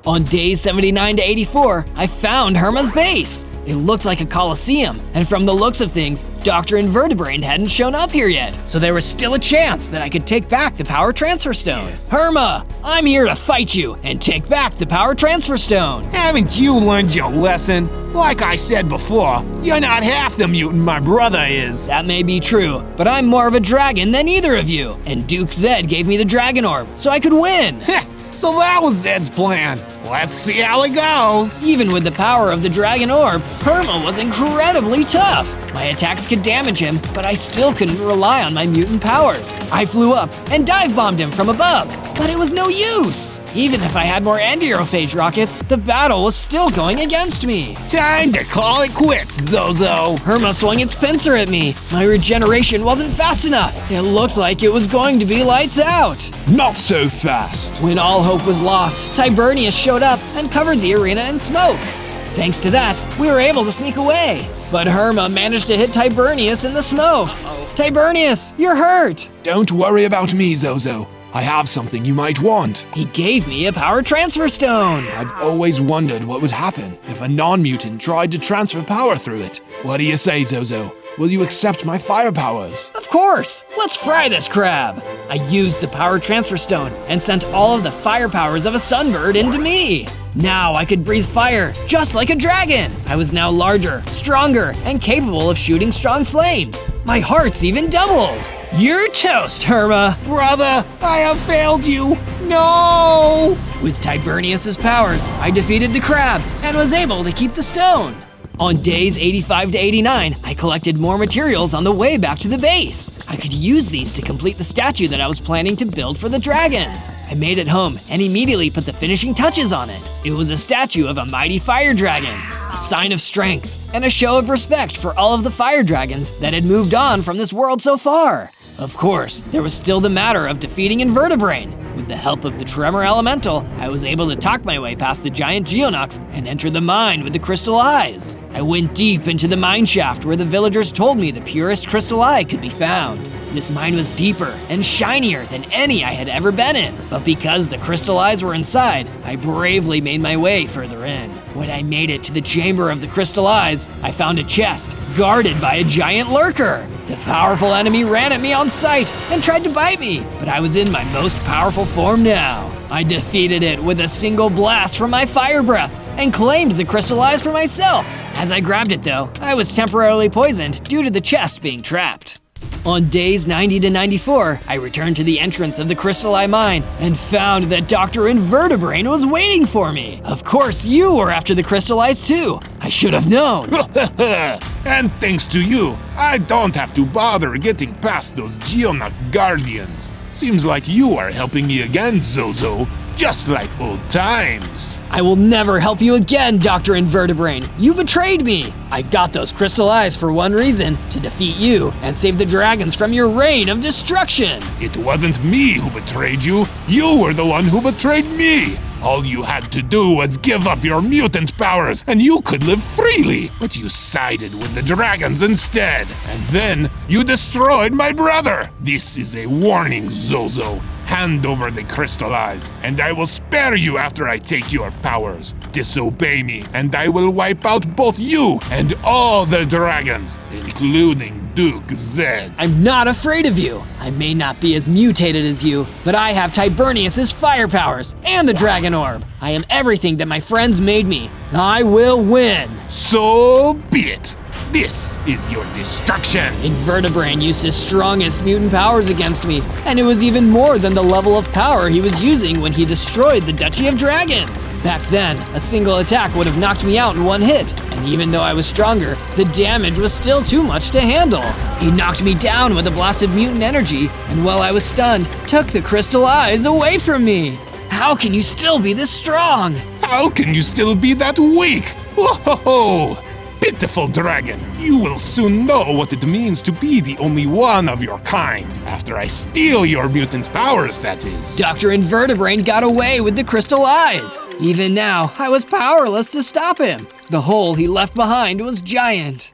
On days 79 to 84, I found Herma's base. It looked like a coliseum, and from the looks of things, Dr. Invertebrate hadn't shown up here yet, so there was still a chance that I could take back the power transfer stone. Herma, I'm here to fight you and take back the power transfer stone. Haven't you learned your lesson? Like I said before, you're not half the mutant my brother is. That may be true, but I'm more of a dragon than either of you, and Duke Zed gave me the dragon orb so I could win. So that was Zed's plan. Let's see how it goes. Even with the power of the dragon orb, Herma was incredibly tough. My attacks could damage him, but I still couldn't rely on my mutant powers. I flew up and dive-bombed him from above, but it was no use. Even if I had more enterophage rockets, the battle was still going against me. Time to call it quits, Zozo. Herma swung its pincer at me. My regeneration wasn't fast enough. It looked like it was going to be lights out. Not so fast. When all hope was lost, Tibernius showed up and covered the arena in smoke. Thanks to that, we were able to sneak away. But Herma managed to hit Tibernius in the smoke. Tibernius, you're hurt. Don't worry about me, Zozo. I have something you might want. He gave me a power transfer stone. I've always wondered what would happen if a non-mutant tried to transfer power through it. What do you say, Zozo? Will you accept my fire powers? Of course! Let's fry this crab! I used the power transfer stone and sent all of the fire powers of a sunbird into me. Now I could breathe fire just like a dragon. I was now larger, stronger, and capable of shooting strong flames. My heart's even doubled. You're toast, Herma. Brother, I have failed you. No! With Tibernius's powers, I defeated the crab and was able to keep the stone. On days 85 to 89, I collected more materials on the way back to the base. I could use these to complete the statue that I was planning to build for the dragons. I made it home and immediately put the finishing touches on it. It was a statue of a mighty fire dragon, a sign of strength, and a show of respect for all of the fire dragons that had moved on from this world so far. Of course, there was still the matter of defeating Invertebrate. With the help of the Tremor Elemental, I was able to talk my way past the giant Geonox and enter the mine with the crystal eyes. I went deep into the mine shaft where the villagers told me the purest crystal eye could be found. This mine was deeper and shinier than any I had ever been in, but because the crystal eyes were inside, I bravely made my way further in. When I made it to the chamber of the crystal eyes, I found a chest guarded by a giant lurker. The powerful enemy ran at me on sight and tried to bite me, but I was in my most powerful form now. I defeated it with a single blast from my fire breath and claimed the crystal eyes for myself. As I grabbed it though, I was temporarily poisoned due to the chest being trapped. On days 90 to 94, I returned to the entrance of the Crystal Eye Mine and found that Dr. Invertebrate was waiting for me. Of course, you were after the Crystal Eyes too. I should have known. And thanks to you, I don't have to bother getting past those Geonoc Guardians. Seems like you are helping me again, Zozo. Just like old times. I will never help you again, Dr. Invertebrain. You betrayed me. I got those crystal eyes for one reason, to defeat you and save the dragons from your reign of destruction. It wasn't me who betrayed you. You were the one who betrayed me. All you had to do was give up your mutant powers and you could live freely. But you sided with the dragons instead. And then you destroyed my brother. This is a warning, Zozo. Hand over the crystal eyes, and I will spare you after I take your powers. Disobey me, and I will wipe out both you and all the dragons, including Duke Zed. I'm not afraid of you. I may not be as mutated as you, but I have Tibernius's fire powers and the dragon orb. I am everything that my friends made me. I will win. So be it. This is your destruction! Invertebrain used his strongest mutant powers against me, and it was even more than the level of power he was using when he destroyed the Duchy of Dragons. Back then, a single attack would have knocked me out in one hit, and even though I was stronger, the damage was still too much to handle. He knocked me down with a blast of mutant energy, and while I was stunned, took the crystal eyes away from me. How can you still be this strong? How can you still be that weak? Whoa! Pitiful dragon, you will soon know what it means to be the only one of your kind, after I steal your mutant powers, that is. Dr. Invertebrain got away with the crystal eyes. Even now, I was powerless to stop him. The hole he left behind was giant.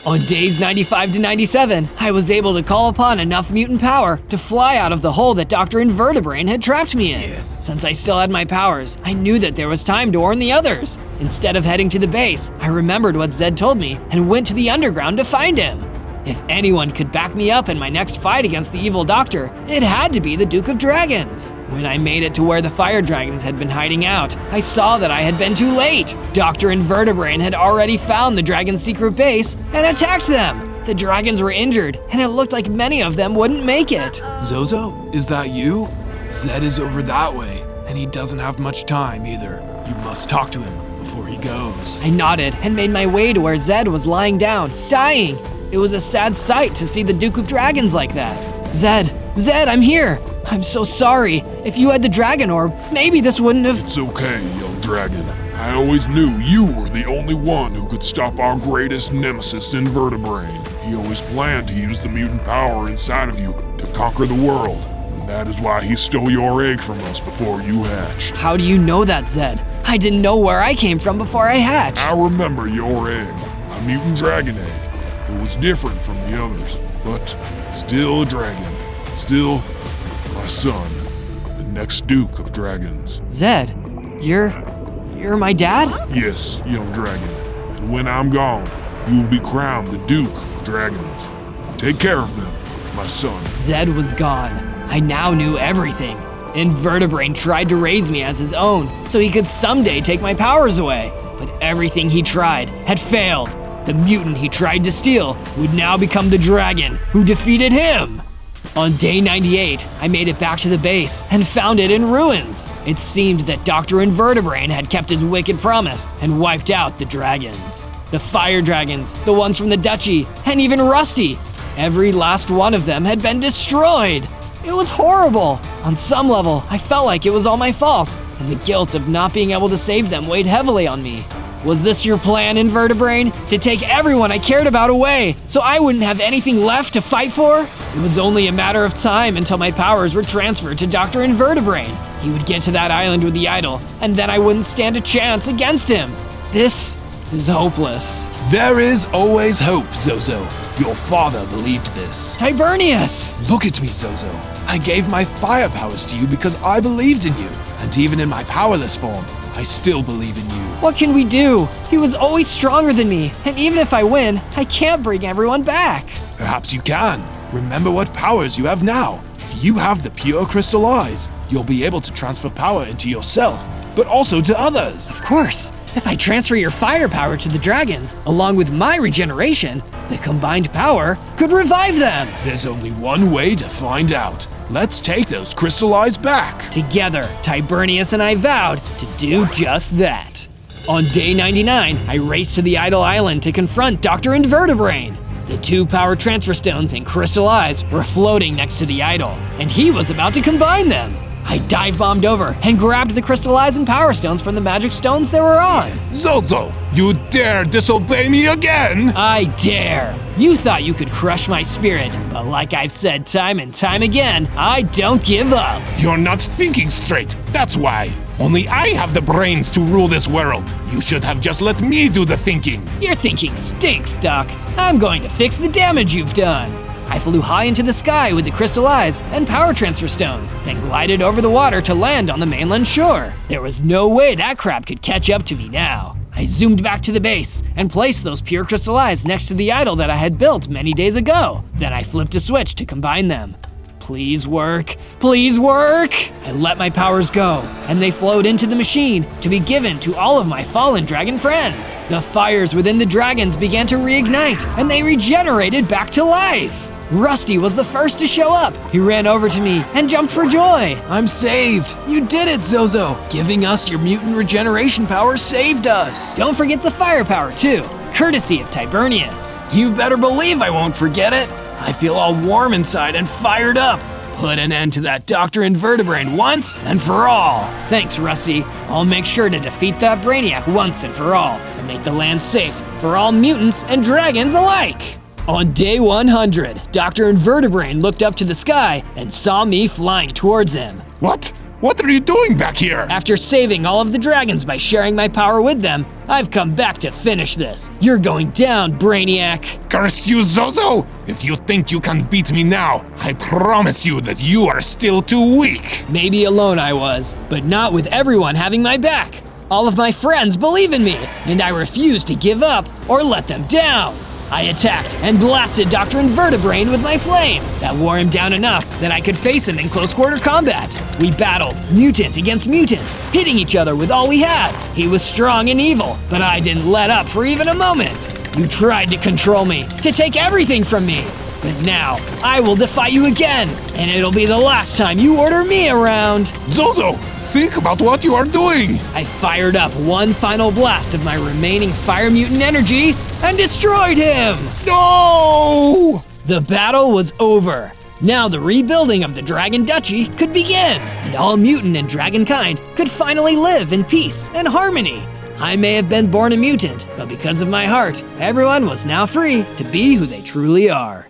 On days 95 to 97, I was able to call upon enough mutant power to fly out of the hole that Dr. Invertebrain had trapped me in. Yes. Since I still had my powers, I knew that there was time to warn the others. Instead of heading to the base, I remembered what Zed told me and went to the underground to find him. If anyone could back me up in my next fight against the evil doctor, it had to be the Duke of Dragons. When I made it to where the fire dragons had been hiding out, I saw that I had been too late. Dr. Invertebrain had already found the dragon's secret base and attacked them. The dragons were injured, and it looked like many of them wouldn't make it. Zozo, is that you? Zed is over that way, and he doesn't have much time either. You must talk to him before he goes. I nodded and made my way to where Zed was lying down, dying. It was a sad sight to see the Duke of Dragons like that. Zed, I'm here. I'm so sorry. If you had the dragon orb, maybe this wouldn't have— It's okay, young dragon. I always knew you were the only one who could stop our greatest nemesis, Invertebrain. He always planned to use the mutant power inside of you to conquer the world. And that is why he stole your egg from us before you hatched. How do you know that, Zed? I didn't know where I came from before I hatched. I remember your egg, a mutant dragon egg. It was different from the others, but still a dragon. Still my son, the next Duke of Dragons. Zed, you're my dad? Yes, young dragon. And when I'm gone, you will be crowned the Duke of Dragons. Take care of them, my son. Zed was gone. I now knew everything. Invertebrain tried to raise me as his own, so he could someday take my powers away. But everything he tried had failed. The mutant he tried to steal would now become the dragon who defeated him. On day 98, I made it back to the base and found it in ruins. It seemed that Dr. Invertebrain had kept his wicked promise and wiped out the dragons. The fire dragons, the ones from the Duchy, and even Rusty. Every last one of them had been destroyed. It was horrible. On some level, I felt like it was all my fault, and the guilt of not being able to save them weighed heavily on me. Was this your plan, Invertebrain? To take everyone I cared about away, so I wouldn't have anything left to fight for? It was only a matter of time until my powers were transferred to Dr. Invertebrain. He would get to that island with the idol, and then I wouldn't stand a chance against him. This is hopeless. There is always hope, Zozo. Your father believed this. Tibernius! Look at me, Zozo. I gave my fire powers to you because I believed in you. And even in my powerless form, I still believe in you. What can we do? He was always stronger than me, and even if I win, I can't bring everyone back. Perhaps you can. Remember what powers you have now. If you have the pure crystal eyes, you'll be able to transfer power into yourself, but also to others. Of course. If I transfer your fire power to the dragons, along with my regeneration, the combined power could revive them. There's only one way to find out. Let's take those crystal eyes back. Together, Tibernius and I vowed to do just that. On day 99, I raced to the Idle Island to confront Dr. Invertebrain. The 2 power transfer stones and crystal eyes were floating next to the idol, and he was about to combine them. I dive bombed over and grabbed the crystal eyes and power stones from the magic stones they were on. Zozo, you dare disobey me again? I dare. You thought you could crush my spirit, but like I've said time and time again, I don't give up. You're not thinking straight, that's why. Only I have the brains to rule this world. You should have just let me do the thinking. Your thinking stinks, Doc. I'm going to fix the damage you've done. I flew high into the sky with the crystal eyes and power transfer stones, then glided over the water to land on the mainland shore. There was no way that crab could catch up to me now. I zoomed back to the base and placed those pure crystal eyes next to the idol that I had built many days ago. Then I flipped a switch to combine them. Please work, please work! I let my powers go, and they flowed into the machine to be given to all of my fallen dragon friends. The fires within the dragons began to reignite, and they regenerated back to life. Rusty was the first to show up. He ran over to me and jumped for joy. I'm saved! You did it, Zozo! Giving us your mutant regeneration power saved us! Don't forget the firepower too, courtesy of Tibernius. You better believe I won't forget it! I feel all warm inside and fired up. Put an end to that Dr. Invertebrain once and for all. Thanks, Rusty. I'll make sure to defeat that Brainiac once and for all, and make the land safe for all mutants and dragons alike. On day 100, Dr. Invertebrain looked up to the sky and saw me flying towards him. What? What are you doing back here? After saving all of the dragons by sharing my power with them, I've come back to finish this. You're going down, Brainiac. Curse you, Zozo! If you think you can beat me now, I promise you that you are still too weak. Maybe alone I was, but not with everyone having my back. All of my friends believe in me, and I refuse to give up or let them down. I attacked and blasted Dr. Invertebrain with my flame. That wore him down enough that I could face him in close quarter combat. We battled, mutant against mutant, hitting each other with all we had. He was strong and evil, but I didn't let up for even a moment. You tried to control me, to take everything from me. But now, I will defy you again, and it'll be the last time you order me around. Zozo, think about what you are doing. I fired up one final blast of my remaining fire mutant energy and destroyed him! No! The battle was over. Now the rebuilding of the Dragon Duchy could begin, and all mutant and dragon kind could finally live in peace and harmony. I may have been born a mutant, but because of my heart, everyone was now free to be who they truly are.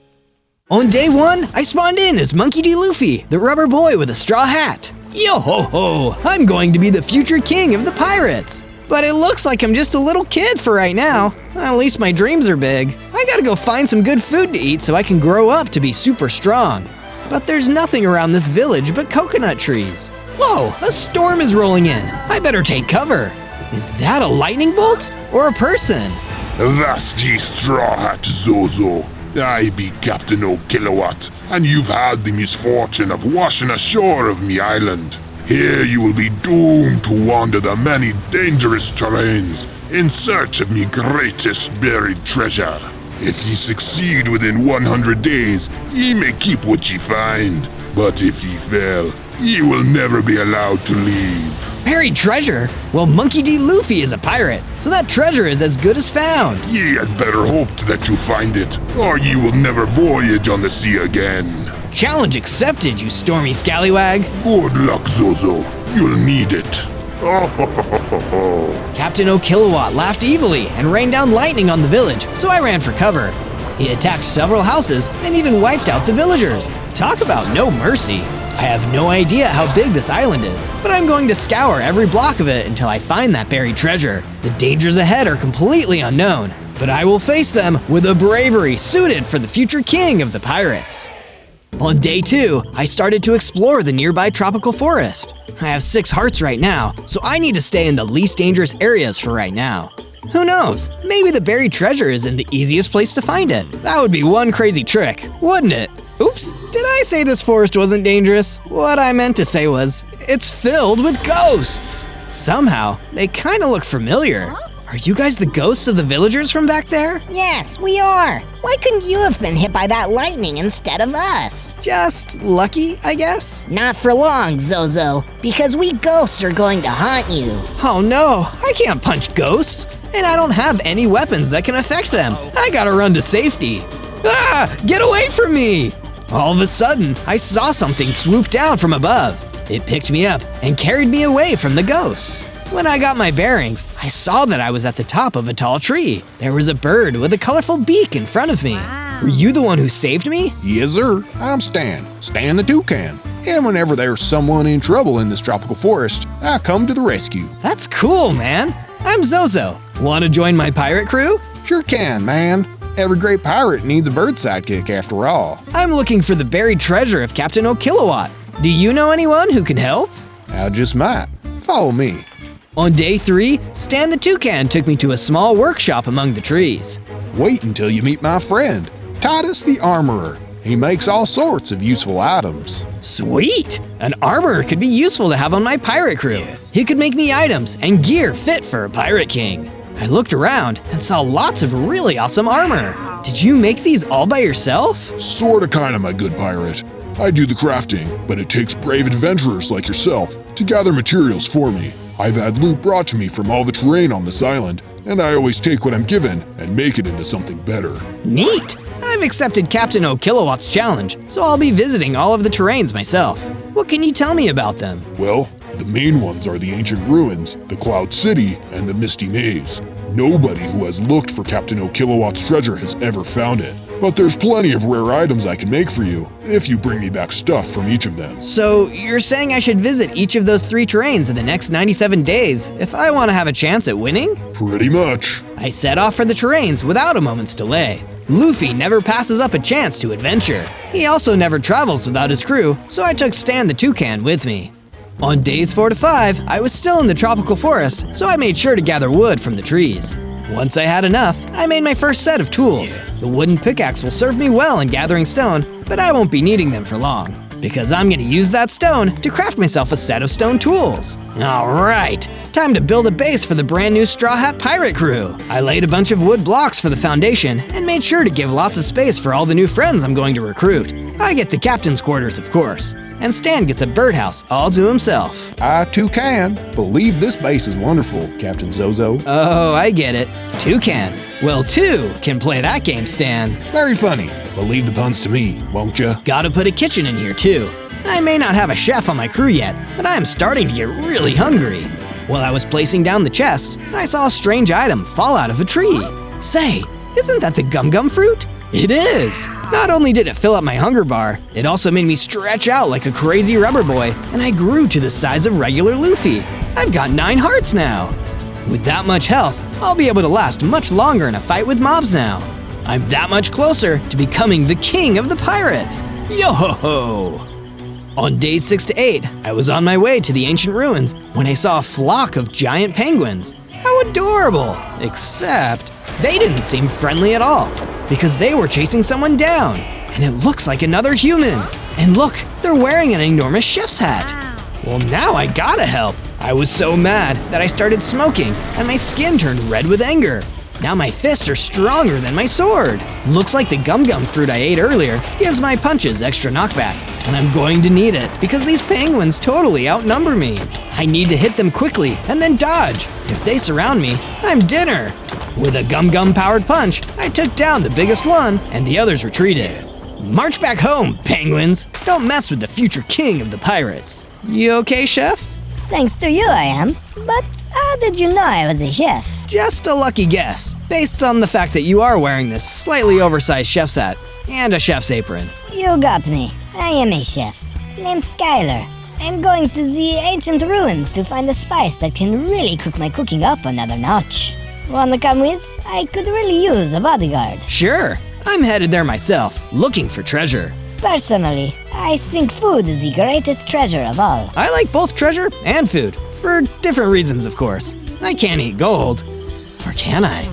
On day 1, I spawned in as Monkey D. Luffy, the rubber boy with a straw hat. Yo ho ho! I'm going to be the future king of the pirates! But it looks like I'm just a little kid for right now. At least my dreams are big. I gotta go find some good food to eat so I can grow up to be super strong. But there's nothing around this village but coconut trees. Whoa, a storm is rolling in. I better take cover. Is that a lightning bolt or a person? Avast ye straw hat, Zozo. I be Captain O'Kilowatt, and you've had the misfortune of washing ashore of me island. Here you will be doomed to wander the many dangerous terrains in search of me greatest buried treasure. If ye succeed within 100 days, ye may keep what ye find. But if ye fail, ye will never be allowed to leave. Buried treasure? Well, Monkey D. Luffy is a pirate, so that treasure is as good as found. Ye had better hope that you find it, or ye will never voyage on the sea again. Challenge accepted, you stormy scallywag. Good luck, Zozo. You'll need it. Captain O'Kilowatt laughed evilly and rained down lightning on the village, so I ran for cover. He attacked several houses and even wiped out the villagers. Talk about no mercy. I have no idea how big this island is, but I'm going to scour every block of it until I find that buried treasure. The dangers ahead are completely unknown, but I will face them with a bravery suited for the future king of the pirates. On day 2, I started to explore the nearby tropical forest. I have 6 hearts right now, so I need to stay in the least dangerous areas for right now. Who knows, maybe the buried treasure is in the easiest place to find it. That would be one crazy trick, wouldn't it? Oops, did I say this forest wasn't dangerous? What I meant to say was, it's filled with ghosts. Somehow, they kinda look familiar. Are you guys the ghosts of the villagers from back there? Yes, we are. Why couldn't you have been hit by that lightning instead of us? Just lucky, I guess? Not for long, Zozo, because we ghosts are going to haunt you. Oh no, I can't punch ghosts, and I don't have any weapons that can affect them. I gotta run to safety. Ah, get away from me! All of a sudden, I saw something swoop down from above. It picked me up and carried me away from the ghosts. When I got my bearings, I saw that I was at the top of a tall tree. There was a bird with a colorful beak in front of me. Were you the one who saved me? Yes, sir. I'm Stan. Stan the Toucan. And whenever there's someone in trouble in this tropical forest, I come to the rescue. That's cool, man. I'm Zozo. Want to join my pirate crew? Sure can, man. Every great pirate needs a bird sidekick after all. I'm looking for the buried treasure of Captain O'Kilowatt. Do you know anyone who can help? I just might. Follow me. On day 3, Stan the Toucan took me to a small workshop among the trees. Wait until you meet my friend, Titus the Armorer. He makes all sorts of useful items. Sweet! An armorer could be useful to have on my pirate crew. He could make me items and gear fit for a pirate king. I looked around and saw lots of really awesome armor. Did you make these all by yourself? Sorta kinda, my good pirate. I do the crafting, but it takes brave adventurers like yourself to gather materials for me. I've had loot brought to me from all the terrain on this island, and I always take what I'm given and make it into something better. Neat! I've accepted Captain O'Kilowatt's challenge, so I'll be visiting all of the terrains myself. What can you tell me about them? Well, the main ones are the ancient ruins, the Cloud City, and the Misty Maze. Nobody who has looked for Captain O'Kilowatt's treasure has ever found it. But there's plenty of rare items I can make for you, if you bring me back stuff from each of them. So, you're saying I should visit each of those 3 terrains in the next 97 days if I want to have a chance at winning? Pretty much. I set off for the terrains without a moment's delay. Luffy never passes up a chance to adventure. He also never travels without his crew, so I took Stan the Toucan with me. On days 4 to 5, I was still in the tropical forest, so I made sure to gather wood from the trees. Once I had enough, I made my first set of tools. The wooden pickaxe will serve me well in gathering stone, but I won't be needing them for long, because I'm gonna use that stone to craft myself a set of stone tools. Alright, time to build a base for the brand new Straw Hat Pirate crew. I laid a bunch of wood blocks for the foundation and made sure to give lots of space for all the new friends I'm going to recruit. I get the captain's quarters, of course, and Stan gets a birdhouse all to himself. I too can believe this base is wonderful, Captain Zozo. Oh, I get it. 2 can. Well, 2 can play that game, Stan. Very funny, but leave the puns to me, won't ya? Gotta put a kitchen in here, too. I may not have a chef on my crew yet, but I am starting to get really hungry. While I was placing down the chests, I saw a strange item fall out of a tree. Say, isn't that the gum-gum fruit? It is! Not only did it fill up my hunger bar, it also made me stretch out like a crazy rubber boy, and I grew to the size of regular Luffy. I've got 9 hearts now. With that much health, I'll be able to last much longer in a fight with mobs now. I'm that much closer to becoming the king of the pirates. Yo-ho-ho! On days 6 to 8, I was on my way to the ancient ruins when I saw a flock of giant penguins. How adorable! Except, they didn't seem friendly at all, because they were chasing someone down, and it looks like another human. And look, they're wearing an enormous chef's hat. Well, now I gotta help. I was so mad that I started smoking, and my skin turned red with anger. Now my fists are stronger than my sword. Looks like the gum-gum fruit I ate earlier gives my punches extra knockback, and I'm going to need it because these penguins totally outnumber me. I need to hit them quickly and then dodge. If they surround me, I'm dinner. With a gum-gum powered punch, I took down the biggest one and the others retreated. March back home, penguins. Don't mess with the future king of the pirates. You okay, chef? Thanks to you, I am. But how did you know I was a chef? Just a lucky guess, based on the fact that you are wearing this slightly oversized chef's hat and a chef's apron. You got me. I am a chef, named Skylar. I'm going to the ancient ruins to find a spice that can really cook my cooking up another notch. Wanna come with? I could really use a bodyguard. Sure, I'm headed there myself, looking for treasure. Personally, I think food is the greatest treasure of all. I like both treasure and food, for different reasons, of course. I can't eat gold. Or can I?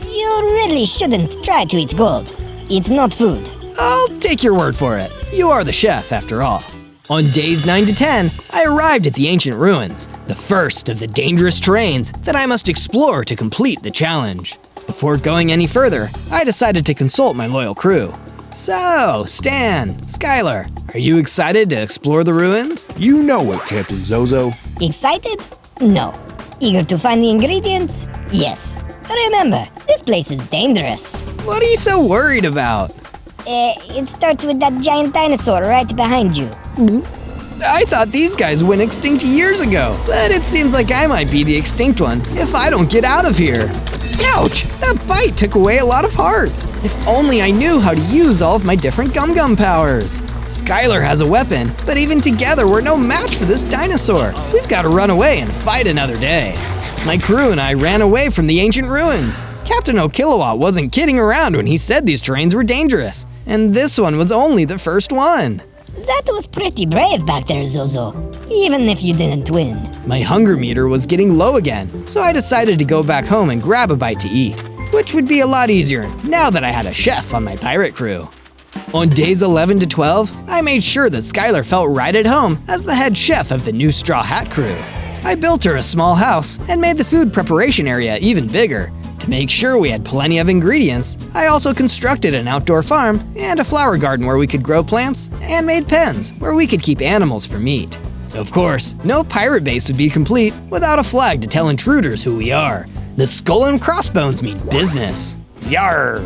You really shouldn't try to eat gold. It's not food. I'll take your word for it. You are the chef, after all. On days 9 to 10, I arrived at the ancient ruins, the first of the dangerous terrains that I must explore to complete the challenge. Before going any further, I decided to consult my loyal crew. So, Stan, Skylar, are you excited to explore the ruins? You know it, Captain Zozo. Excited? No. Eager to find the ingredients? Yes. Remember, this place is dangerous. What are you so worried about? It starts with that giant dinosaur right behind you. I thought these guys went extinct years ago, but it seems like I might be the extinct one if I don't get out of here. Ouch! That bite took away a lot of hearts. If only I knew how to use all of my different gum powers. Skylar has a weapon, but even together we're no match for this dinosaur. We've got to run away and fight another day. My crew and I ran away from the ancient ruins. Captain O'Kilowatt wasn't kidding around when he said these terrains were dangerous. And this one was only the first one. That was pretty brave back there, Zozo. Even if you didn't win. My hunger meter was getting low again, so I decided to go back home and grab a bite to eat, which would be a lot easier now that I had a chef on my pirate crew. On days 11 to 12, I made sure that Skylar felt right at home as the head chef of the new Straw Hat crew. I built her a small house and made the food preparation area even bigger. To make sure we had plenty of ingredients, I also constructed an outdoor farm and a flower garden where we could grow plants and made pens where we could keep animals for meat. Of course, no pirate base would be complete without a flag to tell intruders who we are. The skull and crossbones mean business. Yarr!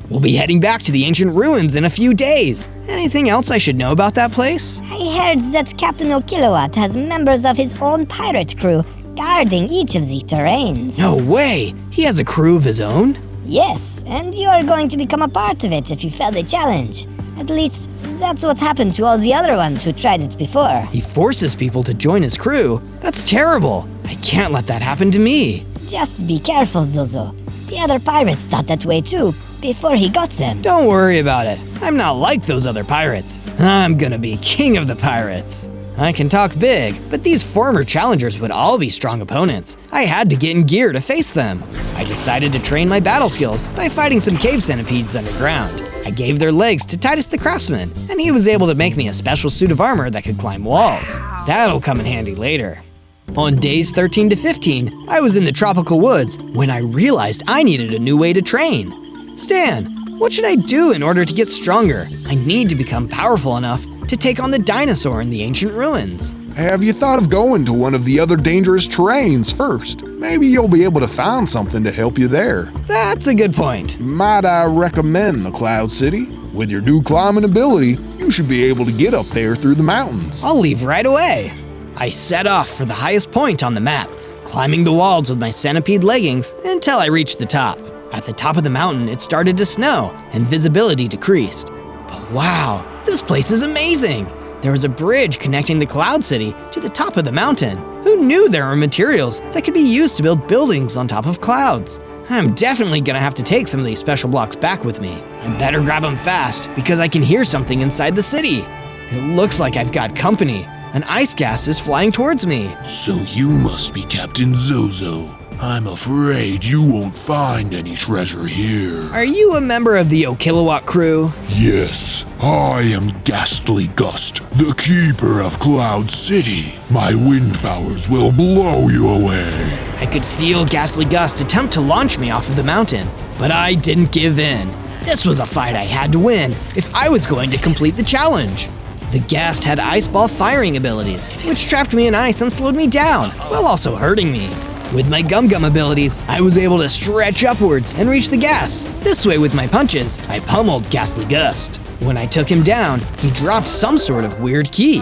We'll be heading back to the ancient ruins in a few days. Anything else I should know about that place? I heard that Captain O'Kilowatt has members of his own pirate crew guarding each of the terrains. No way! He has a crew of his own? Yes, and you are going to become a part of it if you fail the challenge. At least, that's what happened to all the other ones who tried it before. He forces people to join his crew? That's terrible! I can't let that happen to me. Just be careful, Zozo. The other pirates thought that way too, before he got them. Don't worry about it. I'm not like those other pirates. I'm gonna be king of the pirates. I can talk big, but these former challengers would all be strong opponents. I had to get in gear to face them. I decided to train my battle skills by fighting some cave centipedes underground. I gave their legs to Titus the Craftsman, and he was able to make me a special suit of armor that could climb walls. That'll come in handy later. On days 13 to 15, I was in the tropical woods when I realized I needed a new way to train. Stan, what should I do in order to get stronger? I need to become powerful enough to take on the dinosaur in the ancient ruins. Have you thought of going to one of the other dangerous terrains first? Maybe you'll be able to find something to help you there. That's a good point. Might I recommend the Cloud City? With your new climbing ability, you should be able to get up there through the mountains. I'll leave right away. I set off for the highest point on the map, climbing the walls with my centipede leggings until I reached the top. At the top of the mountain, it started to snow and visibility decreased. But wow, this place is amazing! There was a bridge connecting the Cloud City to the top of the mountain. Who knew there were materials that could be used to build buildings on top of clouds? I'm definitely gonna have to take some of these special blocks back with me. I better grab them fast because I can hear something inside the city. It looks like I've got company. An ice gas is flying towards me. So you must be Captain Zozo. I'm afraid you won't find any treasure here. Are you a member of the O'Kilowatt crew? Yes, I am Ghastly Gust, the keeper of Cloud City. My wind powers will blow you away. I could feel Ghastly Gust attempt to launch me off of the mountain, but I didn't give in. This was a fight I had to win if I was going to complete the challenge. The Ghast had ice ball firing abilities, which trapped me in ice and slowed me down, while also hurting me. With my gum abilities, I was able to stretch upwards and reach the gas. This way with my punches, I pummeled Ghastly Gust. When I took him down, he dropped some sort of weird key.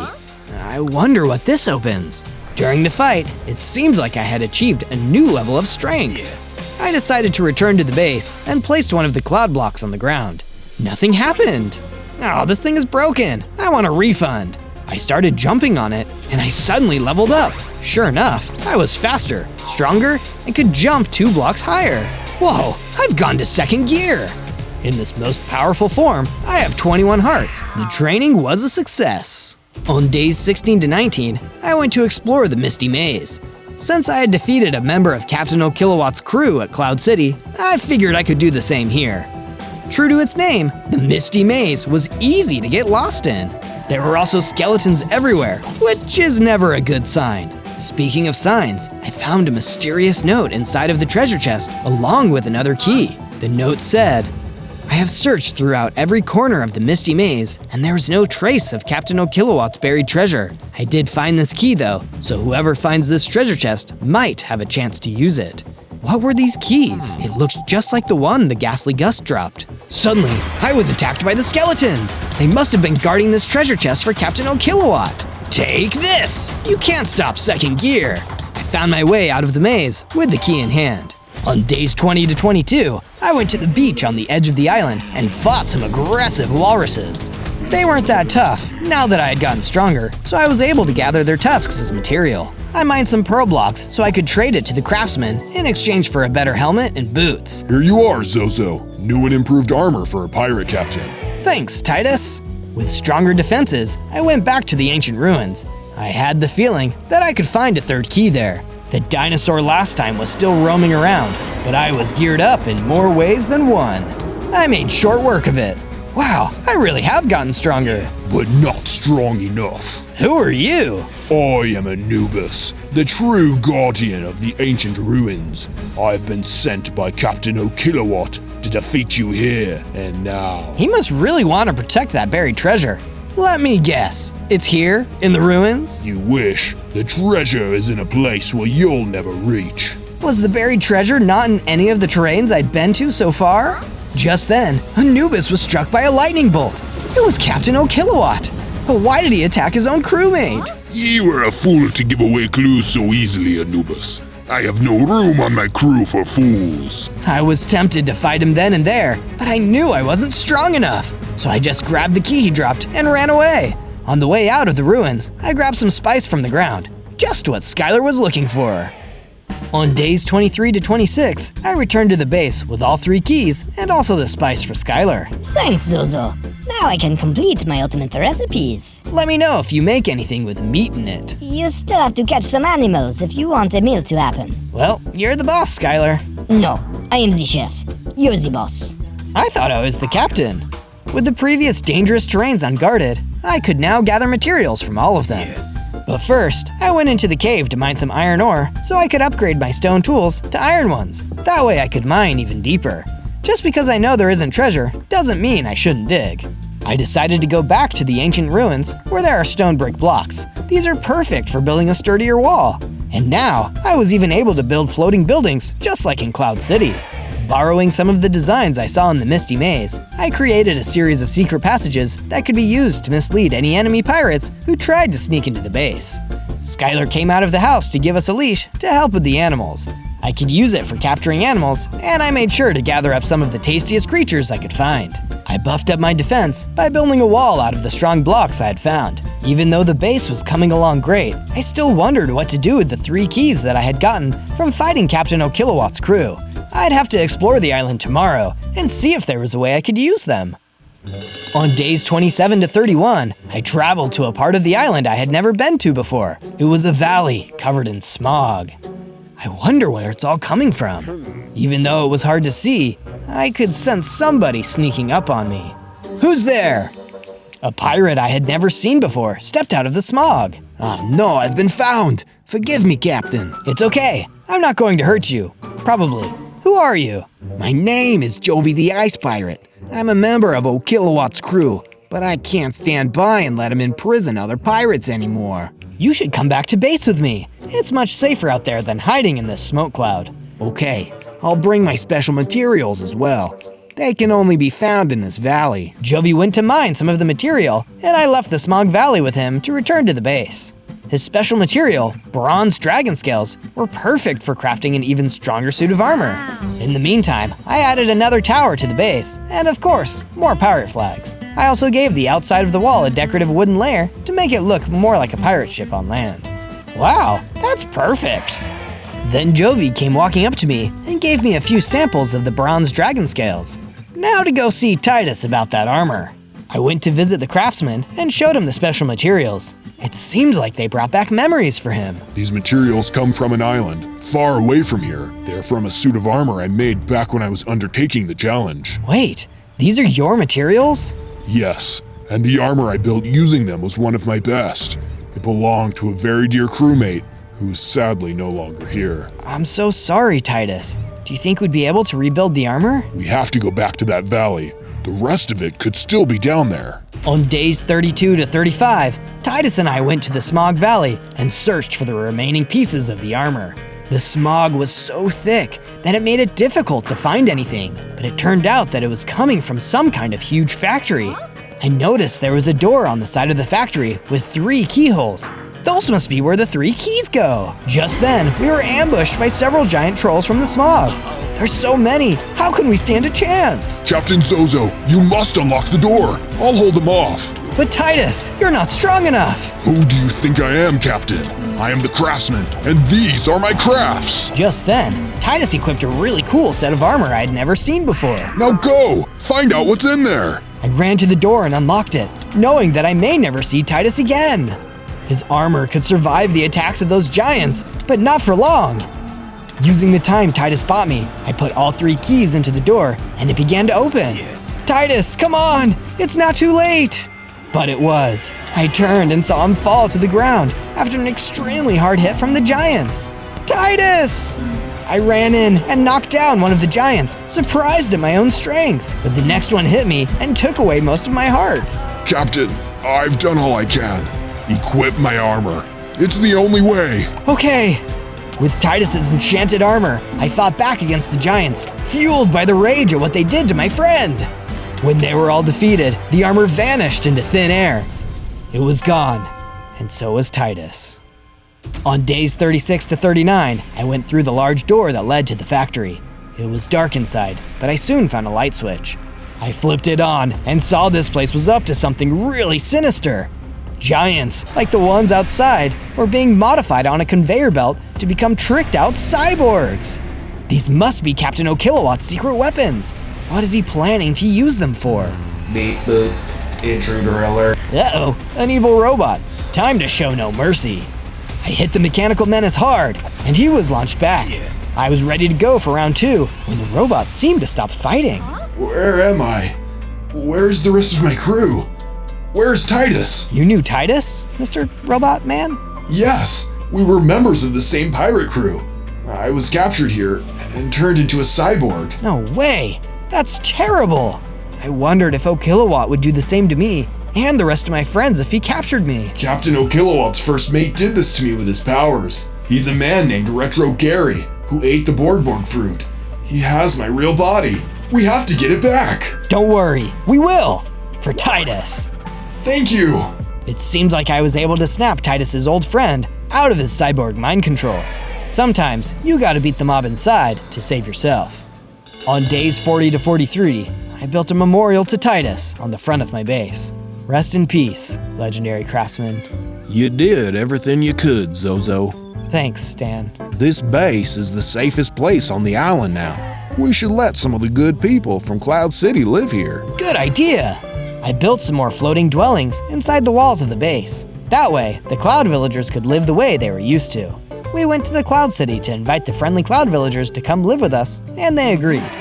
I wonder what this opens. During the fight, it seems like I had achieved a new level of strength. I decided to return to the base and placed one of the cloud blocks on the ground. Nothing happened. Oh, this thing is broken. I want a refund. I started jumping on it, and I suddenly leveled up. Sure enough, I was faster, stronger, and could jump 2 blocks higher. Whoa, I've gone to second gear. In this most powerful form, I have 21 hearts. The training was a success. On days 16 to 19, I went to explore the Misty Maze. Since I had defeated a member of Captain O'Kilowatt's crew at Cloud City, I figured I could do the same here. True to its name, the Misty Maze was easy to get lost in. There were also skeletons everywhere, which is never a good sign. Speaking of signs, I found a mysterious note inside of the treasure chest, along with another key. The note said, I have searched throughout every corner of the Misty Maze, and there is no trace of Captain O'Kilowatt's buried treasure. I did find this key though, so whoever finds this treasure chest might have a chance to use it. What were these keys? It looked just like the one the ghastly gust dropped. Suddenly, I was attacked by the skeletons. They must have been guarding this treasure chest for Captain O'Kilowatt. Take this! You can't stop second gear. I found my way out of the maze with the key in hand. On days 20 to 22, I went to the beach on the edge of the island and fought some aggressive walruses. They weren't that tough now that I had gotten stronger, so I was able to gather their tusks as material. I mined some pearl blocks so I could trade it to the craftsman in exchange for a better helmet and boots. Here you are, Zozo. New and improved armor for a pirate captain. Thanks, Titus. With stronger defenses, I went back to the ancient ruins. I had the feeling that I could find a third key there. The dinosaur last time was still roaming around, but I was geared up in more ways than one. I made short work of it. Wow, I really have gotten stronger. But not strong enough. Who are you? I am Anubis, the true guardian of the ancient ruins. I've been sent by Captain O'Kilowatt to defeat you here and now. He must really want to protect that buried treasure. Let me guess. It's here, in the ruins? You wish. The treasure is in a place where you'll never reach. Was the buried treasure not in any of the terrains I'd been to so far? Just then, Anubis was struck by a lightning bolt. It was Captain O'Kilowatt. But why did he attack his own crewmate? You were a fool to give away clues so easily, Anubis. I have no room on my crew for fools. I was tempted to fight him then and there, but I knew I wasn't strong enough. So I just grabbed the key he dropped and ran away. On the way out of the ruins, I grabbed some spice from the ground. Just what Skylar was looking for. On days 23 to 26, I returned to the base with all 3 keys and also the spice for Skylar. Thanks, Zozo. Now I can complete my ultimate recipes. Let me know if you make anything with meat in it. You still have to catch some animals if you want a meal to happen. Well, you're the boss, Skylar. No, I am the chef. You're the boss. I thought I was the captain. With the previous dangerous terrains unguarded, I could now gather materials from all of them. But first, I went into the cave to mine some iron ore so I could upgrade my stone tools to iron ones. That way I could mine even deeper. Just because I know there isn't treasure doesn't mean I shouldn't dig. I decided to go back to the ancient ruins where there are stone brick blocks. These are perfect for building a sturdier wall. And now, I was even able to build floating buildings just like in Cloud City. Borrowing some of the designs I saw in the Misty Maze, I created a series of secret passages that could be used to mislead any enemy pirates who tried to sneak into the base. Skylar came out of the house to give us a leash to help with the animals. I could use it for capturing animals, and I made sure to gather up some of the tastiest creatures I could find. I buffed up my defense by building a wall out of the strong blocks I had found. Even though the base was coming along great, I still wondered what to do with the 3 keys that I had gotten from fighting Captain O'Kilowatt's crew. I'd have to explore the island tomorrow and see if there was a way I could use them. On days 27 to 31, I traveled to a part of the island I had never been to before. It was a valley covered in smog. I wonder where it's all coming from. Even though it was hard to see, I could sense somebody sneaking up on me. Who's there? A pirate I had never seen before stepped out of the smog. Oh no, I've been found. Forgive me, Captain. It's okay. I'm not going to hurt you. Probably. Who are you? My name is Jovi the Ice Pirate. I'm a member of O'Kilowatt's crew, but I can't stand by and let him imprison other pirates anymore. You should come back to base with me. It's much safer out there than hiding in this smoke cloud. Okay, I'll bring my special materials as well. They can only be found in this valley. Jovi went to mine some of the material, and I left the smog valley with him to return to the base. His special material, bronze dragon scales, were perfect for crafting an even stronger suit of armor. In the meantime, I added another tower to the base, and of course, more pirate flags. I also gave the outside of the wall a decorative wooden layer to make it look more like a pirate ship on land. Wow, that's perfect! Then Jovi came walking up to me and gave me a few samples of the bronze dragon scales. Now to go see Titus about that armor. I went to visit the craftsman and showed him the special materials. It seemed like they brought back memories for him. These materials come from an island, far away from here. They're from a suit of armor I made back when I was undertaking the challenge. Wait, these are your materials? Yes, and the armor I built using them was one of my best. It belonged to a very dear crewmate who is sadly no longer here. I'm so sorry, Titus. Do you think we'd be able to rebuild the armor? We have to go back to that valley. The rest of it could still be down there. On days 32 to 35, Titus and I went to the Smog Valley and searched for the remaining pieces of the armor. The smog was so thick that it made it difficult to find anything, but it turned out that it was coming from some kind of huge factory. I noticed there was a door on the side of the factory with 3 keyholes. Those must be where the 3 keys go. Just then, we were ambushed by several giant trolls from the smog. There's so many, how can we stand a chance? Captain Zozo, you must unlock the door. I'll hold them off. But Titus, you're not strong enough. Who do you think I am, Captain? I am the craftsman, and these are my crafts. Just then, Titus equipped a really cool set of armor I'd never seen before. Now go, find out what's in there. I ran to the door and unlocked it, knowing that I may never see Titus again. His armor could survive the attacks of those giants, but not for long. Using the time Titus bought me, I put all 3 keys into the door and it began to open. Yes. Titus, come on! It's not too late! But it was. I turned and saw him fall to the ground after an extremely hard hit from the giants. Titus! I ran in and knocked down one of the giants, surprised at my own strength. But the next one hit me and took away most of my hearts. Captain, I've done all I can. Equip my armor. It's the only way. Okay. With Titus's enchanted armor, I fought back against the giants, fueled by the rage at what they did to my friend. When they were all defeated, the armor vanished into thin air. It was gone, and so was Titus. On days 36 to 39, I went through the large door that led to the factory. It was dark inside, but I soon found a light switch. I flipped it on and saw this place was up to something really sinister. Giants, like the ones outside, were being modified on a conveyor belt to become tricked out cyborgs. These must be Captain O'Kilowatt's secret weapons. What is he planning to use them for? Beep boop. Intruder alert. Uh-oh, an evil robot. Time to show no mercy. I hit the mechanical menace hard, and he was launched back. Yes. I was ready to go for round 2 when the robot seemed to stop fighting. Where am I? Where's the rest of my crew? Where's Titus? You knew Titus, Mr. Robot Man? Yes, we were members of the same pirate crew. I was captured here and turned into a cyborg. No way! That's terrible! I wondered if O'Kilowatt would do the same to me and the rest of my friends if he captured me. Captain O'Kilowatt's first mate did this to me with his powers. He's a man named Retro Gary who ate the Borgborg fruit. He has my real body. We have to get it back. Don't worry, we will! For Titus. Thank you! It seems like I was able to snap Titus's old friend out of his cyborg mind control. Sometimes you gotta beat the mob inside to save yourself. On days 40 to 43, I built a memorial to Titus on the front of my base. Rest in peace, legendary craftsman. You did everything you could, Zozo. Thanks, Stan. This base is the safest place on the island now. We should let some of the good people from Cloud City live here. Good idea! I built some more floating dwellings inside the walls of the base. That way, the Cloud villagers could live the way they were used to. We went to the Cloud City to invite the friendly Cloud villagers to come live with us, and they agreed.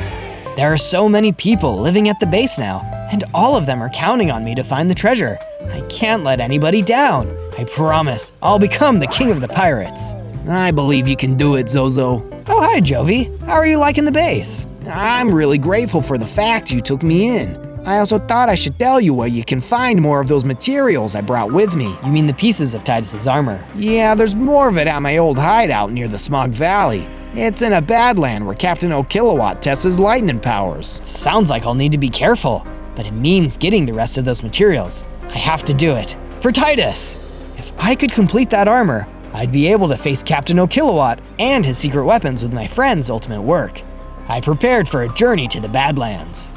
There are so many people living at the base now, and all of them are counting on me to find the treasure. I can't let anybody down. I promise I'll become the king of the pirates. I believe you can do it, Zozo. Oh, hi, Jovi. How are you liking the base? I'm really grateful for the fact you took me in. I also thought I should tell you where you can find more of those materials I brought with me. You mean the pieces of Titus's armor? Yeah, there's more of it at my old hideout near the Smog Valley. It's in a badland where Captain O'Kilowatt tests his lightning powers. Sounds like I'll need to be careful, but it means getting the rest of those materials. I have to do it. For Titus! If I could complete that armor, I'd be able to face Captain O'Kilowatt and his secret weapons with my friend's ultimate work. I prepared for a journey to the Badlands.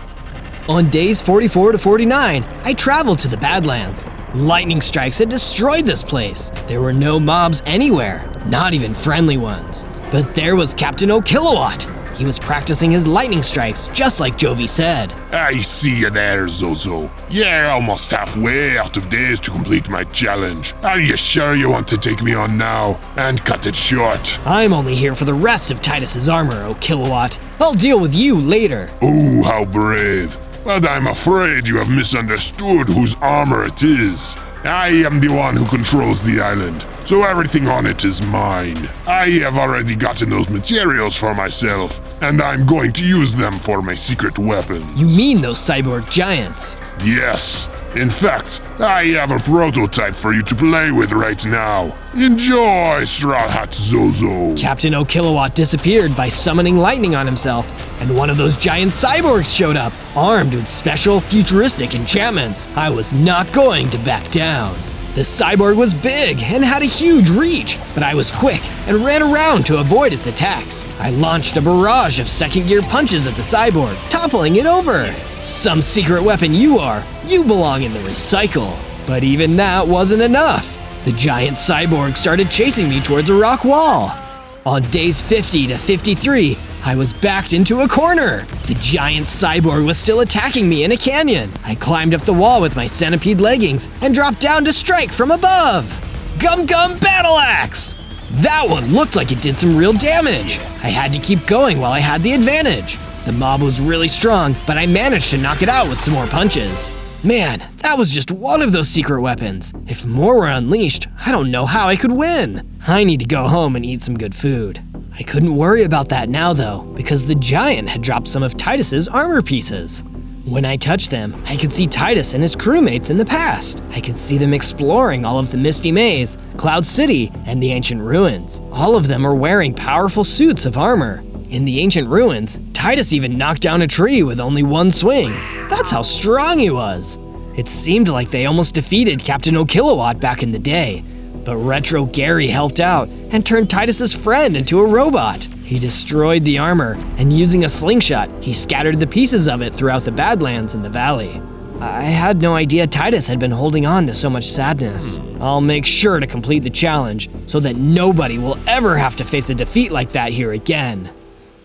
On days 44 to 49, I traveled to the Badlands. Lightning strikes had destroyed this place. There were no mobs anywhere, not even friendly ones. But there was Captain O'Kilowatt. He was practicing his lightning strikes, just like Jovi said. I see you there, Zozo. You're almost halfway out of days to complete my challenge. Are you sure you want to take me on now and cut it short? I'm only here for the rest of Titus's armor, O'Kilowatt. I'll deal with you later. Oh, how brave. but I'm afraid you have misunderstood whose armor it is. I am the one who controls the island, so everything on it is mine. I have already gotten those materials for myself, and I'm going to use them for my secret weapons. You mean those cyborg giants? Yes. In fact, I have a prototype for you to play with right now. Enjoy, Straw Hat Zozo. Captain O'Kilowatt disappeared by summoning lightning on himself, and one of those giant cyborgs showed up, armed with special futuristic enchantments. I was not going to back down. The cyborg was big and had a huge reach, but I was quick and ran around to avoid its attacks. I launched a barrage of second-gear punches at the cyborg, toppling it over. Some secret weapon you are, you belong in the recycle. But even that wasn't enough. The giant cyborg started chasing me towards a rock wall. On days 50 to 53, I was backed into a corner. The giant cyborg was still attacking me in a canyon. I climbed up the wall with my centipede leggings and dropped down to strike from above. Gum Gum Battle Axe! That one looked like it did some real damage. I had to keep going while I had the advantage. The mob was really strong, but I managed to knock it out with some more punches. Man, that was just one of those secret weapons. If more were unleashed, I don't know how I could win. I need to go home and eat some good food. I couldn't worry about that now though, because the giant had dropped some of Titus's armor pieces. When I touched them, I could see Titus and his crewmates in the past. I could see them exploring all of the Misty Maze, Cloud City, and the ancient ruins. All of them are wearing powerful suits of armor. In the ancient ruins, Titus even knocked down a tree with only one swing. That's how strong he was. It seemed like they almost defeated Captain O'Kilowatt back in the day, but Retro Gary helped out and turned Titus's friend into a robot. He destroyed the armor, and using a slingshot, he scattered the pieces of it throughout the Badlands in the valley. I had no idea Titus had been holding on to so much sadness. I'll make sure to complete the challenge so that nobody will ever have to face a defeat like that here again.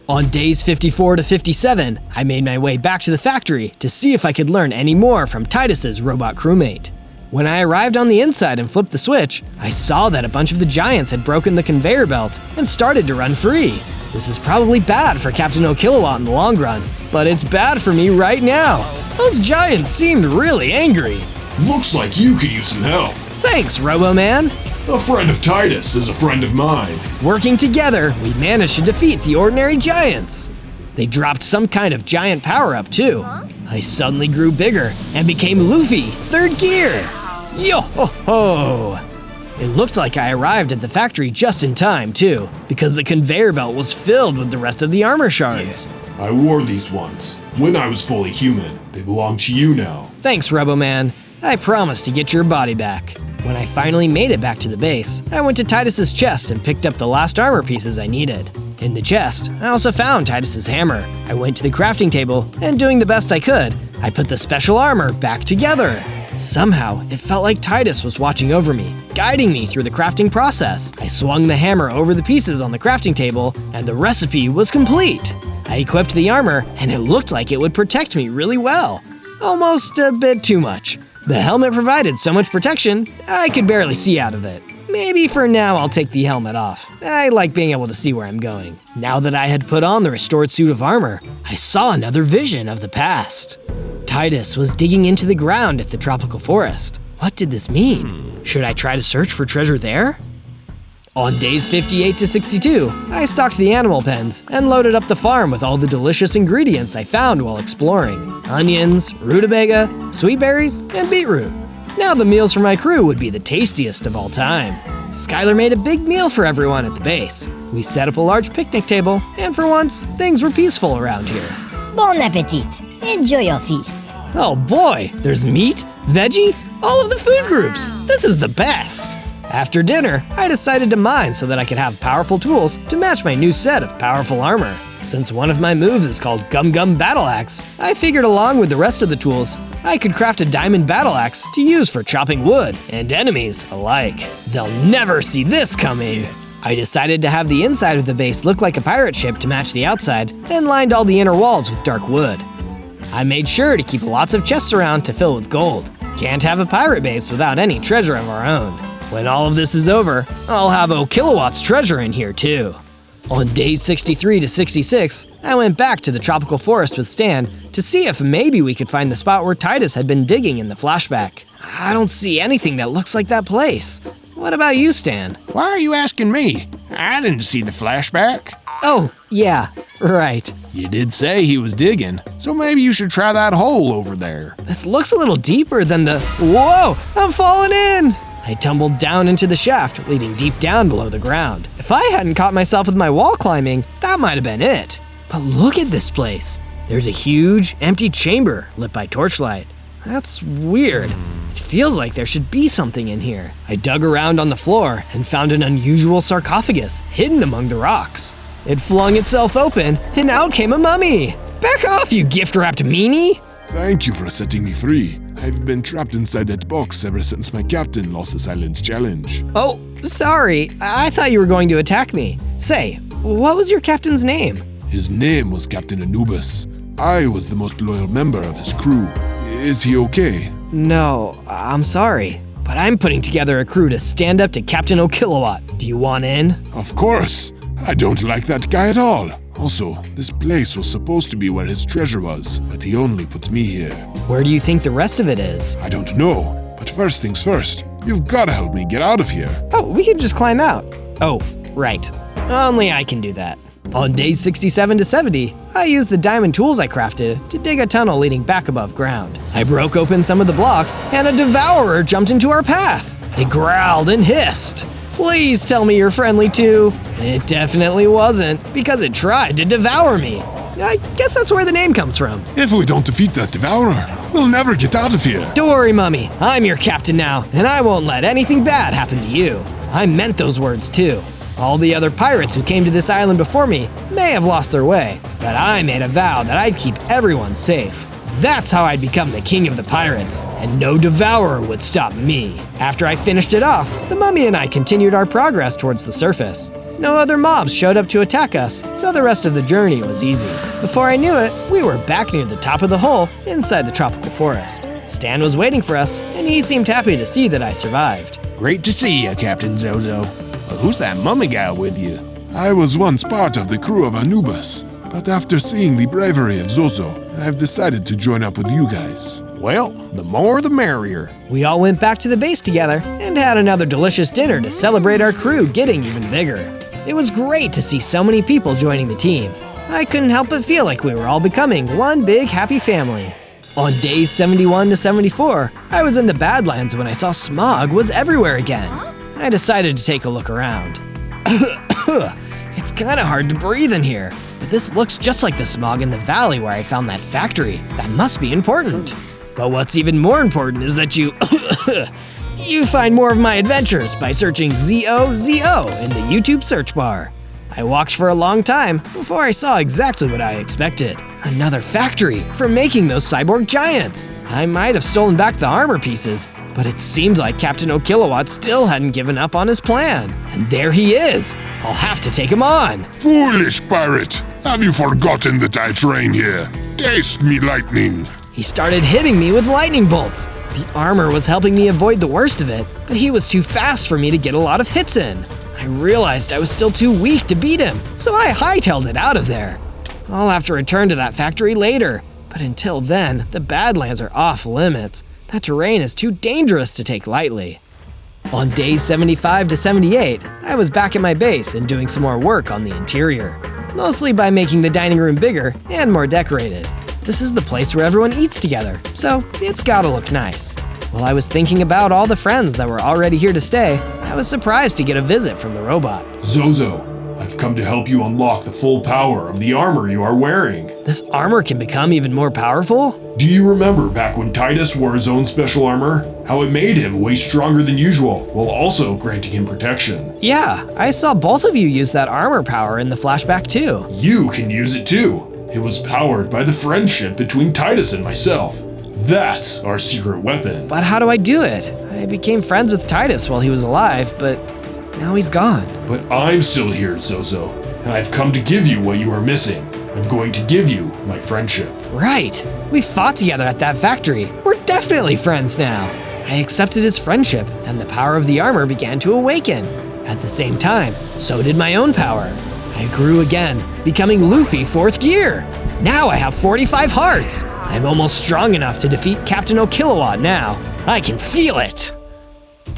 On days 54 to 57, I made my way back to the factory to see if I could learn any more from Titus's robot crewmate. When I arrived on the inside and flipped the switch, I saw that a bunch of the giants had broken the conveyor belt and started to run free. This is probably bad for Captain O'Kilowatt in the long run, but it's bad for me right now. Those giants seemed really angry. Looks like you could use some help. Thanks, Robo-Man. A friend of Titus is a friend of mine. Working together, we managed to defeat the ordinary giants. They dropped some kind of giant power-up too. I suddenly grew bigger and became Luffy, 3rd gear. Yo-ho-ho! It looked like I arrived at the factory just in time too, because the conveyor belt was filled with the rest of the armor shards. I wore these once, when I was fully human. They belong to you now. Thanks, Robo-Man. I promise to get your body back. When I finally made it back to the base, I went to Titus's chest and picked up the last armor pieces I needed. In the chest, I also found Titus's hammer. I went to the crafting table, and doing the best I could, I put the special armor back together. Somehow, it felt like Titus was watching over me, guiding me through the crafting process. I swung the hammer over the pieces on the crafting table, and the recipe was complete. I equipped the armor, and it looked like it would protect me really well. Almost a bit too much. The helmet provided so much protection, I could barely see out of it. Maybe for now I'll take the helmet off. I like being able to see where I'm going. Now that I had put on the restored suit of armor, I saw another vision of the past. Titus was digging into the ground at the tropical forest. What did this mean? Should I try to search for treasure there? On days 58 to 62, I stocked the animal pens and loaded up the farm with all the delicious ingredients I found while exploring. Onions, rutabaga, sweet berries, and beetroot. Now the meals for my crew would be the tastiest of all time. Skylar made a big meal for everyone at the base. We set up a large picnic table, and for once, things were peaceful around here. Bon appetit. Enjoy your feast. Oh boy, there's meat, veggie, all of the food groups. This is the best. After dinner, I decided to mine so that I could have powerful tools to match my new set of powerful armor. Since one of my moves is called Gum Gum Battle Axe, I figured along with the rest of the tools, I could craft a diamond battle axe to use for chopping wood and enemies alike. They'll never see this coming. I decided to have the inside of the base look like a pirate ship to match the outside, and lined all the inner walls with dark wood. I made sure to keep lots of chests around to fill with gold. Can't have a pirate base without any treasure of our own. When all of this is over, I'll have O'Kilowatt's treasure in here too. On days 63 to 66, I went back to the tropical forest with Stan to see if maybe we could find the spot where Titus had been digging in the flashback. I don't see anything that looks like that place. What about you, Stan? Why are you asking me? I didn't see the flashback. Oh, yeah, right. You did say he was digging, so maybe you should try that hole over there. This looks a little deeper than the… Whoa, I'm falling in! I tumbled down into the shaft, leading deep down below the ground. If I hadn't caught myself with my wall climbing, that might have been it. But look at this place. There's a huge, empty chamber lit by torchlight. That's weird. It feels like there should be something in here. I dug around on the floor and found an unusual sarcophagus hidden among the rocks. It flung itself open, and out came a mummy. Back off, you gift-wrapped meanie! Thank you for setting me free. I've been trapped inside that box ever since my captain lost the silence challenge. Oh, sorry. I thought you were going to attack me. Say, what was your captain's name? His name was Captain Anubis. I was the most loyal member of his crew. Is he okay? No, I'm sorry. But I'm putting together a crew to stand up to Captain O'Kilowatt. Do you want in? Of course. I don't like that guy at all. Also, this place was supposed to be where his treasure was, but he only put me here. Where do you think the rest of it is? I don't know, but first things first, you've gotta help me get out of here. Oh, we can just climb out. Oh, right. Only I can do that. On days 67 to 70, I used the diamond tools I crafted to dig a tunnel leading back above ground. I broke open some of the blocks, and a devourer jumped into our path. It growled and hissed. Please tell me you're friendly too. It definitely wasn't, because it tried to devour me. I guess that's where the name comes from. If we don't defeat that devourer, we'll never get out of here. Don't worry, Mummy. I'm your captain now, and I won't let anything bad happen to you. I meant those words too. All the other pirates who came to this island before me may have lost their way, but I made a vow that I'd keep everyone safe. That's how I'd become the king of the pirates, and no devourer would stop me. After I finished it off, the mummy and I continued our progress towards the surface. No other mobs showed up to attack us, so the rest of the journey was easy. Before I knew it, we were back near the top of the hole inside the tropical forest. Stan was waiting for us, and he seemed happy to see that I survived. Great to see you, Captain Zozo. Well, who's that mummy guy with you? I was once part of the crew of Anubis, but after seeing the bravery of Zozo, I've decided to join up with you guys. Well, the more the merrier. We all went back to the base together and had another delicious dinner to celebrate our crew getting even bigger. It was great to see so many people joining the team. I couldn't help but feel like we were all becoming one big happy family. On days 71 to 74, I was in the Badlands when I saw smog was everywhere again. I decided to take a look around. It's kinda hard to breathe in here, but this looks just like the smog in the valley where I found that factory. That must be important. But what's even more important is that you find more of my adventures by searching ZOZO in the YouTube search bar. I walked for a long time before I saw exactly what I expected. Another factory for making those cyborg giants. I might have stolen back the armor pieces, but it seemed like Captain O'Kilowatt still hadn't given up on his plan. And there he is. I'll have to take him on. Foolish pirate! Have you forgotten that I train here? Taste me lightning! He started hitting me with lightning bolts. The armor was helping me avoid the worst of it, but he was too fast for me to get a lot of hits in. I realized I was still too weak to beat him, so I hightailed it out of there. I'll have to return to that factory later, but until then, the Badlands are off limits. That terrain is too dangerous to take lightly. On days 75 to 78, I was back at my base and doing some more work on the interior, mostly by making the dining room bigger and more decorated. This is the place where everyone eats together, so it's gotta look nice. While I was thinking about all the friends that were already here to stay, I was surprised to get a visit from the robot. Zozo, I've come to help you unlock the full power of the armor you are wearing. This armor can become even more powerful? Do you remember back when Titus wore his own special armor? How it made him way stronger than usual, while also granting him protection. Yeah, I saw both of you use that armor power in the flashback too. You can use it too. It was powered by the friendship between Titus and myself. That's our secret weapon. But how do I do it? I became friends with Titus while he was alive, but now he's gone. But I'm still here, Zozo, and I've come to give you what you are missing. I'm going to give you my friendship. Right. We fought together at that factory. We're definitely friends now. I accepted his friendship, and the power of the armor began to awaken. At the same time, so did my own power. I grew again, becoming Luffy 4th gear. Now I have 45 hearts. I'm almost strong enough to defeat Captain O'Kilowatt now. I can feel it.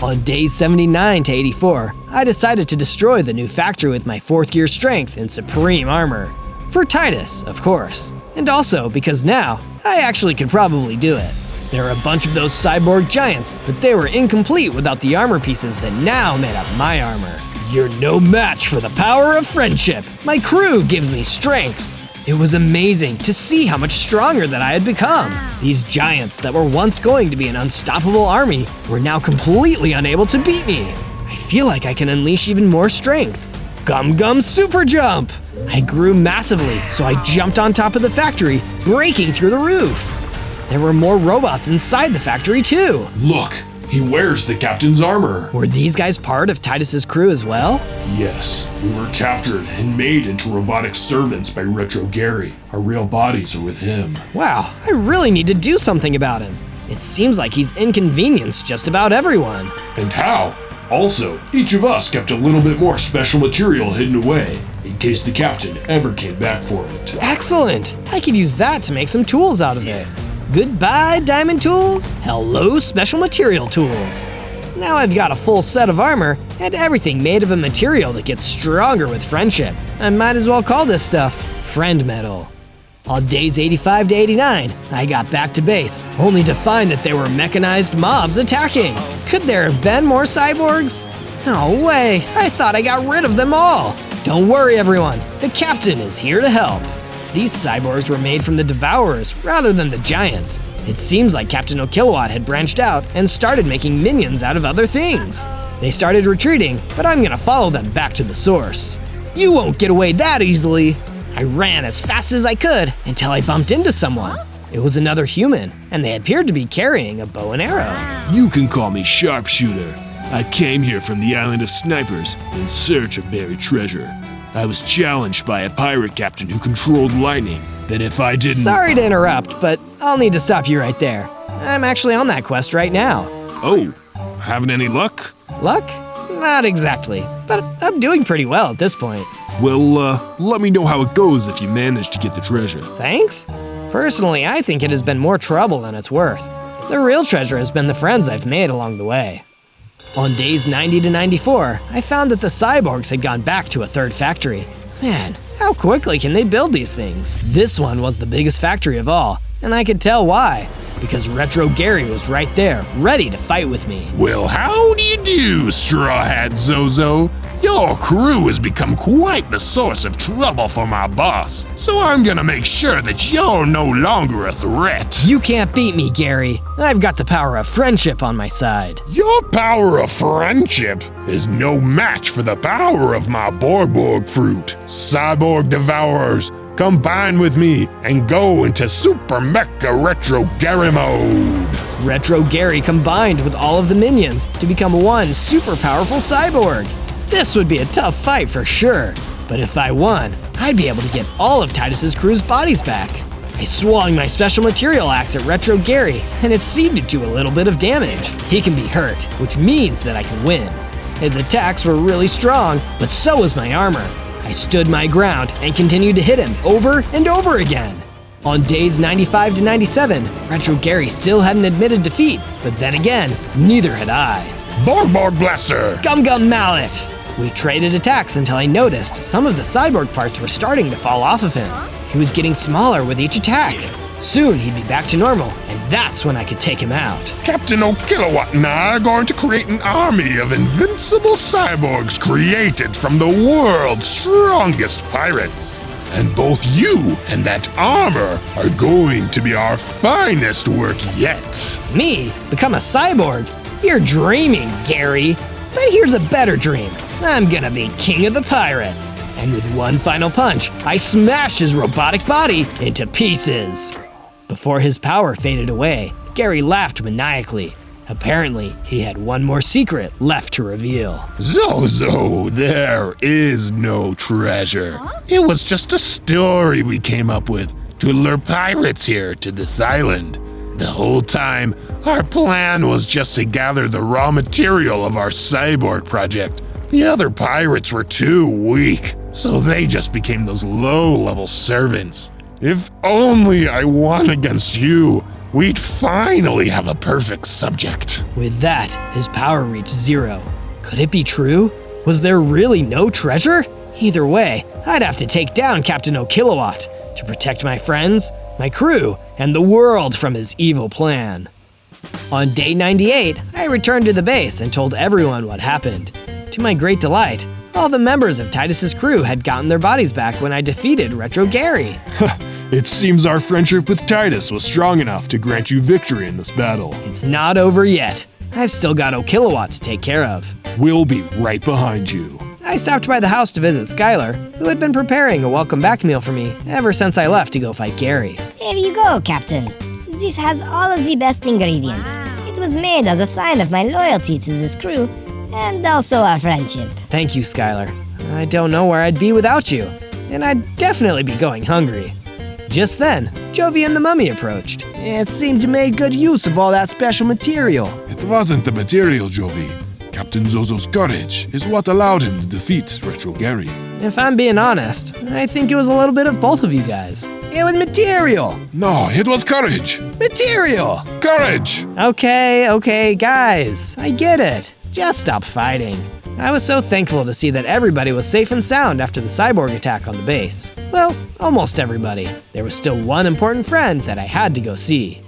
On days 79 to 84, I decided to destroy the new factory with my 4th gear strength and supreme armor. For Titus, of course. And also because now, I actually could probably do it. There are a bunch of those cyborg giants, but they were incomplete without the armor pieces that now made up my armor. You're no match for the power of friendship. My crew gives me strength. It was amazing to see how much stronger that I had become. These giants that were once going to be an unstoppable army were now completely unable to beat me. I feel like I can unleash even more strength. Gum Gum Super Jump! I grew massively, so I jumped on top of the factory, breaking through the roof. There were more robots inside the factory too. Look, he wears the captain's armor. Were these guys part of Titus's crew as well? Yes, we were captured and made into robotic servants by Retro Gary. Our real bodies are with him. Wow, I really need to do something about him. It seems like he's inconvenienced just about everyone. And how? Also, each of us kept a little bit more special material hidden away, in case the captain ever came back for it. Excellent! I could use that to make some tools out of it. Goodbye, diamond tools. Hello, special material tools. Now I've got a full set of armor and everything made of a material that gets stronger with friendship. I might as well call this stuff friend metal. On days 85 to 89, I got back to base, only to find that there were mechanized mobs attacking. Could there have been more cyborgs? No way, I thought I got rid of them all. Don't worry everyone, the captain is here to help. These cyborgs were made from the Devourers rather than the Giants. It seems like Captain O'Kilowatt had branched out and started making minions out of other things. They started retreating, but I'm gonna follow them back to the source. You won't get away that easily. I ran as fast as I could until I bumped into someone. It was another human, and they appeared to be carrying a bow and arrow. You can call me Sharpshooter. I came here from the Island of Snipers in search of buried treasure. I was challenged by a pirate captain who controlled lightning, that if I didn't— Sorry to interrupt, but I'll need to stop you right there. I'm actually on that quest right now. Oh, having any luck? Luck? Not exactly, but I'm doing pretty well at this point. Well, let me know how it goes if you manage to get the treasure. Thanks? Personally, I think it has been more trouble than it's worth. The real treasure has been the friends I've made along the way. On days 90 to 94, I found that the cyborgs had gone back to a third factory. Man, how quickly can they build these things? This one was the biggest factory of all, and I could tell why. Because Retro Gary was right there, ready to fight with me. Well, how do you do, Straw Hat Zozo? Your crew has become quite the source of trouble for my boss, so I'm gonna make sure that you're no longer a threat. You can't beat me, Gary. I've got the power of friendship on my side. Your power of friendship is no match for the power of my Borg fruit. Cyborg Devourers, combine with me and go into Super Mecha Retro Gary mode. Retro Gary combined with all of the minions to become one super powerful cyborg. This would be a tough fight for sure, but if I won, I'd be able to get all of Titus's crew's bodies back. I swung my special material axe at Retro Gary, and it seemed to do a little bit of damage. He can be hurt, which means that I can win. His attacks were really strong, but so was my armor. I stood my ground and continued to hit him over and over again. On days 95 to 97, Retro Gary still hadn't admitted defeat, but then again, neither had I. Borg Blaster! Gum Gum Mallet! We traded attacks until I noticed some of the cyborg parts were starting to fall off of him. He was getting smaller with each attack. Soon he'd be back to normal, and that's when I could take him out. Captain O'Kilowatt and I are going to create an army of invincible cyborgs created from the world's strongest pirates. And both you and that armor are going to be our finest work yet. Me? Become a cyborg? You're dreaming, Gary. But here's a better dream. I'm gonna be king of the pirates. And with one final punch, I smashed his robotic body into pieces. Before his power faded away, Gary laughed maniacally. Apparently, he had one more secret left to reveal. Zozo, there is no treasure. It was just a story we came up with to lure pirates here to this island. The whole time, our plan was just to gather the raw material of our cyborg project. The other pirates were too weak. So they just became those low-level servants. If only I won against you, we'd finally have a perfect subject. With that, his power reached 0. Could it be true? Was there really no treasure? Either way, I'd have to take down Captain O'Kilowatt to protect my friends, my crew, and the world from his evil plan. On day 98, I returned to the base and told everyone what happened. To my great delight, all the members of Titus's crew had gotten their bodies back when I defeated Retro Gary. It seems our friendship with Titus was strong enough to grant you victory in this battle. It's not over yet. I've still got O'Kilowatt to take care of. We'll be right behind you. I stopped by the house to visit Skylar, who had been preparing a welcome back meal for me ever since I left to go fight Gary. Here you go, Captain. This has all of the best ingredients. It was made as a sign of my loyalty to this crew, and also our friendship. Thank you, Skylar. I don't know where I'd be without you, and I'd definitely be going hungry. Just then, Jovi and the mummy approached. It seems you made good use of all that special material. It wasn't the material, Jovi. Captain Zozo's courage is what allowed him to defeat Retro Gary. If I'm being honest, I think it was a little bit of both of you guys. It was material. No, it was courage. Material. Courage! Okay, guys, I get it. Just stop fighting. I was so thankful to see that everybody was safe and sound after the cyborg attack on the base. Well, almost everybody. There was still one important friend that I had to go see.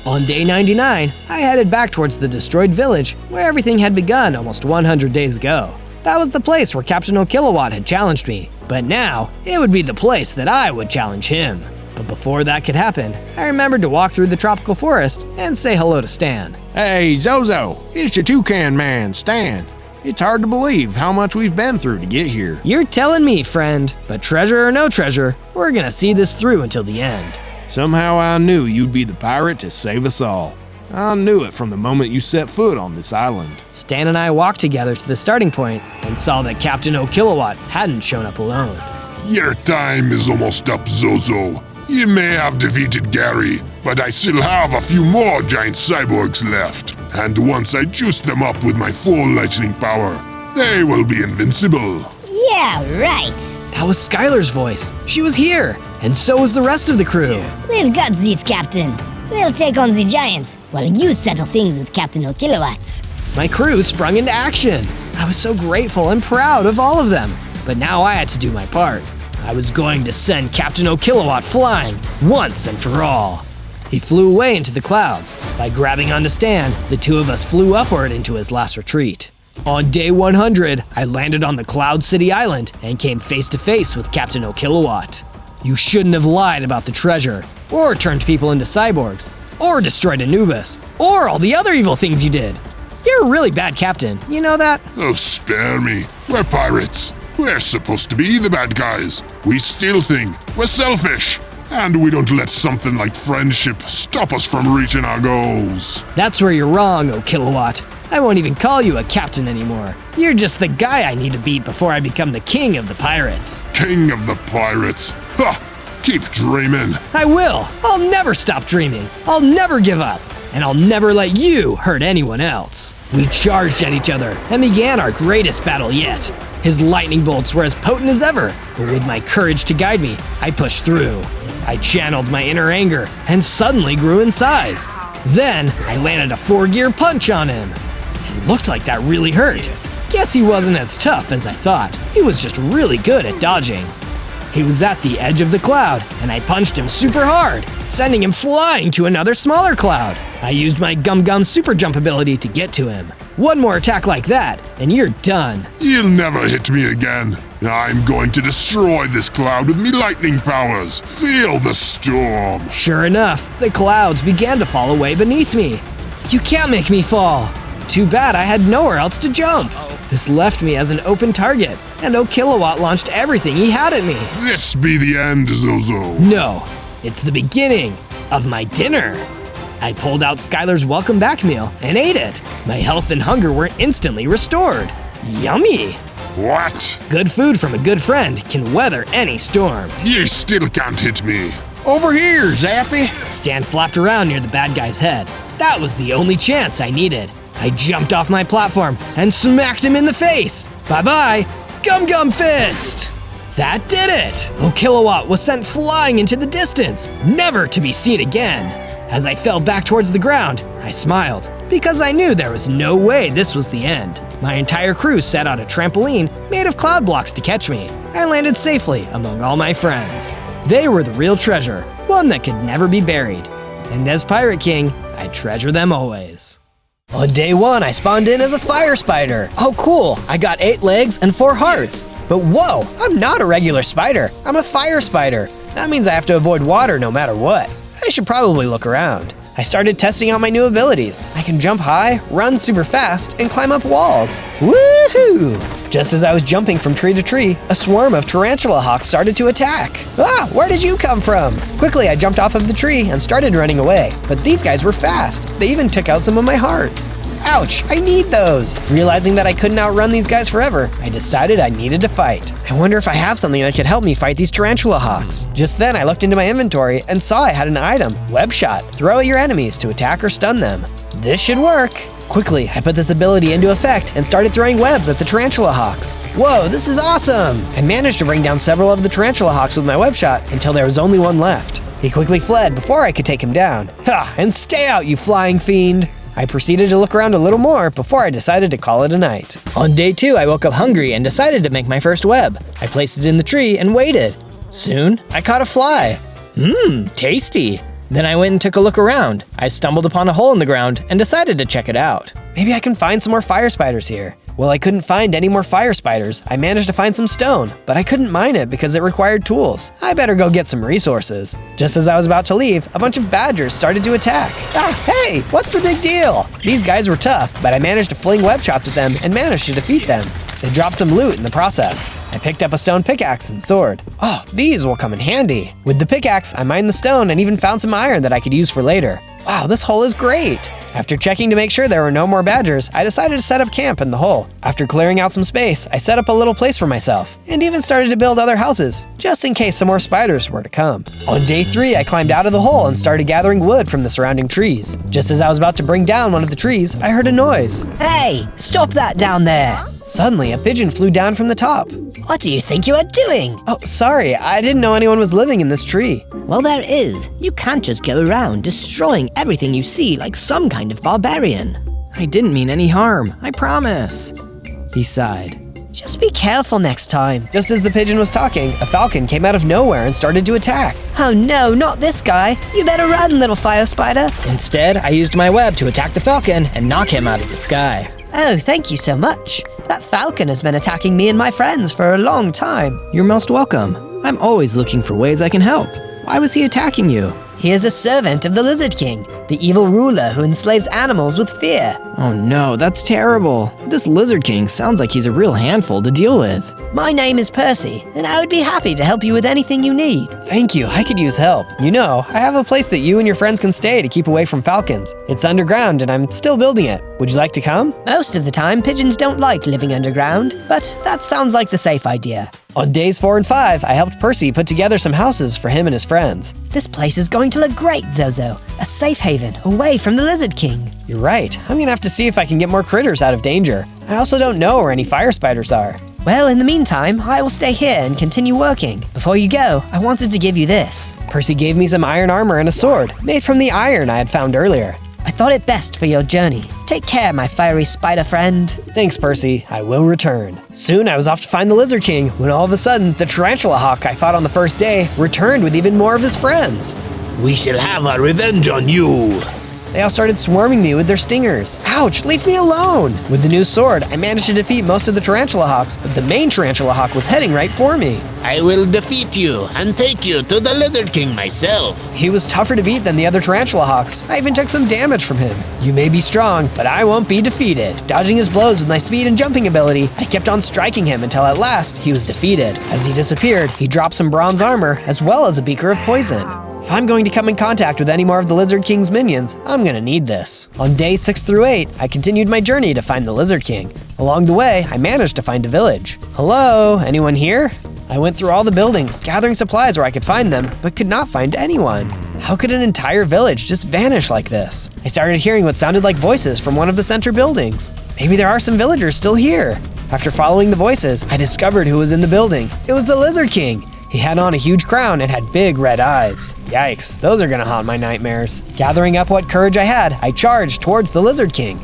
On day 99, I headed back towards the destroyed village where everything had begun almost 100 days ago. That was the place where Captain O'Kilowatt had challenged me, but now it would be the place that I would challenge him. But before that could happen, I remembered to walk through the tropical forest and say hello to Stan. Hey, Zozo, it's your toucan man, Stan. It's hard to believe how much we've been through to get here. You're telling me, friend, but treasure or no treasure, we're gonna see this through until the end. Somehow I knew you'd be the pirate to save us all. I knew it from the moment you set foot on this island. Stan and I walked together to the starting point and saw that Captain O'Kilowatt hadn't shown up alone. Your time is almost up, Zozo. You may have defeated Gary, but I still have a few more giant cyborgs left. And once I juice them up with my full lightning power, they will be invincible. Yeah, right. That was Skylar's voice. She was here, and so was the rest of the crew. We've got this, Captain. We'll take on the giants while you settle things with Captain O'Kilowatt. My crew sprung into action. I was so grateful and proud of all of them, but now I had to do my part. I was going to send Captain O'Kilowatt flying once and for all. He flew away into the clouds. By grabbing onto Stan, the two of us flew upward into his last retreat. On day 100, I landed on the Cloud City Island and came face to face with Captain O'Kilowatt. You shouldn't have lied about the treasure, or turned people into cyborgs, or destroyed Anubis, or all the other evil things you did. You're a really bad captain, you know that? Oh, spare me. We're pirates. We're supposed to be the bad guys. We steal things. We're selfish. And we don't let something like friendship stop us from reaching our goals. That's where you're wrong, O'Kilowatt. I won't even call you a captain anymore. You're just the guy I need to beat before I become the king of the pirates. King of the pirates. Ha! Keep dreaming. I will. I'll never stop dreaming. I'll never give up. And I'll never let you hurt anyone else. We charged at each other and began our greatest battle yet. His lightning bolts were as potent as ever, but with my courage to guide me, I pushed through. I channeled my inner anger and suddenly grew in size. Then I landed a 4-gear punch on him. He looked like that really hurt. Guess he wasn't as tough as I thought. He was just really good at dodging. He was at the edge of the cloud, and I punched him super hard, sending him flying to another smaller cloud. I used my Gum Gum super jump ability to get to him. One more attack like that, and you're done. You'll never hit me again. I'm going to destroy this cloud with me lightning powers. Feel the storm. Sure enough, the clouds began to fall away beneath me. You can't make me fall. Too bad I had nowhere else to jump. This left me as an open target, and O'Kilowatt launched everything he had at me. This be the end, Zozo. No, it's the beginning of my dinner. I pulled out Skylar's welcome back meal and ate it. My health and hunger were instantly restored. Yummy! What? Good food from a good friend can weather any storm. You still can't hit me. Over here, Zappy. Stan flapped around near the bad guy's head. That was the only chance I needed. I jumped off my platform and smacked him in the face. Bye-bye, Gum Gum Fist! That did it! Oh, Kilowatt was sent flying into the distance, never to be seen again. As I fell back towards the ground, I smiled, because I knew there was no way this was the end. My entire crew sat on a trampoline made of cloud blocks to catch me. I landed safely among all my friends. They were the real treasure, one that could never be buried. And as Pirate King, I treasure them always. On day 1, I spawned in as a fire spider. Oh cool, I got 8 legs and 4 hearts. But whoa, I'm not a regular spider, I'm a fire spider. That means I have to avoid water no matter what. I should probably look around. I started testing out my new abilities. I can jump high, run super fast, and climb up walls. Woohoo! Just as I was jumping from tree to tree, a swarm of tarantula hawks started to attack. Ah, where did you come from? Quickly, I jumped off of the tree and started running away. But these guys were fast. They even took out some of my hearts. Ouch, I need those! Realizing that I couldn't outrun these guys forever, I decided I needed to fight. I wonder if I have something that could help me fight these tarantula hawks. Just then, I looked into my inventory and saw I had an item, Web Shot. Throw at your enemies to attack or stun them. This should work. Quickly, I put this ability into effect and started throwing webs at the tarantula hawks. Whoa, this is awesome! I managed to bring down several of the tarantula hawks with my Web Shot until there was only one left. He quickly fled before I could take him down. Ha! And stay out, you flying fiend! I proceeded to look around a little more before I decided to call it a night. On day 2, I woke up hungry and decided to make my first web. I placed it in the tree and waited. Soon, I caught a fly. Tasty. Then I went and took a look around. I stumbled upon a hole in the ground and decided to check it out. Maybe I can find some more fire spiders here. Well, I couldn't find any more fire spiders. I managed to find some stone, but I couldn't mine it because it required tools. I better go get some resources. Just as I was about to leave, a bunch of badgers started to attack. Ah, hey, what's the big deal? These guys were tough, but I managed to fling web shots at them and managed to defeat them. They dropped some loot in the process. I picked up a stone pickaxe and sword. Oh, these will come in handy. With the pickaxe, I mined the stone and even found some iron that I could use for later. Wow, this hole is great. After checking to make sure there were no more badgers, I decided to set up camp in the hole. After clearing out some space, I set up a little place for myself, and even started to build other houses, just in case some more spiders were to come. On day 3, I climbed out of the hole and started gathering wood from the surrounding trees. Just as I was about to bring down one of the trees, I heard a noise. Hey, stop that down there! Suddenly, a pigeon flew down from the top. What do you think you are doing? Oh, sorry, I didn't know anyone was living in this tree. Well, there is. You can't just go around destroying everything you see like some kind of barbarian. I didn't mean any harm, I promise. He sighed. Just be careful next time. Just as the pigeon was talking, a falcon came out of nowhere and started to attack. Oh no, not this guy. You better run, little fire spider. Instead, I used my web to attack the falcon and knock him out of the sky. Oh, thank you so much. That falcon has been attacking me and my friends for a long time. You're most welcome. I'm always looking for ways I can help. Why was he attacking you? He is a servant of the Lizard King, the evil ruler who enslaves animals with fear. Oh no, that's terrible. This Lizard King sounds like he's a real handful to deal with. My name is Percy, and I would be happy to help you with anything you need. Thank you, I could use help. You know, I have a place that you and your friends can stay to keep away from falcons. It's underground and I'm still building it. Would you like to come? Most of the time, pigeons don't like living underground, but that sounds like the safe idea. On days 4 and 5, I helped Percy put together some houses for him and his friends. This place is going to look great, Zozo. A safe haven away from the Lizard King. You're right. I'm gonna have to see if I can get more critters out of danger. I also don't know where any fire spiders are. Well, in the meantime, I will stay here and continue working. Before you go, I wanted to give you this. Percy gave me some iron armor and a sword, made from the iron I had found earlier. I thought it best for your journey. Take care, my fiery spider friend. Thanks, Percy. I will return. Soon I was off to find the Lizard King, when all of a sudden, the tarantula hawk I fought on the first day returned with even more of his friends. We shall have our revenge on you. They all started swarming me with their stingers. Ouch, leave me alone! With the new sword, I managed to defeat most of the tarantula hawks, but the main tarantula hawk was heading right for me. I will defeat you and take you to the Lizard King myself. He was tougher to beat than the other tarantula hawks. I even took some damage from him. You may be strong, but I won't be defeated. Dodging his blows with my speed and jumping ability, I kept on striking him until at last he was defeated. As he disappeared, he dropped some bronze armor as well as a beaker of poison. If I'm going to come in contact with any more of the Lizard King's minions, I'm gonna need this. On day 6 through 8, I continued my journey to find the Lizard King. Along the way, I managed to find a village. Hello, anyone here? I went through all the buildings, gathering supplies where I could find them, but could not find anyone. How could an entire village just vanish like this? I started hearing what sounded like voices from one of the center buildings. Maybe there are some villagers still here. After following the voices, I discovered who was in the building. It was the Lizard King. He had on a huge crown and had big red eyes. Yikes, those are gonna haunt my nightmares. Gathering up what courage I had, I charged towards the Lizard King.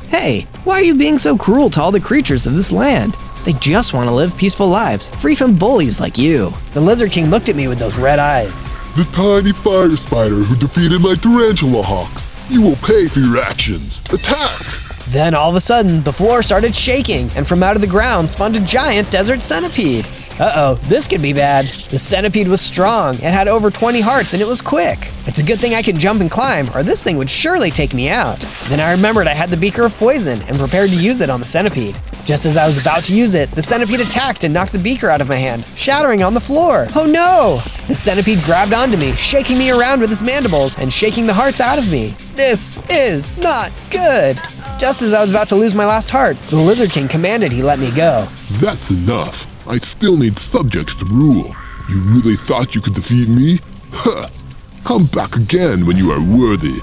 Hey, why are you being so cruel to all the creatures of this land? They just want to live peaceful lives, free from bullies like you. The Lizard King looked at me with those red eyes. The tiny fire spider who defeated my tarantula hawks. You will pay for your actions. Attack! Then all of a sudden, the floor started shaking, and from out of the ground spawned a giant desert centipede. Uh-oh, this could be bad. The centipede was strong, it had over 20 hearts, and it was quick. It's a good thing I can jump and climb, or this thing would surely take me out. Then I remembered I had the beaker of poison and prepared to use it on the centipede. Just as I was about to use it, the centipede attacked and knocked the beaker out of my hand, shattering on the floor. Oh no! The centipede grabbed onto me, shaking me around with his mandibles and shaking the hearts out of me. This is not good. Just as I was about to lose my last heart, the Lizard King commanded he let me go. That's enough. I still need subjects to rule. You really thought you could defeat me? Ha! Come back again when you are worthy.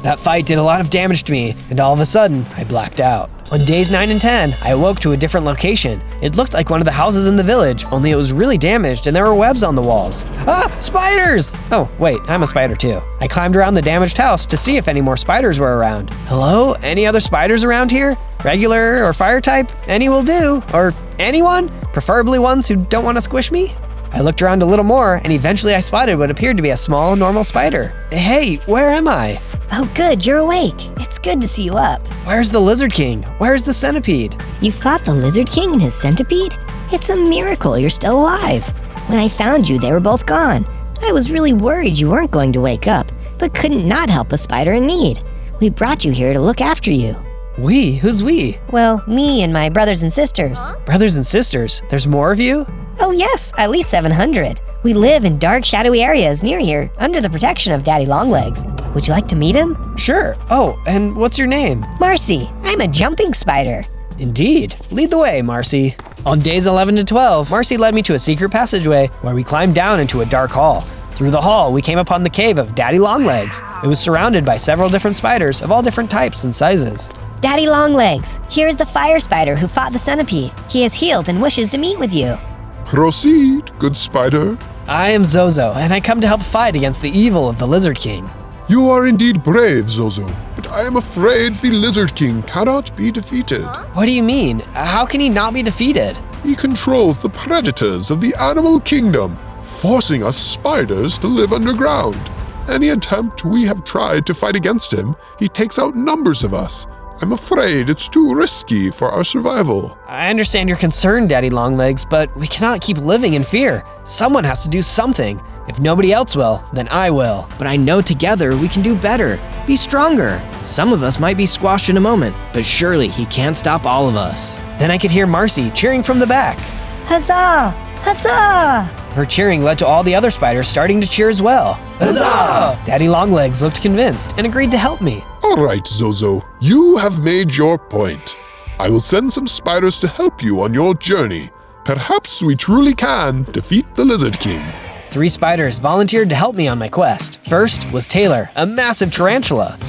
That fight did a lot of damage to me, and all of a sudden, I blacked out. On days 9 and 10, I awoke to a different location. It looked like one of the houses in the village, only it was really damaged and there were webs on the walls. Ah, spiders! Oh, wait, I'm a spider too. I climbed around the damaged house to see if any more spiders were around. Hello? Any other spiders around here? Regular or fire type? Any will do. Or anyone? Preferably ones who don't want to squish me? I looked around a little more, and eventually I spotted what appeared to be a small, normal spider. Hey, where am I? Oh good, you're awake. It's good to see you up. Where's the Lizard King? Where's the centipede? You fought the Lizard King and his centipede? It's a miracle you're still alive. When I found you, they were both gone. I was really worried you weren't going to wake up, but couldn't not help a spider in need. We brought you here to look after you. We? Who's we? Well, me and my brothers and sisters. Brothers and sisters? There's more of you? Oh yes, at least 700. We live in dark, shadowy areas near here, under the protection of Daddy Longlegs. Would you like to meet him? Sure. Oh, and what's your name? Marcy. I'm a jumping spider. Indeed. Lead the way, Marcy. On days 11 to 12, Marcy led me to a secret passageway where we climbed down into a dark hall. Through the hall, we came upon the cave of Daddy Longlegs. It was surrounded by several different spiders of all different types and sizes. Daddy Longlegs, here's the fire spider who fought the centipede. He is healed and wishes to meet with you. Proceed, good spider. I am Zozo, and I come to help fight against the evil of the Lizard King. You are indeed brave, Zozo, but I am afraid the Lizard King cannot be defeated. What do you mean? How can he not be defeated? He controls the predators of the animal kingdom, forcing us spiders to live underground. Any attempt we have tried to fight against him, he takes out numbers of us. I'm afraid it's too risky for our survival. I understand your concern, Daddy Longlegs, but we cannot keep living in fear. Someone has to do something. If nobody else will, then I will. But I know together we can do better, be stronger. Some of us might be squashed in a moment, but surely he can't stop all of us. Then I could hear Marcy cheering from the back. Huzzah! Huzzah! Her cheering led to all the other spiders starting to cheer as well. Huzzah! Daddy Longlegs looked convinced and agreed to help me. All right, Zozo, you have made your point. I will send some spiders to help you on your journey. Perhaps we truly can defeat the Lizard King. 3 spiders volunteered to help me on my quest. First was Taylor, a massive tarantula.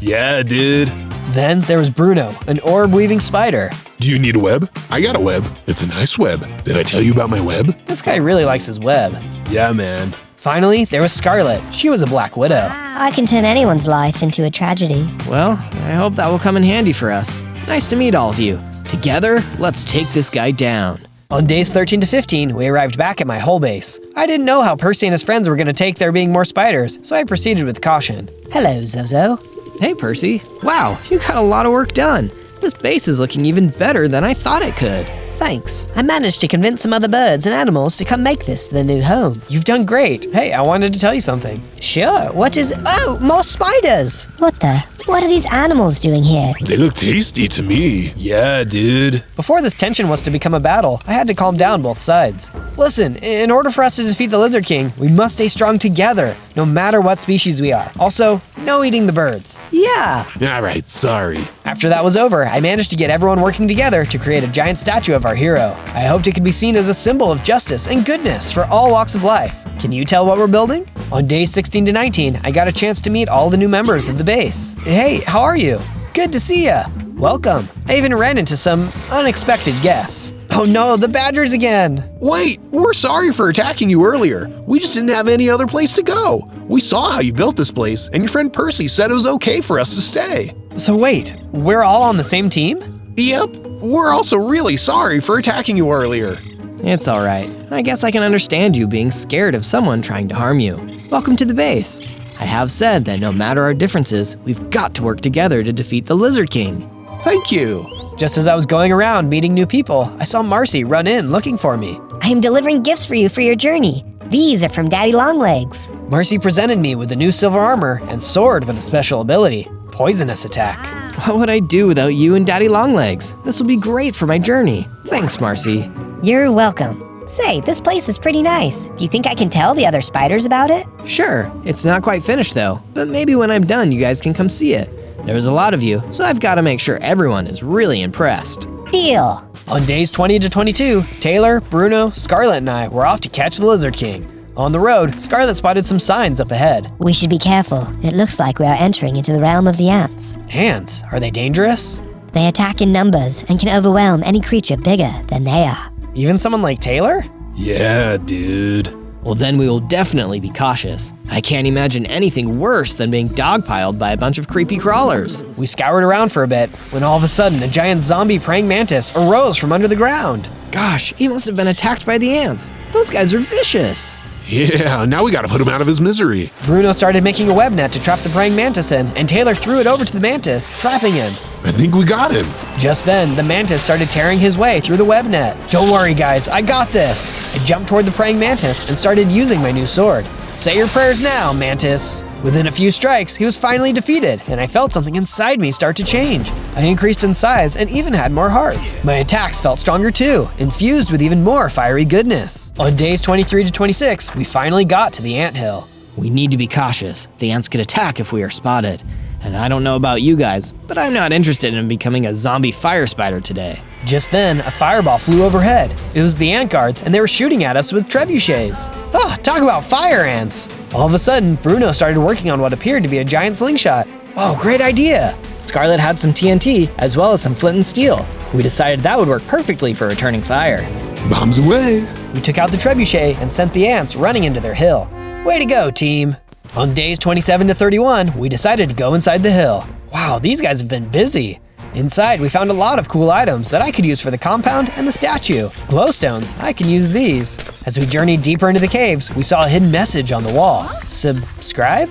Yeah, dude. Then there was Bruno, an orb-weaving spider. Do you need a web? I got a web. It's a nice web. Did I tell you about my web? This guy really likes his web. Yeah, man. Finally, there was Scarlet. She was a black widow. I can turn anyone's life into a tragedy. Well, I hope that will come in handy for us. Nice to meet all of you. Together, let's take this guy down. On days 13 to 15, we arrived back at my hole base. I didn't know how Percy and his friends were going to take there being more spiders, so I proceeded with caution. Hello, Zozo. Hey, Percy. Wow, you got a lot of work done. This base is looking even better than I thought it could. Thanks. I managed to convince some other birds and animals to come make this their new home. You've done great. Hey, I wanted to tell you something. Sure. What is... Oh, more spiders! What the... What are these animals doing here? They look tasty to me. Yeah, dude. Before this tension was to become a battle, I had to calm down both sides. Listen, in order for us to defeat the Lizard King, we must stay strong together, no matter what species we are. Also, no eating the birds. Yeah. All right, sorry. After that was over, I managed to get everyone working together to create a giant statue of our hero. I hoped it could be seen as a symbol of justice and goodness for all walks of life. Can you tell what we're building? On days 16 to 19, I got a chance to meet all the new members of the base. Hey, how are you? Good to see ya. Welcome. I even ran into some unexpected guests. Oh no, the badgers again! Wait, we're sorry for attacking you earlier. We just didn't have any other place to go. We saw how you built this place, and your friend Percy said it was okay for us to stay. So wait, we're all on the same team? Yep, we're also really sorry for attacking you earlier. It's alright. I guess I can understand you being scared of someone trying to harm you. Welcome to the base. I have said that no matter our differences, we've got to work together to defeat the Lizard King. Thank you. Just as I was going around meeting new people, I saw Marcy run in looking for me. I am delivering gifts for you for your journey. These are from Daddy Longlegs. Marcy presented me with a new silver armor and sword with a special ability, Poisonous Attack. What would I do without you and Daddy Longlegs? This will be great for my journey. Thanks, Marcy. You're welcome. Say, this place is pretty nice. Do you think I can tell the other spiders about it? Sure, it's not quite finished though, but maybe when I'm done you guys can come see it. There's a lot of you, so I've got to make sure everyone is really impressed. Deal. On days 20 to 22, Taylor, Bruno, Scarlet, and I were off to catch the Lizard King. On the road, Scarlet spotted some signs up ahead. We should be careful. It looks like we are entering into the realm of the ants. Ants? Are they dangerous? They attack in numbers and can overwhelm any creature bigger than they are. Even someone like Taylor? Yeah, dude. Well, then we will definitely be cautious. I can't imagine anything worse than being dogpiled by a bunch of creepy crawlers. We scoured around for a bit, when all of a sudden a giant zombie praying mantis arose from under the ground. Gosh, he must have been attacked by the ants. Those guys are vicious. Yeah, now we gotta put him out of his misery. Bruno started making a web net to trap the praying mantis in, and Taylor threw it over to the mantis, trapping him. I think we got him. Just then, the mantis started tearing his way through the web net. Don't worry, guys, I got this. I jumped toward the praying mantis and started using my new sword. Say your prayers now, mantis. Within a few strikes, he was finally defeated, and I felt something inside me start to change. I increased in size and even had more hearts. My attacks felt stronger too, infused with even more fiery goodness. On days 23 to 26, we finally got to the anthill. We need to be cautious. The ants could attack if we are spotted. And I don't know about you guys, but I'm not interested in becoming a zombie fire spider today. Just then, a fireball flew overhead. It was the ant guards, and they were shooting at us with trebuchets. Ah, talk about fire ants! All of a sudden, Bruno started working on what appeared to be a giant slingshot. Oh, great idea! Scarlet had some TNT, as well as some flint and steel. We decided that would work perfectly for returning fire. Bombs away. We took out the trebuchet and sent the ants running into their hill. Way to go, team! On days 27 to 31, we decided to go inside the hill. Wow, these guys have been busy. Inside, we found a lot of cool items that I could use for the compound and the statue. Glowstones, I can use these. As we journeyed deeper into the caves, we saw a hidden message on the wall. Subscribe?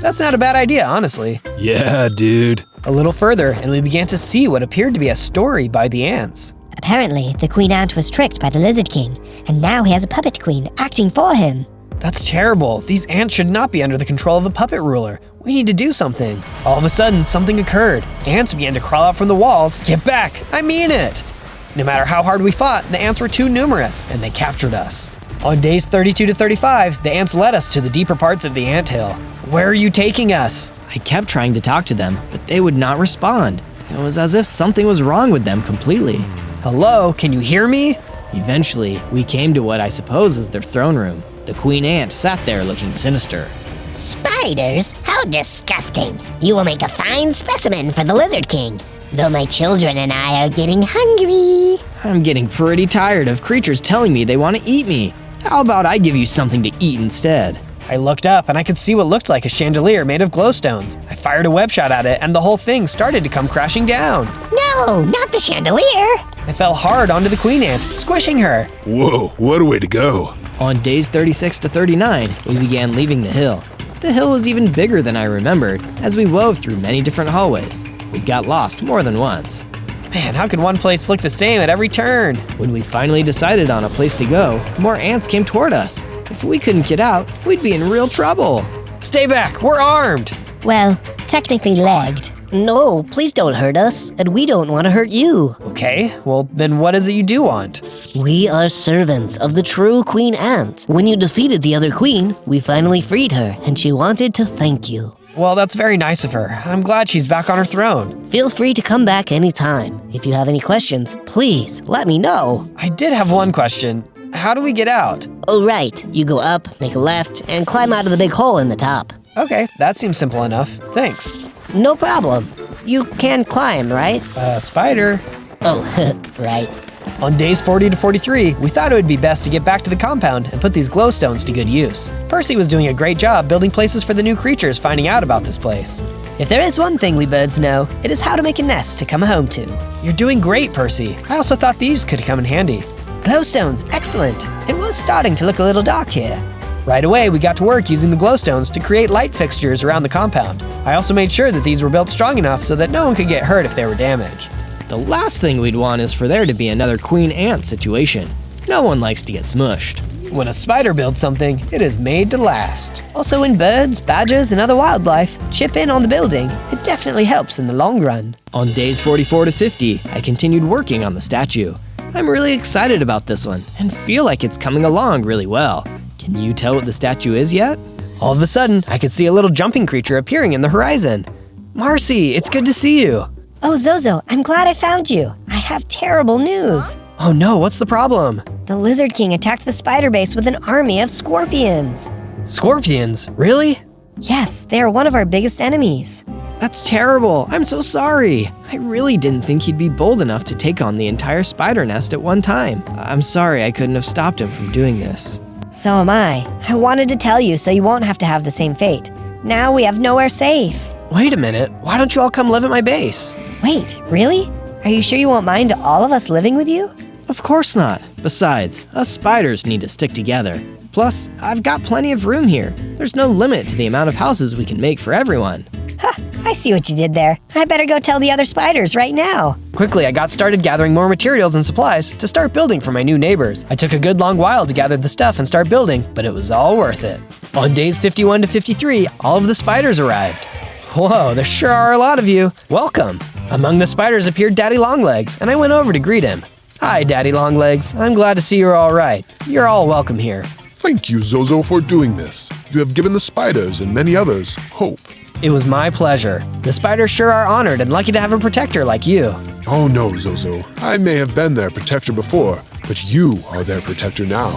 That's not a bad idea, honestly. Yeah, dude. A little further, and we began to see what appeared to be a story by the ants. Apparently, the Queen Ant was tricked by the Lizard King, and now he has a puppet queen acting for him. That's terrible. These ants should not be under the control of a puppet ruler. We need to do something. All of a sudden, something occurred. Ants began to crawl out from the walls. Get back! I mean it! No matter how hard we fought, the ants were too numerous, and they captured us. On days 32 to 35, the ants led us to the deeper parts of the anthill. Where are you taking us? I kept trying to talk to them, but they would not respond. It was as if something was wrong with them completely. Hello, can you hear me? Eventually, we came to what I suppose is their throne room. The Queen Ant sat there looking sinister. Spiders? How disgusting. You will make a fine specimen for the Lizard King. Though my children and I are getting hungry. I'm getting pretty tired of creatures telling me they want to eat me. How about I give you something to eat instead? I looked up and I could see what looked like a chandelier made of glowstones. I fired a web shot at it and the whole thing started to come crashing down. No, not the chandelier. I fell hard onto the Queen Ant, squishing her. Whoa, what a way to go. On days 36 to 39, we began leaving the hill. The hill was even bigger than I remembered, as we wove through many different hallways. We got lost more than once. Man, how could one place look the same at every turn? When we finally decided on a place to go, more ants came toward us. If we couldn't get out, we'd be in real trouble. Stay back, we're armed! Well, technically legged. No, please don't hurt us, and we don't want to hurt you. Okay, well then what is it you do want? We are servants of the true Queen Ant. When you defeated the other queen, we finally freed her, and she wanted to thank you. Well, that's very nice of her. I'm glad she's back on her throne. Feel free to come back anytime. If you have any questions, please let me know. I did have one question. How do we get out? Oh, right. You go up, make a left, and climb out of the big hole in the top. Okay, that seems simple enough. Thanks. No problem. You can climb, right? Spider. Oh, right. On days 40 to 43, we thought it would be best to get back to the compound and put these glowstones to good use. Percy was doing a great job building places for the new creatures finding out about this place. If there is one thing we birds know, it is how to make a nest to come home to. You're doing great, Percy. I also thought these could come in handy. Glowstones, excellent. It was starting to look a little dark here. Right away, we got to work using the glowstones to create light fixtures around the compound. I also made sure that these were built strong enough so that no one could get hurt if they were damaged. The last thing we'd want is for there to be another queen ant situation. No one likes to get smushed. When a spider builds something, it is made to last. Also, when birds, badgers, and other wildlife chip in on the building, it definitely helps in the long run. On days 44 to 50, I continued working on the statue. I'm really excited about this one and feel like it's coming along really well. Can you tell what the statue is yet? All of a sudden, I could see a little jumping creature appearing in the horizon. Marcy, it's good to see you. Oh, Zozo, I'm glad I found you. I have terrible news. Oh no, what's the problem? The Lizard King attacked the spider base with an army of scorpions. Scorpions? Really? Yes, they are one of our biggest enemies. That's terrible. I'm so sorry. I really didn't think he'd be bold enough to take on the entire spider nest at one time. I'm sorry I couldn't have stopped him from doing this. So am I. I wanted to tell you so you won't have to have the same fate. Now we have nowhere safe. Wait a minute, why don't you all come live at my base? Wait, really? Are you sure you won't mind all of us living with you? Of course not. Besides, us spiders need to stick together. Plus, I've got plenty of room here. There's no limit to the amount of houses we can make for everyone. Ha! I see what you did there. I better go tell the other spiders right now. Quickly, I got started gathering more materials and supplies to start building for my new neighbors. I took a good long while to gather the stuff and start building, but it was all worth it. On days 51 to 53, all of the spiders arrived. Whoa, there sure are a lot of you. Welcome. Among the spiders appeared Daddy Longlegs, and I went over to greet him. Hi, Daddy Longlegs. I'm glad to see you're all right. You're all welcome here. Thank you, Zozo, for doing this. You have given the spiders and many others hope. It was my pleasure. The spiders sure are honored and lucky to have a protector like you. Oh no, Zozo. I may have been their protector before, but you are their protector now.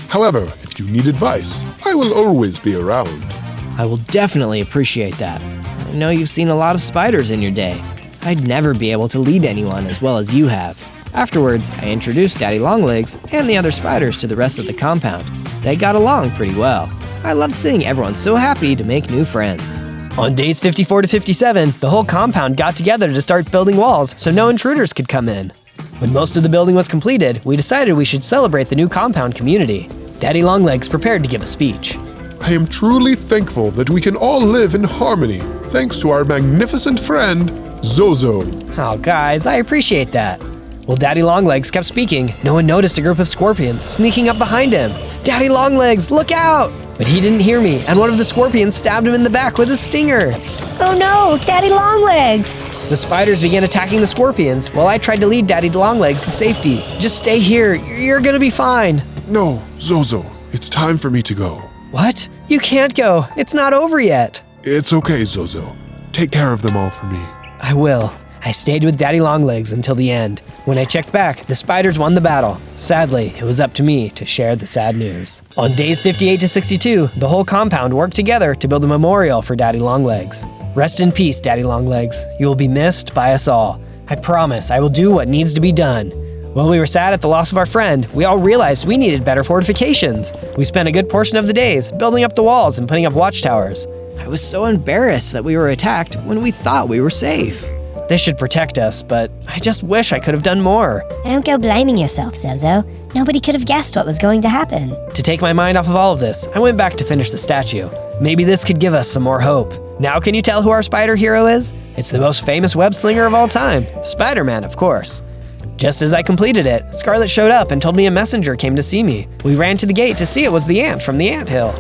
However, if you need advice, I will always be around. I will definitely appreciate that. I know you've seen a lot of spiders in your day. I'd never be able to lead anyone as well as you have. Afterwards, I introduced Daddy Longlegs and the other spiders to the rest of the compound. They got along pretty well. I love seeing everyone so happy to make new friends. On days 54 to 57, the whole compound got together to start building walls so no intruders could come in. When most of the building was completed, we decided we should celebrate the new compound community. Daddy Longlegs prepared to give a speech. I am truly thankful that we can all live in harmony, thanks to our magnificent friend, Zozo. Oh, guys, I appreciate that. While Daddy Longlegs kept speaking, no one noticed a group of scorpions sneaking up behind him. Daddy Longlegs, look out! But he didn't hear me, and one of the scorpions stabbed him in the back with a stinger. Oh no, Daddy Longlegs! The spiders began attacking the scorpions while I tried to lead Daddy Longlegs to safety. Just stay here, you're gonna be fine. No, Zozo, it's time for me to go. What? You can't go, it's not over yet. It's okay, Zozo. Take care of them all for me. I will. I stayed with Daddy Longlegs until the end. When I checked back, the spiders won the battle. Sadly, it was up to me to share the sad news. On days 58 to 62, the whole compound worked together to build a memorial for Daddy Longlegs. Rest in peace, Daddy Longlegs. You will be missed by us all. I promise I will do what needs to be done. While we were sad at the loss of our friend, we all realized we needed better fortifications. We spent a good portion of the days building up the walls and putting up watchtowers. I was so embarrassed that we were attacked when we thought we were safe. They should protect us, but I just wish I could have done more. Don't go blaming yourself, Zozo. Nobody could have guessed what was going to happen. To take my mind off of all of this, I went back to finish the statue. Maybe this could give us some more hope. Now can you tell who our spider hero is? It's the most famous web slinger of all time, Spider-Man, of course. Just as I completed it, Scarlet showed up and told me a messenger came to see me. We ran to the gate to see it was the ant from the anthill.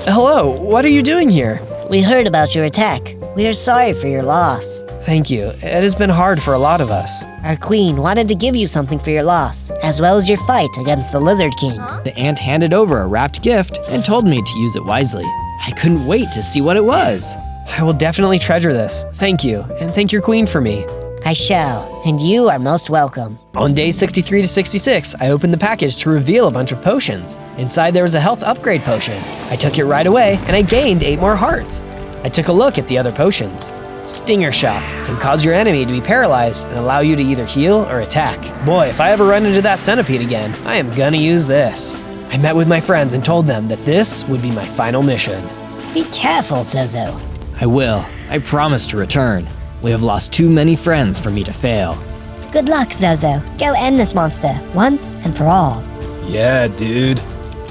Hello, what are you doing here? We heard about your attack. We are sorry for your loss. Thank you. It has been hard for a lot of us. Our queen wanted to give you something for your loss, as well as your fight against the Lizard King. The ant handed over a wrapped gift and told me to use it wisely. I couldn't wait to see what it was. I will definitely treasure this. Thank you, and thank your queen for me. I shall, and you are most welcome. On days 63 to 66, I opened the package to reveal a bunch of potions. Inside there was a health upgrade potion. I took it right away, and I gained 8 more hearts. I took a look at the other potions. Stinger Shock, can cause your enemy to be paralyzed and allow you to either heal or attack. Boy, if I ever run into that centipede again, I am gonna use this. I met with my friends and told them that this would be my final mission. Be careful, Zozo. I will. I promise to return. We have lost too many friends for me to fail. Good luck, Zozo. Go end this monster, once and for all. Yeah, dude.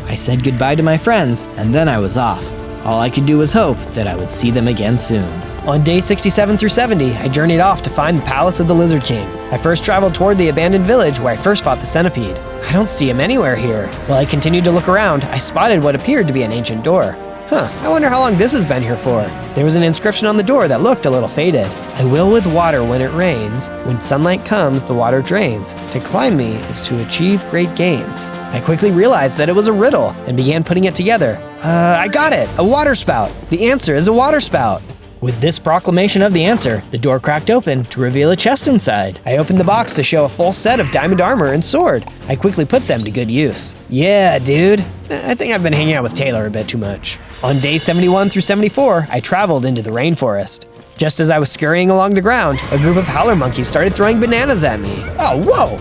I said goodbye to my friends, and then I was off. All I could do was hope that I would see them again soon. On day 67 through 70, I journeyed off to find the Palace of the Lizard King. I first traveled toward the abandoned village where I first fought the centipede. I don't see him anywhere here. While I continued to look around, I spotted what appeared to be an ancient door. I wonder how long this has been here for. There was an inscription on the door that looked a little faded. I will with water when it rains. When sunlight comes, the water drains. To climb me is to achieve great gains. I quickly realized that it was a riddle and began putting it together. I got it! A water spout! The answer is a water spout! With this proclamation of the answer, the door cracked open to reveal a chest inside. I opened the box to show a full set of diamond armor and sword. I quickly put them to good use. Yeah, dude. I think I've been hanging out with Taylor a bit too much. On day 71 through 74, I traveled into the rainforest. Just as I was scurrying along the ground, a group of howler monkeys started throwing bananas at me. Oh, whoa!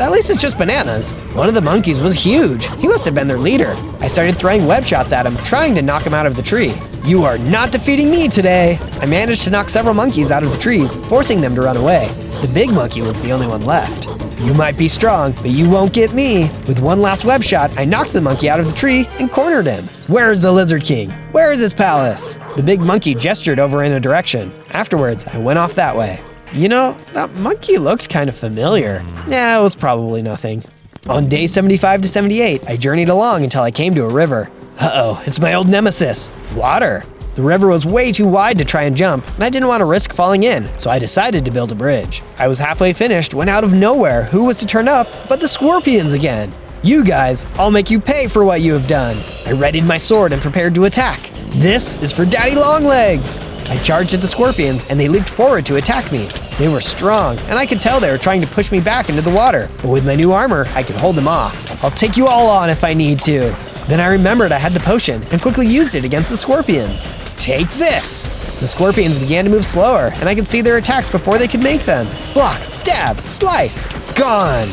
At least it's just bananas. One of the monkeys was huge. He must have been their leader. I started throwing web shots at him, trying to knock him out of the tree. You are not defeating me today! I managed to knock several monkeys out of the trees, forcing them to run away. The big monkey was the only one left. You might be strong, but you won't get me. With one last web shot, I knocked the monkey out of the tree and cornered him. Where is the Lizard King? Where is his palace? The big monkey gestured over in a direction. Afterwards, I went off that way. You know, that monkey looked kind of familiar. Yeah, it was probably nothing. On day 75 to 78, I journeyed along until I came to a river. Uh-oh, it's my old nemesis, water. The river was way too wide to try and jump, and I didn't want to risk falling in, so I decided to build a bridge. I was halfway finished when out of nowhere, who was to turn up but the scorpions again. You guys, I'll make you pay for what you have done. I readied my sword and prepared to attack. This is for Daddy Longlegs. I charged at the scorpions, and they leaped forward to attack me. They were strong, and I could tell they were trying to push me back into the water, but with my new armor, I could hold them off. I'll take you all on if I need to. Then I remembered I had the potion and quickly used it against the scorpions. Take this! The scorpions began to move slower, and I could see their attacks before they could make them. Block, stab, slice, gone!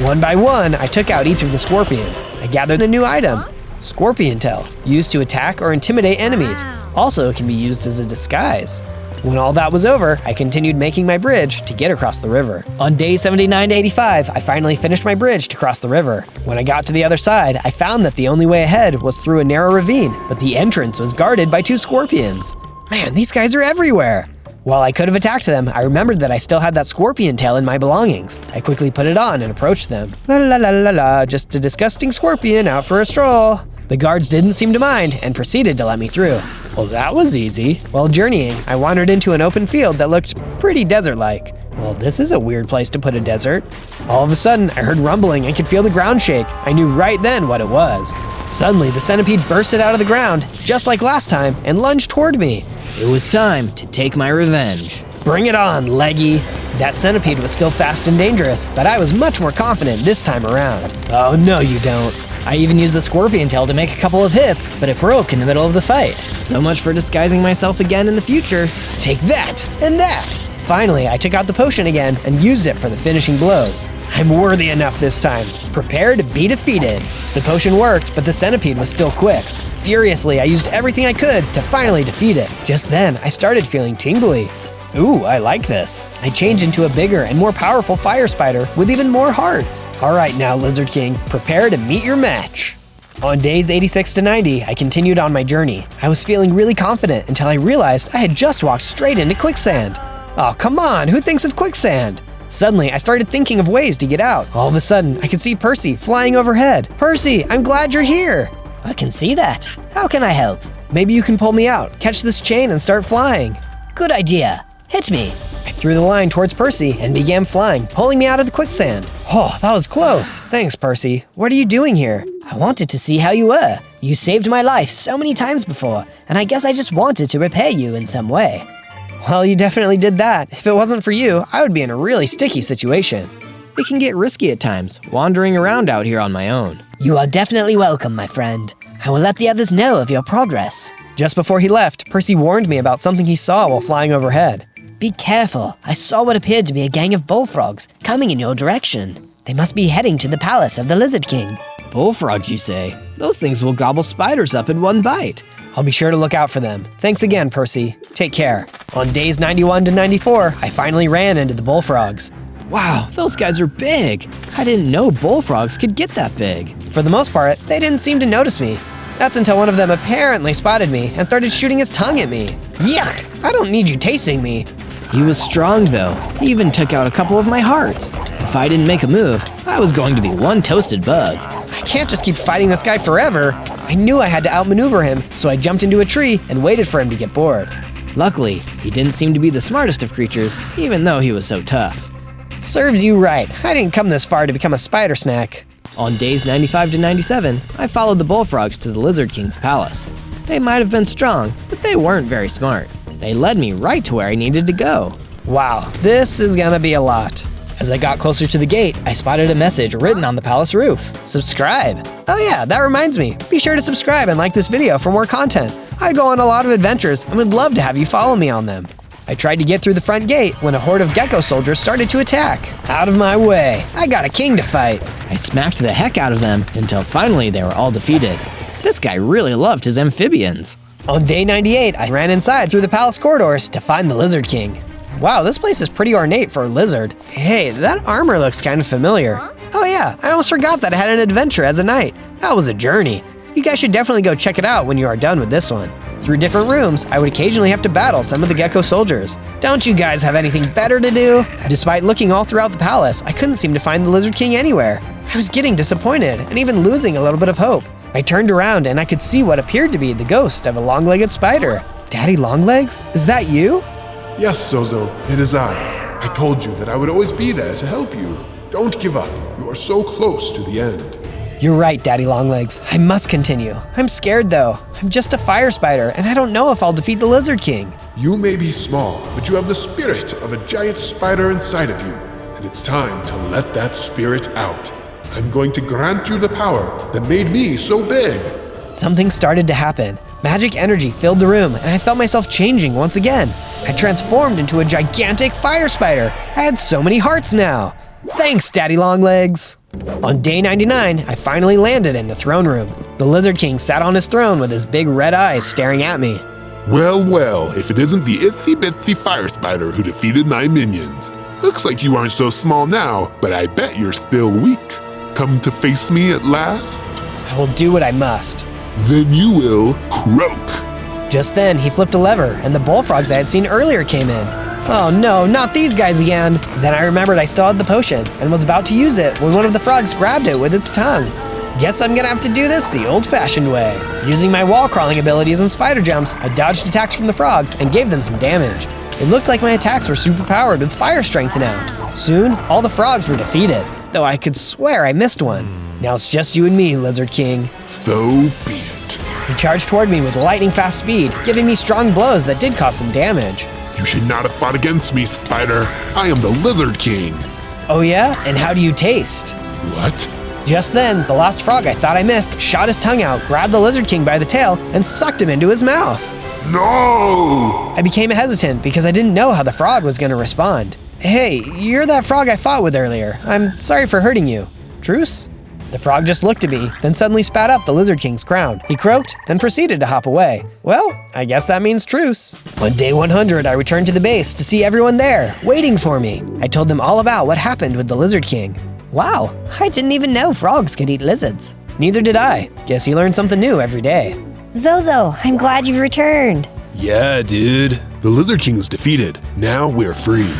One by one, I took out each of the scorpions. I gathered a new item, Scorpion Tail, used to attack or intimidate enemies. Also, it can be used as a disguise. When all that was over, I continued making my bridge to get across the river. On day 79 to 85, I finally finished my bridge to cross the river. When I got to the other side, I found that the only way ahead was through a narrow ravine, but the entrance was guarded by 2 scorpions. Man, these guys are everywhere! While I could have attacked them, I remembered that I still had that scorpion tail in my belongings. I quickly put it on and approached them. La la la la la, just a disgusting scorpion out for a stroll. The guards didn't seem to mind and proceeded to let me through. Well, that was easy. While journeying, I wandered into an open field that looked pretty desert-like. Well, this is a weird place to put a desert. All of a sudden, I heard rumbling and could feel the ground shake. I knew right then what it was. Suddenly, the centipede bursted out of the ground, just like last time, and lunged toward me. It was time to take my revenge. Bring it on, leggy. That centipede was still fast and dangerous, but I was much more confident this time around. Oh, no you don't. I even used the scorpion tail to make a couple of hits, but it broke in the middle of the fight. So much for disguising myself again in the future. Take that, and that! Finally, I took out the potion again and used it for the finishing blows. I'm worthy enough this time. Prepare to be defeated. The potion worked, but the centipede was still quick. Furiously, I used everything I could to finally defeat it. Just then, I started feeling tingly. Ooh, I like this. I changed into a bigger and more powerful fire spider with even more hearts. All right now, Lizard King, prepare to meet your match. On days 86 to 90, I continued on my journey. I was feeling really confident until I realized I had just walked straight into quicksand. Oh, come on, who thinks of quicksand? Suddenly, I started thinking of ways to get out. All of a sudden, I could see Percy flying overhead. Percy, I'm glad you're here. I can see that. How can I help? Maybe you can pull me out, catch this chain, and start flying. Good idea. Hit me. I threw the line towards Percy and began flying, pulling me out of the quicksand. Oh, that was close. Thanks, Percy. What are you doing here? I wanted to see how you were. You saved my life so many times before, and I guess I just wanted to repay you in some way. Well, you definitely did that. If it wasn't for you, I would be in a really sticky situation. It can get risky at times, wandering around out here on my own. You are definitely welcome, my friend. I will let the others know of your progress. Just before he left, Percy warned me about something he saw while flying overhead. Be careful. I saw what appeared to be a gang of bullfrogs coming in your direction. They must be heading to the palace of the Lizard King. Bullfrogs, you say? Those things will gobble spiders up in one bite. I'll be sure to look out for them. Thanks again, Percy. Take care. On days 91 to 94, I finally ran into the bullfrogs. Wow, those guys are big. I didn't know bullfrogs could get that big. For the most part, they didn't seem to notice me. That's until one of them apparently spotted me and started shooting his tongue at me. Yuck! I don't need you tasting me. He was strong though. He even took out a couple of my hearts. If I didn't make a move, I was going to be one toasted bug. I can't just keep fighting this guy forever. I knew I had to outmaneuver him, so I jumped into a tree and waited for him to get bored. Luckily, he didn't seem to be the smartest of creatures, even though he was so tough. Serves you right. I didn't come this far to become a spider snack. On days 95 to 97, I followed the bullfrogs to the Lizard King's palace. They might have been strong, but they weren't very smart. They led me right to where I needed to go. Wow, this is gonna be a lot. As I got closer to the gate, I spotted a message written on the palace roof. Subscribe. Oh yeah, that reminds me. Be sure to subscribe and like this video for more content. I go on a lot of adventures and would love to have you follow me on them. I tried to get through the front gate when a horde of gecko soldiers started to attack. Out of my way. I got a king to fight. I smacked the heck out of them until finally they were all defeated. This guy really loved his amphibians. On day 98, I ran inside through the palace corridors to find the Lizard King. Wow, this place is pretty ornate for a lizard. Hey, that armor looks kind of familiar. Oh yeah, I almost forgot that I had an adventure as a knight. That was a journey. You guys should definitely go check it out when you are done with this one. Through different rooms, I would occasionally have to battle some of the gecko soldiers. Don't you guys have anything better to do? Despite looking all throughout the palace, I couldn't seem to find the Lizard King anywhere. I was getting disappointed and even losing a little bit of hope. I turned around and I could see what appeared to be the ghost of a long-legged spider. Daddy Longlegs, is that you? Yes, Zozo, it is I. I told you that I would always be there to help you. Don't give up. You are so close to the end. You're right, Daddy Longlegs. I must continue. I'm scared though. I'm just a fire spider, and I don't know if I'll defeat the Lizard King. You may be small, but you have the spirit of a giant spider inside of you, and it's time to let that spirit out. I'm going to grant you the power that made me so big. Something started to happen. Magic energy filled the room, and I felt myself changing once again. I transformed into a gigantic fire spider. I had so many hearts now. Thanks, Daddy Longlegs. On day 99, I finally landed in the throne room. The Lizard King sat on his throne with his big red eyes staring at me. Well, well, if it isn't the itsy-bitsy fire spider who defeated my minions. Looks like you aren't so small now, but I bet you're still weak. Come to face me at last? I will do what I must. Then you will croak. Just then, he flipped a lever, and the bullfrogs I had seen earlier came in. Oh no, not these guys again! Then I remembered I still had the potion, and was about to use it when one of the frogs grabbed it with its tongue. Guess I'm gonna have to do this the old-fashioned way. Using my wall-crawling abilities and spider jumps, I dodged attacks from the frogs and gave them some damage. It looked like my attacks were superpowered with fire strength now. Soon, all the frogs were defeated, though I could swear I missed one. Now it's just you and me, Lizard King. So be it. He charged toward me with lightning-fast speed, giving me strong blows that did cause some damage. You should not have fought against me, Spider. I am the Lizard King. Oh yeah? And how do you taste? What? Just then, the last frog I thought I missed shot his tongue out, grabbed the Lizard King by the tail, and sucked him into his mouth. No! I became hesitant because I didn't know how the frog was going to respond. Hey, you're that frog I fought with earlier. I'm sorry for hurting you. Truce? The frog just looked at me, then suddenly spat up the Lizard King's crown. He croaked, then proceeded to hop away. Well, I guess that means truce. On day 100, I returned to the base to see everyone there, waiting for me. I told them all about what happened with the Lizard King. Wow, I didn't even know frogs could eat lizards. Neither did I. Guess you learn something new every day. Zozo, I'm glad you've returned. Yeah, dude. The Lizard King's defeated. Now we're free.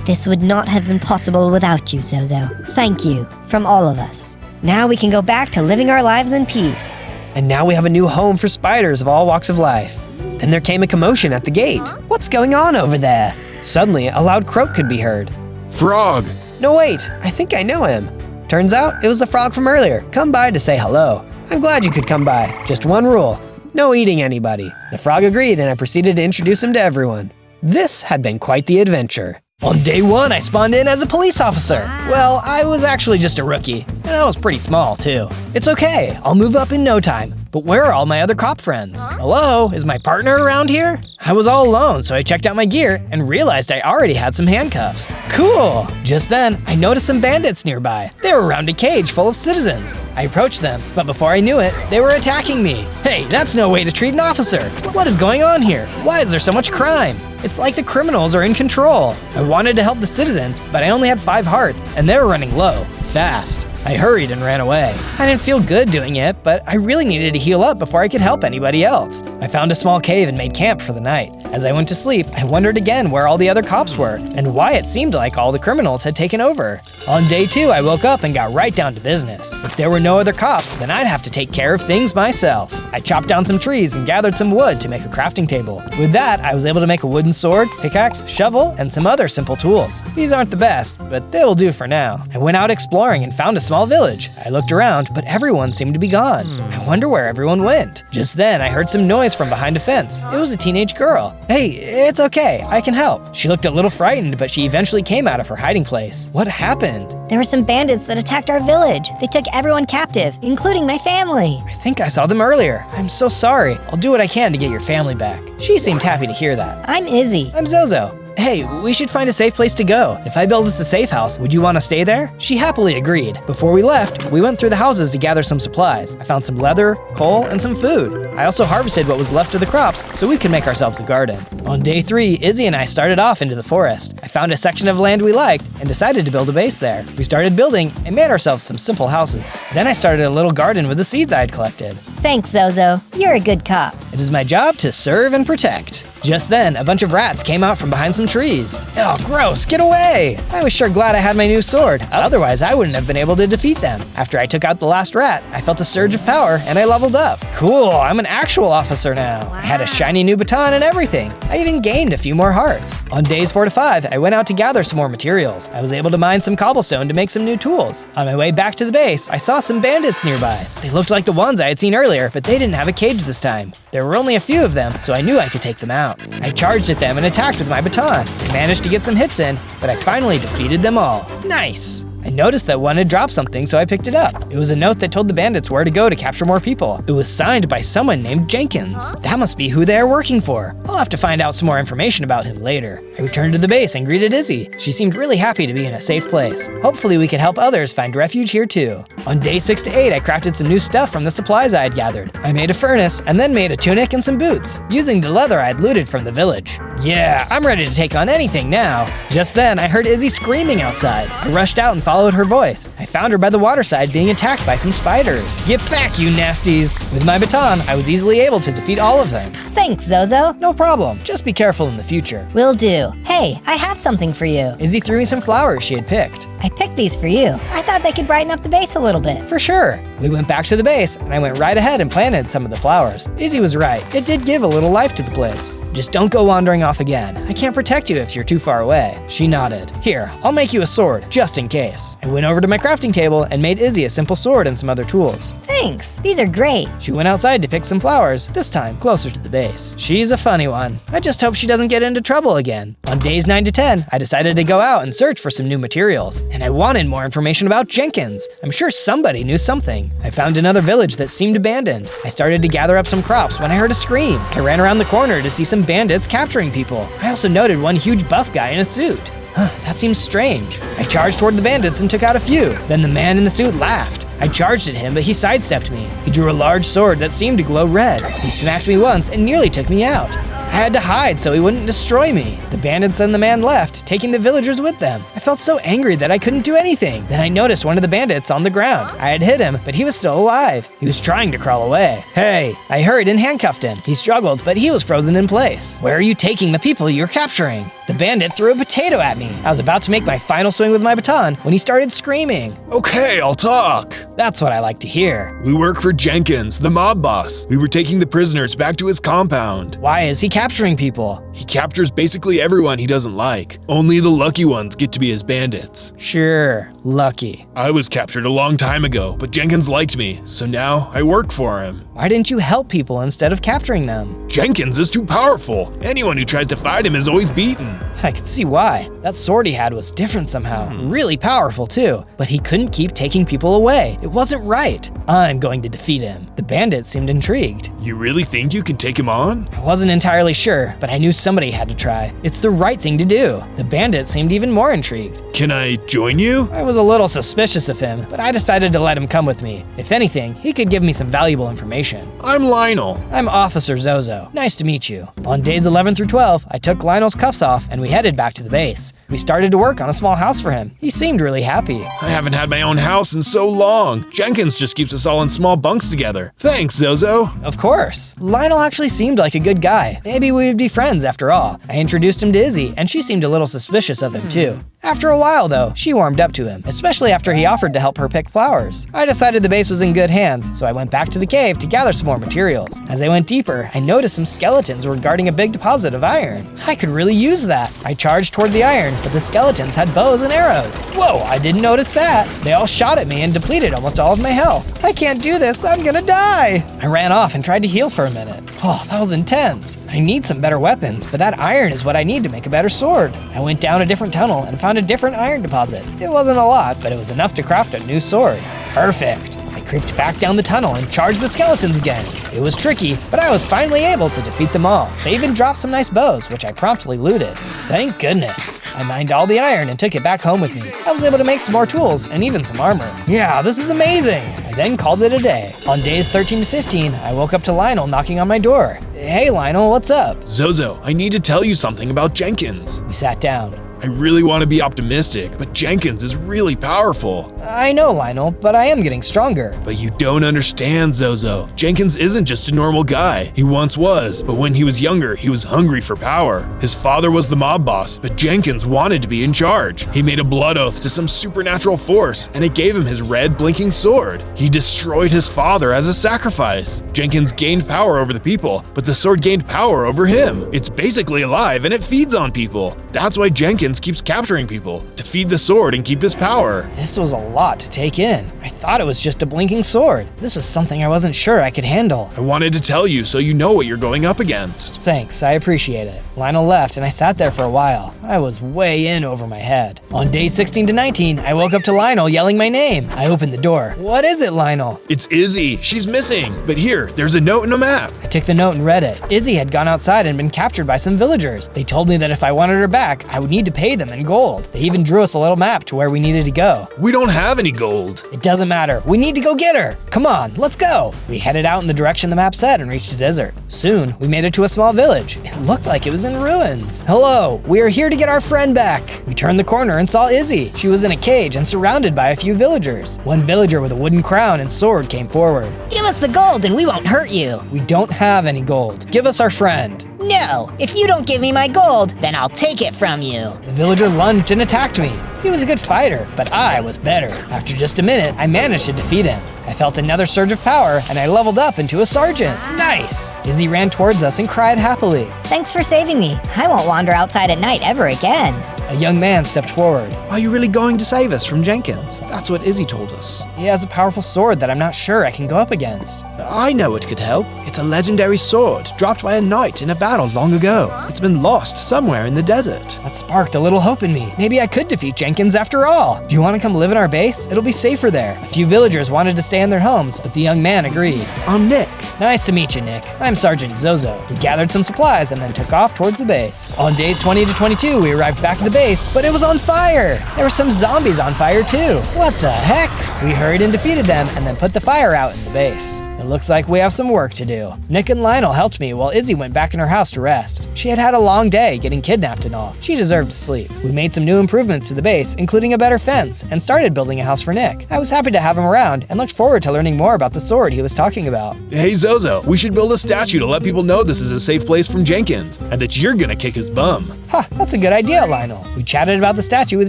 This would not have been possible without you, Zozo. Thank you, from all of us. Now we can go back to living our lives in peace. And now we have a new home for spiders of all walks of life. Then there came a commotion at the gate. What's going on over there? Suddenly, a loud croak could be heard. Frog! No, wait, I think I know him. Turns out, it was the frog from earlier, come by to say hello. I'm glad you could come by. Just one rule, no eating anybody. The frog agreed, and I proceeded to introduce him to everyone. This had been quite the adventure. On day 1, I spawned in as a police officer. Well, I was actually just a rookie, and I was pretty small too. It's okay, I'll move up in no time. But where are all my other cop friends? Hello, is my partner around here? I was all alone, so I checked out my gear and realized I already had some handcuffs. Cool! Just then, I noticed some bandits nearby. They were around a cage full of citizens. I approached them, but before I knew it, they were attacking me. Hey, that's no way to treat an officer. What is going on here? Why is there so much crime? It's like the criminals are in control. I wanted to help the citizens, but I only had 5 hearts, and they were running low, fast. I hurried and ran away. I didn't feel good doing it, but I really needed to heal up before I could help anybody else. I found a small cave and made camp for the night. As I went to sleep, I wondered again where all the other cops were, and why it seemed like all the criminals had taken over. On day 2, I woke up and got right down to business. If there were no other cops, then I'd have to take care of things myself. I chopped down some trees and gathered some wood to make a crafting table. With that, I was able to make a wooden sword, pickaxe, shovel, and some other simple tools. These aren't the best, but they will do for now. I went out exploring and found a small village. I looked around, but everyone seemed to be gone. I wonder where everyone went. Just then, I heard some noise from behind a fence. It was a teenage girl. Hey, it's okay, I can help. She looked a little frightened, but she eventually came out of her hiding place. What happened? There were some bandits that attacked our village. They took everyone captive, including my family. I think I saw them earlier. I'm so sorry. I'll do what I can to get your family back. She seemed happy to hear that. I'm Izzy. I'm Zozo. Hey, we should find a safe place to go. If I build us a safe house, would you want to stay there? She happily agreed. Before we left, we went through the houses to gather some supplies. I found some leather, coal, and some food. I also harvested what was left of the crops so we could make ourselves a garden. On day 3, Izzy and I started off into the forest. I found a section of land we liked and decided to build a base there. We started building and made ourselves some simple houses. Then I started a little garden with the seeds I had collected. Thanks, Zozo. You're a good cop. It is my job to serve and protect. Just then, a bunch of rats came out from behind some trees. Oh, gross, get away! I was sure glad I had my new sword, otherwise I wouldn't have been able to defeat them. After I took out the last rat, I felt a surge of power and I leveled up. Cool, I'm an actual officer now. I had a shiny new baton and everything. I even gained a few more hearts. On days 4 to 5, I went out to gather some more materials. I was able to mine some cobblestone to make some new tools. On my way back to the base, I saw some bandits nearby. They looked like the ones I had seen earlier, but they didn't have a cage this time. There were only a few of them, so I knew I could take them out. I charged at them and attacked with my baton. I managed to get some hits in, but I finally defeated them all. Nice! I noticed that one had dropped something, so I picked it up. It was a note that told the bandits where to go to capture more people. It was signed by someone named Jenkins. That must be who they are working for. I'll have to find out some more information about him later. I returned to the base and greeted Izzy. She seemed really happy to be in a safe place. Hopefully we could help others find refuge here too. On day 6 to 8, I crafted some new stuff from the supplies I had gathered. I made a furnace and then made a tunic and some boots, using the leather I had looted from the village. Yeah, I'm ready to take on anything now. Just then, I heard Izzy screaming outside. I rushed out and followed her voice. I found her by the waterside being attacked by some spiders. Get back, you nasties! With my baton, I was easily able to defeat all of them. Thanks, Zozo. No problem. Just be careful in the future. Will do. Hey, I have something for you. Izzy threw me some flowers she had picked. I picked these for you. I thought they could brighten up the base a little bit. For sure. We went back to the base, and I went right ahead and planted some of the flowers. Izzy was right. It did give a little life to the place. Just don't go wandering off again. I can't protect you if you're too far away. She nodded. Here, I'll make you a sword, just in case. I went over to my crafting table and made Izzy a simple sword and some other tools. Thanks. These are great. She went outside to pick some flowers, this time closer to the base. She's a funny one. I just hope she doesn't get into trouble again. On days 9 to 10, I decided to go out and search for some new materials. And I wanted more information about Jenkins. I'm sure somebody knew something. I found another village that seemed abandoned. I started to gather up some crops when I heard a scream. I ran around the corner to see some bandits capturing people. I also noted one huge buff guy in a suit. That seems strange. I charged toward the bandits and took out a few. Then the man in the suit laughed. I charged at him, but he sidestepped me. He drew a large sword that seemed to glow red. He smacked me once and nearly took me out. I had to hide so he wouldn't destroy me. The bandits and the man left, taking the villagers with them. I felt so angry that I couldn't do anything. Then I noticed one of the bandits on the ground. I had hit him, but he was still alive. He was trying to crawl away. Hey, I hurried and handcuffed him. He struggled, but he was frozen in place. Where are you taking the people you're capturing? The bandit threw a potato at me. I was about to make my final swing with my baton when he started screaming. Okay, I'll talk. That's what I like to hear. We work for Jenkins, the mob boss. We were taking the prisoners back to his compound. Why is he capturing people? He captures basically everyone he doesn't like. Only the lucky ones get to be his bandits. Sure, lucky. I was captured a long time ago, but Jenkins liked me, so now I work for him. Why didn't you help people instead of capturing them? Jenkins is too powerful. Anyone who tries to fight him is always beaten. I can see why. That sword he had was different somehow, really powerful too, but he couldn't keep taking people away. It wasn't right. I'm going to defeat him. The bandit seemed intrigued. You really think you can take him on? I wasn't entirely sure, but I knew somebody had to try. It's the right thing to do. The bandit seemed even more intrigued. Can I join you? I was a little suspicious of him, but I decided to let him come with me. If anything, he could give me some valuable information. I'm Lionel. I'm Officer Zozo. Nice to meet you. On days 11 through 12, I took Lionel's cuffs off and we headed back to the base. We started to work on a small house for him. He seemed really happy. I haven't had my own house in so long. Jenkins just keeps us all in small bunks together. Thanks, Zozo. Of course. Lionel actually seemed like a good guy. Maybe we would be friends after all. I introduced him to Izzy, and she seemed a little suspicious of him too. After a while though, she warmed up to him, especially after he offered to help her pick flowers. I decided the base was in good hands, so I went back to the cave to gather some more materials. As I went deeper, I noticed some skeletons were guarding a big deposit of iron. I could really use that. I charged toward the iron, but the skeletons had bows and arrows. Whoa, I didn't notice that. They all shot at me and depleted almost all of my health. I can't do this, I'm gonna die. I ran off and tried to heal for a minute. Oh, that was intense. I need some better weapons, but that iron is what I need to make a better sword. I went down a different tunnel and found a different iron deposit. It wasn't a lot, but it was enough to craft a new sword. Perfect. I creeped back down the tunnel and charged the skeletons again. It was tricky, but I was finally able to defeat them all. They even dropped some nice bows, which I promptly looted. Thank goodness. I mined all the iron and took it back home with me. I was able to make some more tools and even some armor. Yeah, this is amazing. I then called it a day. On days 13 to 15, I woke up to Lionel knocking on my door. Hey Lionel, what's up? Zozo, I need to tell you something about Jenkins. We sat down. I really want to be optimistic, but Jenkins is really powerful. I know, Lionel, but I am getting stronger. But you don't understand, Zozo. Jenkins isn't just a normal guy. He once was, but when he was younger, he was hungry for power. His father was the mob boss, but Jenkins wanted to be in charge. He made a blood oath to some supernatural force, and it gave him his red blinking sword. He destroyed his father as a sacrifice. Jenkins gained power over the people, but the sword gained power over him. It's basically alive and it feeds on people. That's why Jenkins keeps capturing people, to feed the sword and keep his power. This was a lot to take in. I thought it was just a blinking sword. This was something I wasn't sure I could handle. I wanted to tell you so you know what you're going up against. Thanks, I appreciate it. Lionel left and I sat there for a while. I was way in over my head. On days 16 to 19, I woke up to Lionel yelling my name. I opened the door. What is it, Lionel? It's Izzy. She's missing. But here, there's a note and a map. I took the note and read it. Izzy had gone outside and been captured by some villagers. They told me that if I wanted her back, I would need to pay them in gold. They even drew us a little map to where we needed to go. We don't have any gold. It doesn't matter. We need to go get her. Come on, let's go. We headed out in the direction the map said and reached a desert. Soon, we made it to a small village. It looked like it was in ruins. Hello, we are here to get our friend back. We turned the corner and saw Izzy. She was in a cage and surrounded by a few villagers. One villager with a wooden crown and sword came forward. Give us the gold and we won't hurt you. We don't have any gold. Give us our friend. No, if you don't give me my gold, then I'll take it from you. The villager lunged and attacked me. He was a good fighter, but I was better. After just a minute, I managed to defeat him. I felt another surge of power, and I leveled up into a sergeant. Nice! Izzy ran towards us and cried happily. Thanks for saving me. I won't wander outside at night ever again. A young man stepped forward. Are you really going to save us from Jenkins? That's what Izzy told us. He has a powerful sword that I'm not sure I can go up against. I know what could help. It's a legendary sword, dropped by a knight in a battle long ago. It's been lost somewhere in the desert. That sparked a little hope in me. Maybe I could defeat Jenkins after all. Do you want to come live in our base? It'll be safer there. A few villagers wanted to stay in their homes, but the young man agreed. I'm Nick. Nice to meet you, Nick. I'm Sergeant Zozo. We gathered some supplies and then took off towards the base. On days 20 to 22, we arrived back at the base, but it was on fire. There were some zombies on fire too. What the heck? We hurried and defeated them and then put the fire out in the base. It looks like we have some work to do. Nick and Lionel helped me while Izzy went back in her house to rest. She had had a long day getting kidnapped and all. She deserved to sleep. We made some new improvements to the base, including a better fence, and started building a house for Nick. I was happy to have him around and looked forward to learning more about the sword he was talking about. Hey Zozo, we should build a statue to let people know this is a safe place from Jenkins, and that you're gonna kick his bum. That's a good idea, Lionel. We chatted about the statue with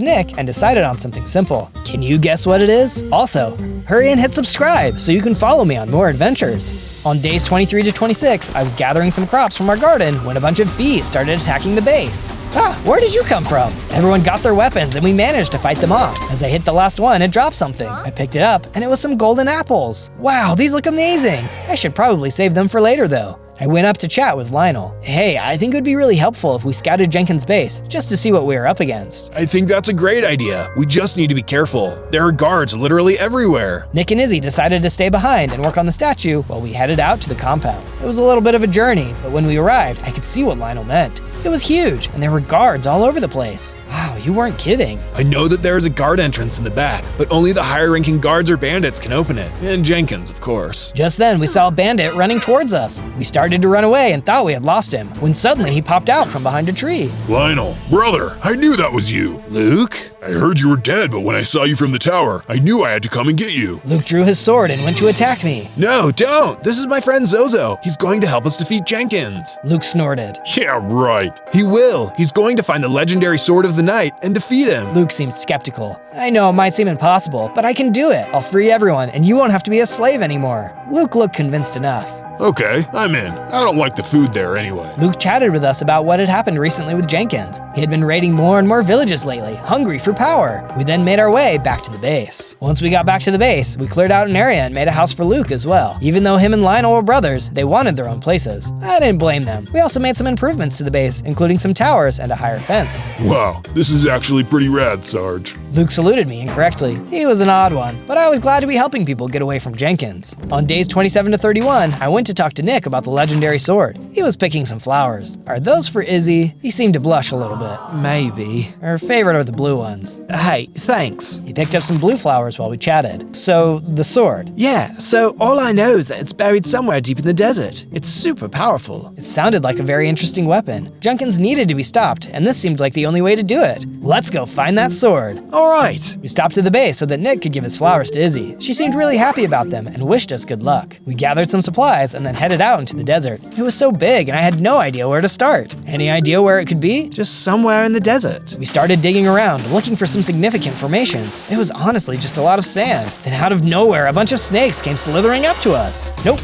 Nick and decided on something simple. Can you guess what it is? Also, hurry and hit subscribe so you can follow me on more adventures. On days 23 to 26, I was gathering some crops from our garden when a bunch of bees started attacking the base. Ah, where did you come from? Everyone got their weapons and we managed to fight them off. As I hit the last one, it dropped something. I picked it up and it was some golden apples. Wow, these look amazing. I should probably save them for later though. I went up to chat with Lionel. Hey, I think it would be really helpful if we scouted Jenkins' base, just to see what we were up against. I think that's a great idea. We just need to be careful. There are guards literally everywhere. Nick and Izzy decided to stay behind and work on the statue while we headed out to the compound. It was a little bit of a journey, but when we arrived, I could see what Lionel meant. It was huge, and there were guards all over the place. Wow, you weren't kidding. I know that there is a guard entrance in the back, but only the higher-ranking guards or bandits can open it. And Jenkins, of course. Just then, we saw a bandit running towards us. We started to run away and thought we had lost him, when suddenly he popped out from behind a tree. Lionel, brother, I knew that was you. Luke? I heard you were dead, but when I saw you from the tower, I knew I had to come and get you. Luke drew his sword and went to attack me. No, don't! This is my friend Zozo. He's going to help us defeat Jenkins. Luke snorted. Yeah, right. He will. He's going to find the legendary sword of the night and defeat him. Luke seemed skeptical. I know it might seem impossible, but I can do it. I'll free everyone, and you won't have to be a slave anymore. Luke looked convinced enough. Okay, I'm in. I don't like the food there anyway. Luke chatted with us about what had happened recently with Jenkins. He had been raiding more and more villages lately, hungry for power. We then made our way back to the base. Once we got back to the base, we cleared out an area and made a house for Luke as well. Even though him and Lionel were brothers, they wanted their own places. I didn't blame them. We also made some improvements to the base, including some towers and a higher fence. Wow, this is actually pretty rad, Sarge. Luke saluted me incorrectly. He was an odd one, but I was glad to be helping people get away from Jenkins. On days 27 to 31, I went to talk to Nick about the legendary sword. He was picking some flowers. Are those for Izzy? He seemed to blush a little bit. Maybe. Her favorite are the blue ones. Hey, thanks. He picked up some blue flowers while we chatted. So, the sword. Yeah, so all I know is that it's buried somewhere deep in the desert. It's super powerful. It sounded like a very interesting weapon. Jenkins needed to be stopped, and this seemed like the only way to do it. Let's go find that sword. All right. We stopped at the base so that Nick could give his flowers to Izzy. She seemed really happy about them and wished us good luck. We gathered some supplies and then headed out into the desert. It was so big and I had no idea where to start. Any idea where it could be? Just somewhere in the desert. We started digging around, looking for some significant formations. It was honestly just a lot of sand. Then out of nowhere, a bunch of snakes came slithering up to us. Nope,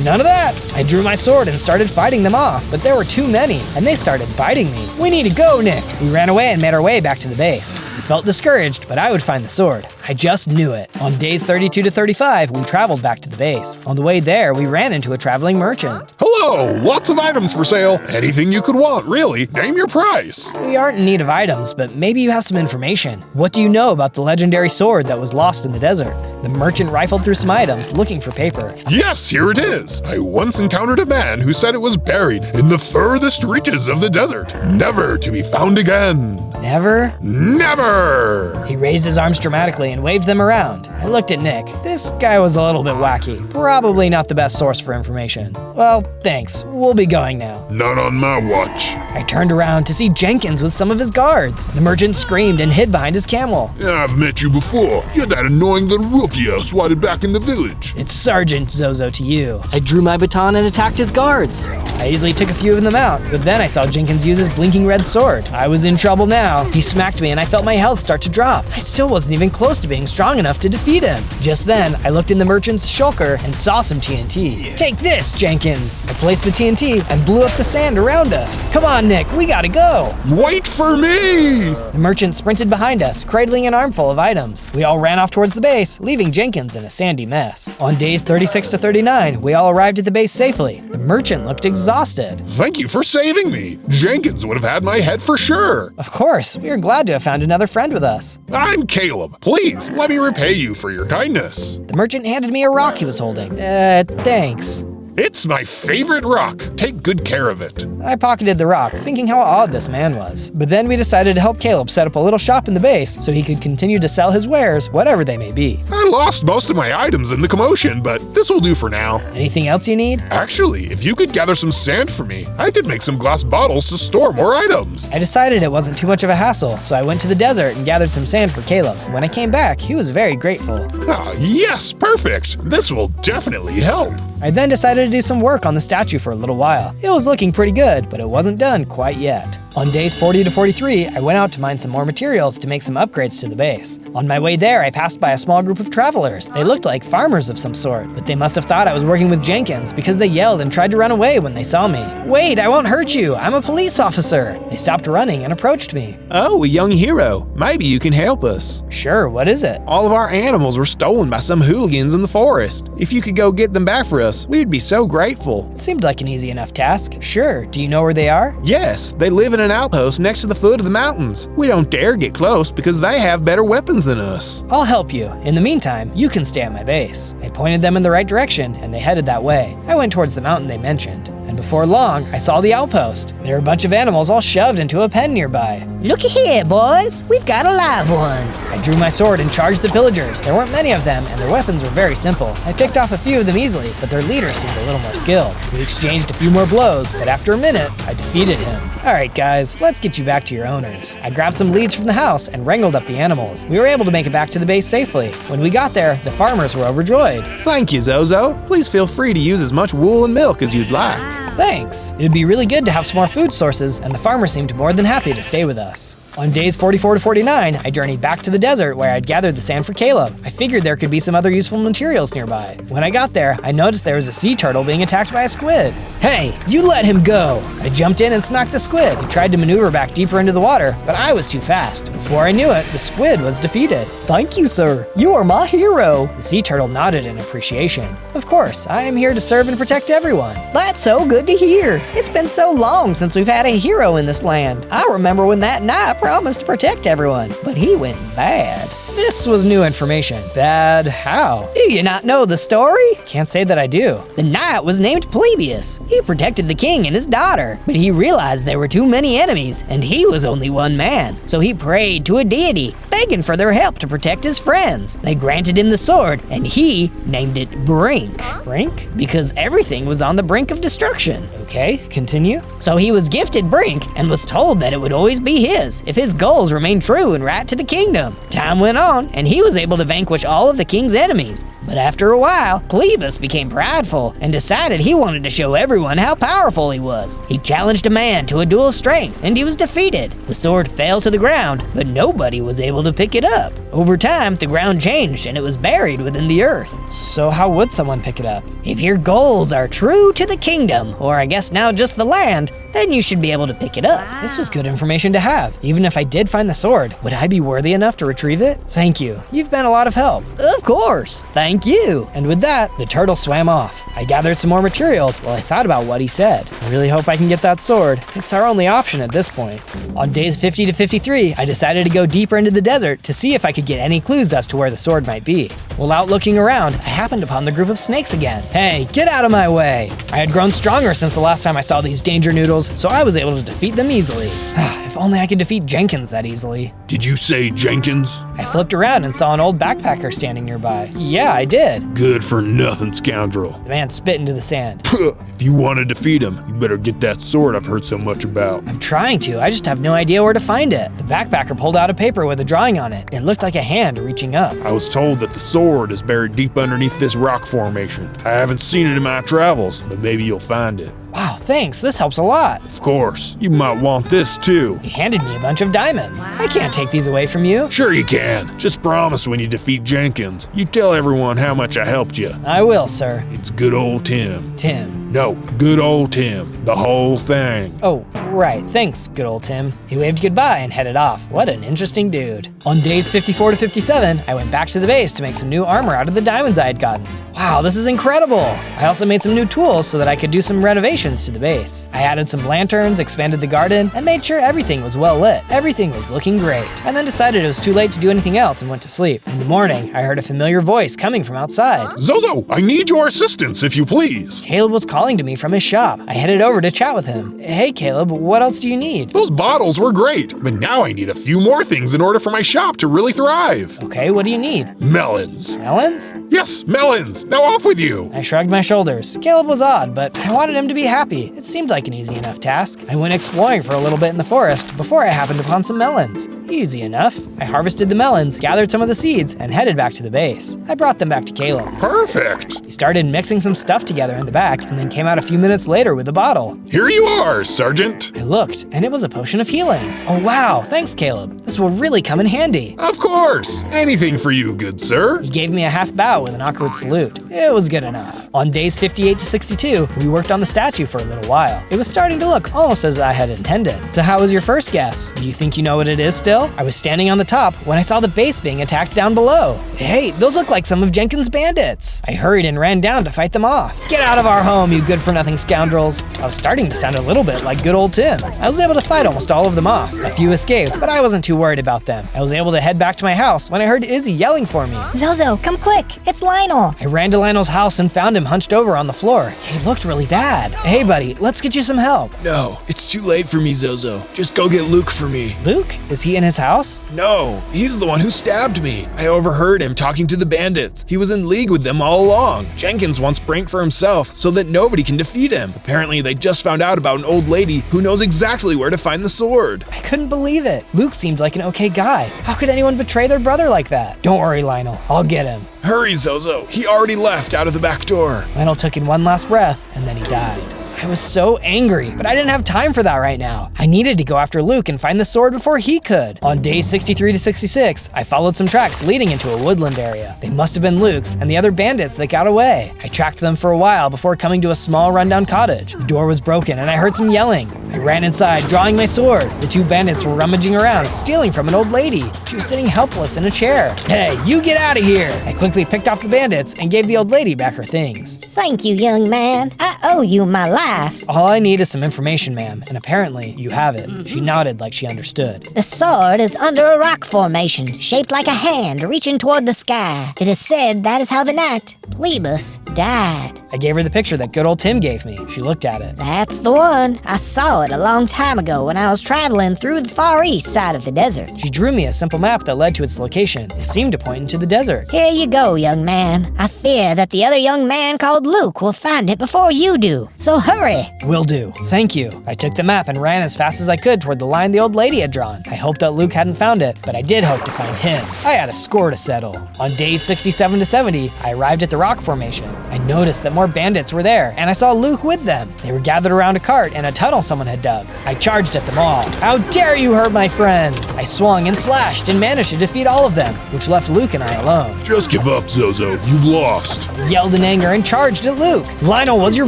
none of that. I drew my sword and started fighting them off, but there were too many, and they started biting me. We need to go, Nick. We ran away and made our way back to the base. We felt discouraged, but I would find the sword. I just knew it. On days 32 to 35, we traveled back to the base. On the way there, we ran into a traveling merchant. Hello, lots of items for sale. Anything you could want, really. Name your price. We aren't in need of items, but maybe you have some information. What do you know about the legendary sword that was lost in the desert? The merchant rifled through some items, looking for paper. Yes, here it is. I once encountered a man who said it was buried in the furthest reaches of the desert, never to be found again. Never? Never! He raised his arms dramatically and waved them around. I looked at Nick. This guy was a little bit wacky. Probably not the best source for information. Well, thanks. We'll be going now. Not on my watch. I turned around to see Jenkins with some of his guards. The merchant screamed and hid behind his camel. I've met you before. You're that annoying little rookie I swatted back in the village. It's Sergeant Zozo to you. I drew my baton and attacked his guards. I easily took a few of them out, but then I saw Jenkins use his blinking red sword. I was in trouble now. He smacked me and I felt my health start to drop. I still wasn't even close to being strong enough to defeat him. Just then, I looked in the merchant's shulker and saw some TNT. Yes. Take this, Jenkins! I placed the TNT and blew up the sand around us. Come on, Nick, we gotta go! Wait for me! The merchant sprinted behind us, cradling an armful of items. We all ran off towards the base, leaving Jenkins in a sandy mess. On days 36 to 39, we all arrived at the base safely. The merchant looked exhausted. Thank you for saving me. Jenkins would have had my head for sure. Of course, we are glad to have found another friend with us. I'm Caleb. Please, let me repay you for your kindness. The merchant handed me a rock he was holding. Thanks. It's my favorite rock. Take good care of it. I pocketed the rock, thinking how odd this man was. But then we decided to help Caleb set up a little shop in the base so he could continue to sell his wares, whatever they may be. I lost most of my items in the commotion, but this will do for now. Anything else you need? Actually, if you could gather some sand for me, I could make some glass bottles to store more items. I decided it wasn't too much of a hassle, so I went to the desert and gathered some sand for Caleb. When I came back, he was very grateful. Ah, yes, perfect. This will definitely help. I then decided to do some work on the statue for a little while. It was looking pretty good, but it wasn't done quite yet. On days 40 to 43, I went out to mine some more materials to make some upgrades to the base. On my way there, I passed by a small group of travelers. They looked like farmers of some sort, but they must have thought I was working with Jenkins because they yelled and tried to run away when they saw me. "Wait, I won't hurt you. I'm a police officer." They stopped running and approached me. Oh, a young hero. Maybe you can help us. Sure, what is it? All of our animals were stolen by some hooligans in the forest. If you could go get them back for us, we'd be so grateful. It seemed like an easy enough task. Sure, do you know where they are? Yes, they live in an outpost next to the foot of the mountains. We don't dare get close because they have better weapons than us. I'll help you. In the meantime, you can stay at my base. I pointed them in the right direction, and they headed that way. I went towards the mountain they mentioned, and before long, I saw the outpost. There were a bunch of animals all shoved into a pen nearby. Looky here, boys. We've got a live one. I drew my sword and charged the pillagers. There weren't many of them, and their weapons were very simple. I picked off a few of them easily, but their leader seemed a little more skilled. We exchanged a few more blows, but after a minute, I defeated him. Alright guys, let's get you back to your owners. I grabbed some leads from the house and wrangled up the animals. We were able to make it back to the base safely. When we got there, the farmers were overjoyed. Thank you, Zozo. Please feel free to use as much wool and milk as you'd like. Thanks. It'd be really good to have some more food sources, and the farmer seemed more than happy to stay with us. On days 44 to 49, I journeyed back to the desert where I'd gathered the sand for Caleb. I figured there could be some other useful materials nearby. When I got there, I noticed there was a sea turtle being attacked by a squid. Hey, you let him go! I jumped in and smacked the squid. He tried to maneuver back deeper into the water, but I was too fast. Before I knew it, the squid was defeated. Thank you, sir. You are my hero. The sea turtle nodded in appreciation. Of course, I am here to serve and protect everyone. That's so good to hear. It's been so long since we've had a hero in this land. I remember when that knight promised to protect everyone, but he went bad. This was new information. Bad how? Do you not know the story? Can't say that I do. The knight was named Plebeius. He protected the king and his daughter, but he realized there were too many enemies, and he was only one man. So he prayed to a deity, begging for their help to protect his friends. They granted him the sword, and he named it Brink. Brink? Because everything was on the brink of destruction. Okay, continue. So he was gifted Brink and was told that it would always be his if his goals remained true and right to the kingdom. Time went on, and he was able to vanquish all of the king's enemies. But after a while, Plebeius became prideful and decided he wanted to show everyone how powerful he was. He challenged a man to a duel of strength, and he was defeated. The sword fell to the ground, but nobody was able to pick it up. Over time, the ground changed and it was buried within the earth. So how would someone pick it up? If your goals are true to the kingdom, or I guess now just the land, then you should be able to pick it up. This was good information to have. Even if I did find the sword, would I be worthy enough to retrieve it? Thank you. You've been a lot of help. Of course. Thank you. And with that, the turtle swam off. I gathered some more materials while I thought about what he said. I really hope I can get that sword. It's our only option at this point. On days 50 to 53, I decided to go deeper into the desert to see if I could get any clues as to where the sword might be. While out looking around, I happened upon the group of snakes again. Hey, get out of my way! I had grown stronger since the last time I saw these danger noodles, so I was able to defeat them easily. If only I could defeat Jenkins that easily. Did you say Jenkins? I flipped around and saw an old backpacker standing nearby. Yeah, I did. Good for nothing, scoundrel. The man spit into the sand. If you want to defeat him, you better get that sword I've heard so much about. I'm trying to, I just have no idea where to find it. The backpacker pulled out a paper with a drawing on it. It looked like a hand reaching up. I was told that the sword is buried deep underneath this rock formation. I haven't seen it in my travels, but maybe you'll find it. Wow, thanks, this helps a lot. Of course, you might want this too. He handed me a bunch of diamonds. I can't take these away from you. Sure you can. Just promise when you defeat Jenkins, you tell everyone how much I helped you. I will, sir. It's good old Tim. Tim. No, good old Tim. The whole thing. Oh, right. Thanks, good old Tim. He waved goodbye and headed off. What an interesting dude. On days 54 to 57, I went back to the base to make some new armor out of the diamonds I had gotten. Wow, this is incredible! I also made some new tools so that I could do some renovations to the base. I added some lanterns, expanded the garden, and made sure everything was well lit. Everything was looking great. I then decided it was too late to do anything else and went to sleep. In the morning, I heard a familiar voice coming from outside. Zozo, I need your assistance, if you please. Caleb was calling to me from his shop. I headed over to chat with him. Hey Caleb, what else do you need? Those bottles were great, but now I need a few more things in order for my shop to really thrive. Okay, what do you need? Melons. Melons? Yes, melons. Now off with you. I shrugged my shoulders. Caleb was odd, but I wanted him to be happy. It seemed like an easy enough task. I went exploring for a little bit in the forest before I happened upon some melons. Easy enough. I harvested the melons, gathered some of the seeds, and headed back to the base. I brought them back to Caleb. Perfect. He started mixing some stuff together in the back and then came out a few minutes later with a bottle. Here you are, Sergeant. I looked, and it was a potion of healing. Oh wow, thanks Caleb. This will really come in handy. Of course. Anything for you, good sir. He gave me a half bow with an awkward salute. It was good enough. On days 58 to 62, we worked on the statue for a little while. It was starting to look almost as I had intended. So how was your first guess? Do you think you know what it is still? I was standing on the top when I saw the base being attacked down below. Hey, those look like some of Jenkins' bandits. I hurried and ran down to fight them off. Get out of our home, you good-for-nothing scoundrels. I was starting to sound a little bit like good old Tim. I was able to fight almost all of them off. A few escaped, but I wasn't too worried about them. I was able to head back to my house when I heard Izzy yelling for me. Zozo, come quick, it's Lionel. I ran to Lionel's house and found him hunched over on the floor. He looked really bad. Hey buddy, let's get you some help. No, it's too late for me, Zozo. Just go get Luke for me. Luke? Is he in his house? No, he's the one who stabbed me. I overheard him talking to the bandits. He was in league with them all along. Jenkins wants Brink for himself so that nobody can defeat him. Apparently, they just found out about an old lady who knows exactly where to find the sword. I couldn't believe it. Luke seemed like an okay guy. How could anyone betray their brother like that? Don't worry, Lionel. I'll get him. Hurry, Zozo. He already left out of the back door. Lionel took in one last breath, and then he died. I was so angry, but I didn't have time for that right now. I needed to go after Luke and find the sword before he could. On days 63 to 66, I followed some tracks leading into a woodland area. They must have been Luke's and the other bandits that got away. I tracked them for a while before coming to a small rundown cottage. The door was broken and I heard some yelling. I ran inside, drawing my sword. The two bandits were rummaging around, stealing from an old lady. She was sitting helpless in a chair. Hey, you get out of here! I quickly picked off the bandits and gave the old lady back her things. Thank you, young man. I owe you my life. All I need is some information, ma'am, and apparently you have it. She nodded like she understood. The sword is under a rock formation, shaped like a hand reaching toward the sky. It is said that is how the knight, Plebus, died. I gave her the picture that good old Tim gave me. She looked at it. That's the one. I saw it a long time ago when I was traveling through the far east side of the desert. She drew me a simple map that led to its location. It seemed to point into the desert. Here you go, young man. I fear that the other young man called Luke will find it before you do. So hurry. Will do. Thank you. I took the map and ran as fast as I could toward the line the old lady had drawn. I hoped that Luke hadn't found it, but I did hope to find him. I had a score to settle. On days 67 to 70, I arrived at the rock formation. I noticed that more bandits were there, and I saw Luke with them. They were gathered around a cart and a tunnel someone had dug. I charged at them all. How dare you hurt my friends! I swung and slashed and managed to defeat all of them, which left Luke and I alone. Just give up, Zozo. You've lost. I yelled in anger and charged at Luke. Lionel was your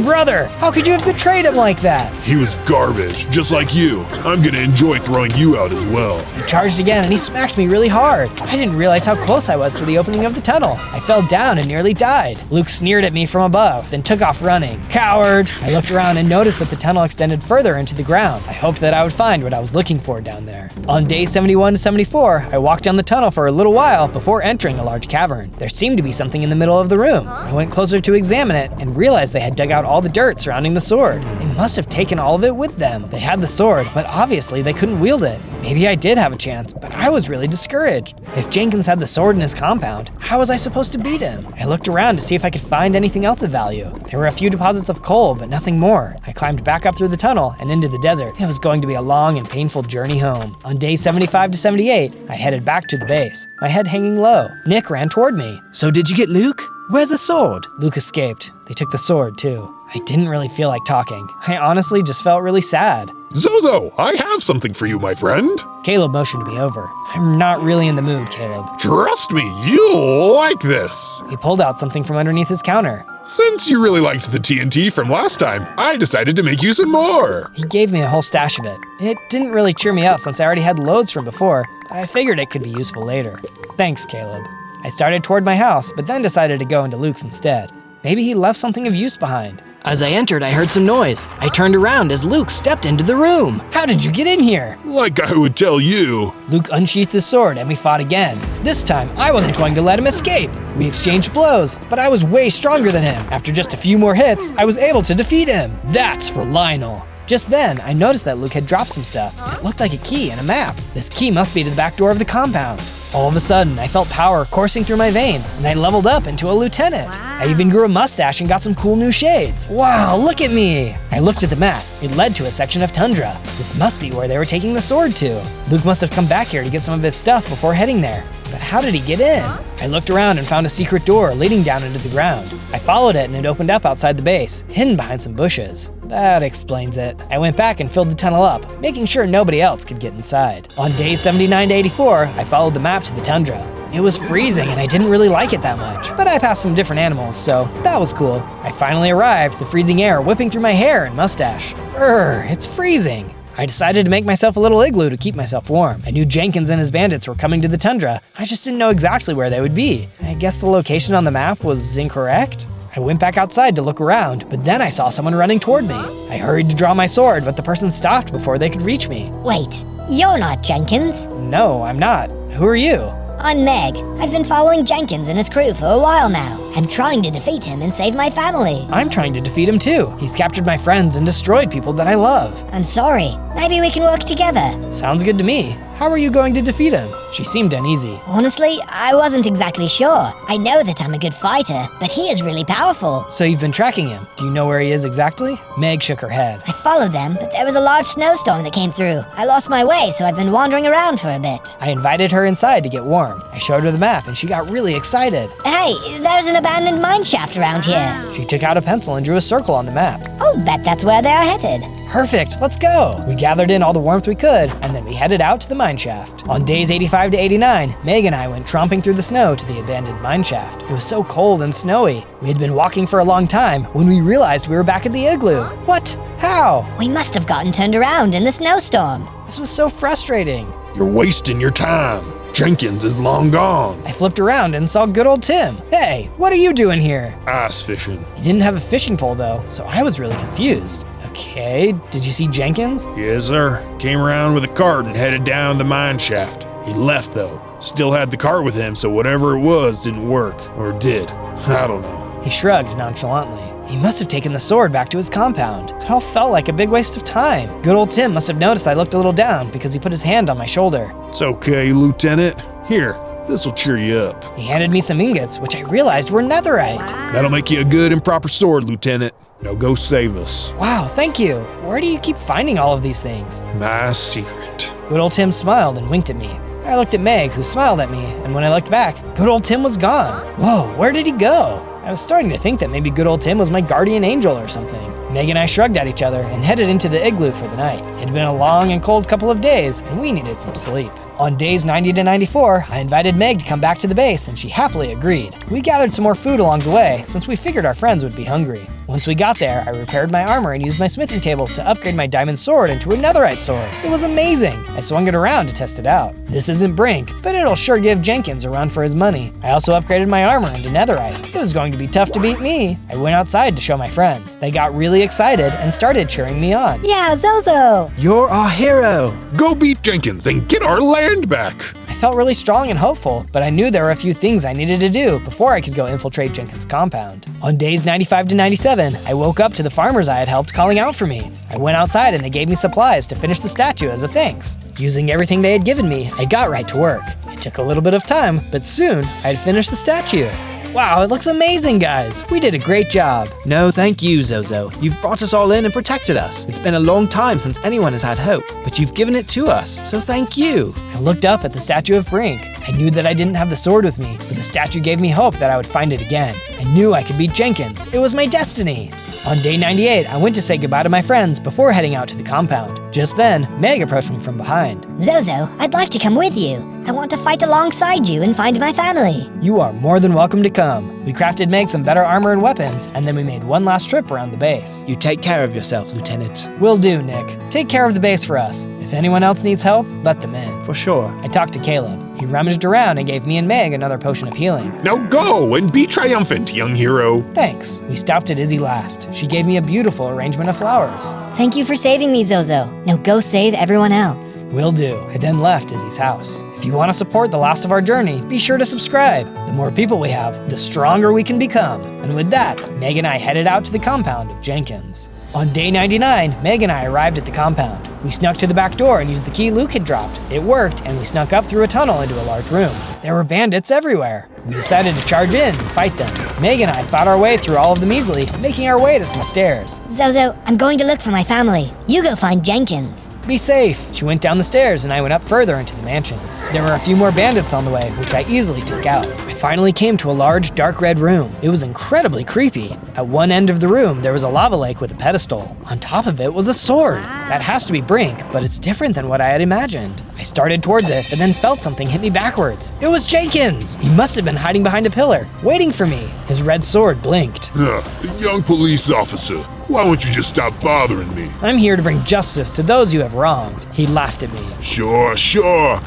brother. How could you have betrayed him like that? He was garbage, just like you. I'm gonna enjoy throwing you out as well. He charged again and he smacked me really hard. I didn't realize how close I was to the opening of the tunnel. I fell down and nearly died. Luke sneered at me from above, then took off running. Coward! I looked around and noticed that the tunnel extended further into the ground. I hoped that I would find what I was looking for down there. On day 71 to 74, I walked down the tunnel for a little while before entering a large cavern. There seemed to be something in the middle of the room. I went closer to examine it and realized they had dug out all the dirt surrounding the sword. They must have taken all of it with them. They had the sword, but obviously they couldn't wield it. Maybe I did have a chance, but I was really discouraged. If Jenkins had the sword in his compound, how was I supposed to beat him? I looked around to see if I could find anything else of value. There were a few deposits of coal, but nothing more. I climbed back up through the tunnel and into the desert. It was going to be a long and painful journey home. On day 75 to 78, I headed back to the base, my head hanging low. Nick ran toward me. So did you get Luke? Where's the sword? Luke escaped. They took the sword too. I didn't really feel like talking. I honestly just felt really sad. Zozo, I have something for you, my friend. Caleb motioned me over. I'm not really in the mood, Caleb. Trust me, you'll like this. He pulled out something from underneath his counter. Since you really liked the TNT from last time, I decided to make you some more. He gave me a whole stash of it. It didn't really cheer me up since I already had loads from before, but I figured it could be useful later. Thanks, Caleb. I started toward my house, but then decided to go into Luke's instead. Maybe he left something of use behind. As I entered, I heard some noise. I turned around as Luke stepped into the room. How did you get in here? Like I would tell you. Luke unsheathed his sword and we fought again. This time, I wasn't going to let him escape. We exchanged blows, but I was way stronger than him. After just a few more hits, I was able to defeat him. That's for Lionel. Just then, I noticed that Luke had dropped some stuff. It looked like a key and a map. This key must be to the back door of the compound. All of a sudden, I felt power coursing through my veins, and I leveled up into a lieutenant. I even grew a mustache and got some cool new shades. Wow, look at me! I looked at the map. It led to a section of tundra. This must be where they were taking the sword to. Luke must have come back here to get some of his stuff before heading there. But how did he get in? I looked around and found a secret door leading down into the ground. I followed it and it opened up outside the base, hidden behind some bushes. That explains it. I went back and filled the tunnel up, making sure nobody else could get inside. On days 79 to 84, I followed the map to the tundra. It was freezing and I didn't really like it that much, but I passed some different animals, so that was cool. I finally arrived, the freezing air whipping through my hair and mustache. It's freezing. I decided to make myself a little igloo to keep myself warm. I knew Jenkins and his bandits were coming to the tundra. I just didn't know exactly where they would be. I guess the location on the map was incorrect? I went back outside to look around, but then I saw someone running toward me. I hurried to draw my sword, but the person stopped before they could reach me. Wait, you're not Jenkins. No, I'm not. Who are you? I'm Meg. I've been following Jenkins and his crew for a while now. I'm trying to defeat him and save my family. I'm trying to defeat him too. He's captured my friends and destroyed people that I love. I'm sorry. Maybe we can work together. Sounds good to me. How are you going to defeat him? She seemed uneasy. Honestly, I wasn't exactly sure. I know that I'm a good fighter, but he is really powerful. So you've been tracking him. Do you know where he is exactly? Meg shook her head. I followed them, but there was a large snowstorm that came through. I lost my way, so I've been wandering around for a bit. I invited her inside to get warm. I showed her the map and she got really excited. Hey, there's an abandoned mine shaft around here. She took out a pencil and drew a circle on the map. I'll bet that's where they are headed. Perfect, let's go! We gathered in all the warmth we could, and then we headed out to the mine shaft. On days 85 to 89, Meg and I went tromping through the snow to the abandoned mine shaft. It was so cold and snowy. We had been walking for a long time when we realized we were back at the igloo. What? How? We must have gotten turned around in the snowstorm. This was so frustrating. You're wasting your time. Jenkins is long gone. I flipped around and saw good old Tim. Hey, what are you doing here? Ice fishing. He didn't have a fishing pole though, so I was really confused. Okay, did you see Jenkins? Yes, sir. Came around with a cart and headed down the mine shaft. He left though. Still had the cart with him, so whatever it was didn't work. Or did. I don't know. He shrugged nonchalantly. He must have taken the sword back to his compound. It all felt like a big waste of time. Good old Tim must have noticed I looked a little down because he put his hand on my shoulder. It's okay, Lieutenant. Here, this'll cheer you up. He handed me some ingots, which I realized were netherite. That'll make you a good and proper sword, Lieutenant. Now go save us. Wow, thank you. Where do you keep finding all of these things? My secret. Good old Tim smiled and winked at me. I looked at Meg, who smiled at me, and when I looked back, good old Tim was gone. Whoa, where did he go? I was starting to think that maybe good old Tim was my guardian angel or something. Meg and I shrugged at each other and headed into the igloo for the night. It had been a long and cold couple of days, and we needed some sleep. On days 90 to 94, I invited Meg to come back to the base, and she happily agreed. We gathered some more food along the way, since we figured our friends would be hungry. Once we got there, I repaired my armor and used my smithing table to upgrade my diamond sword into a netherite sword. It was amazing! I swung it around to test it out. This isn't Brink, but it'll sure give Jenkins a run for his money. I also upgraded my armor into netherite. It was going to be tough to beat me. I went outside to show my friends. They got really excited and started cheering me on. Yeah, Zozo! You're our hero. Go beat Jenkins and get our land back. I felt really strong and hopeful, but I knew there were a few things I needed to do before I could go infiltrate Jenkins' compound. On days 95 to 97, I woke up to the farmers I had helped calling out for me. I went outside and they gave me supplies to finish the statue as a thanks. Using everything they had given me, I got right to work. It took a little bit of time, but soon I had finished the statue. Wow, it looks amazing, guys. We did a great job. No, thank you, Zozo. You've brought us all in and protected us. It's been a long time since anyone has had hope, but you've given it to us, so thank you. I looked up at the statue of Brink. I knew that I didn't have the sword with me, but the statue gave me hope that I would find it again. I knew I could beat Jenkins. It was my destiny. On day 98, I went to say goodbye to my friends before heading out to the compound. Just then, Meg approached me from behind. Zozo, I'd like to come with you. I want to fight alongside you and find my family. You are more than welcome to come. We crafted Meg some better armor and weapons, and then we made one last trip around the base. You take care of yourself, Lieutenant. Will do, Nick. Take care of the base for us. If anyone else needs help, let them in. For sure. I talked to Caleb. He rummaged around and gave me and Meg another potion of healing. Now go and be triumphant, young hero. Thanks. We stopped at Izzy last. She gave me a beautiful arrangement of flowers. Thank you for saving me, Zozo. Now go save everyone else. Will do. I then left Izzy's house. If you want to support the last of our journey, be sure to subscribe. The more people we have, the stronger we can become. And with that, Meg and I headed out to the compound of Jenkins. On day 99, Meg and I arrived at the compound. We snuck to the back door and used the key Luke had dropped. It worked, and we snuck up through a tunnel into a large room. There were bandits everywhere. We decided to charge in and fight them. Meg and I fought our way through all of them easily, making our way to some stairs. Zozo, I'm going to look for my family. You go find Jenkins. Be safe. She went down the stairs and I went up further into the mansion. There were a few more bandits on the way, which I easily took out. I finally came to a large dark red room. It was incredibly creepy. At one end of the room, there was a lava lake with a pedestal. On top of it was a sword. That has to be Brink, but it's different than what I had imagined. I started towards it, but then felt something hit me backwards. It was Jenkins! He must have been hiding behind a pillar, waiting for me. His red sword blinked. The young police officer. Why won't you just stop bothering me? I'm here to bring justice to those you have wronged. He laughed at me. Sure.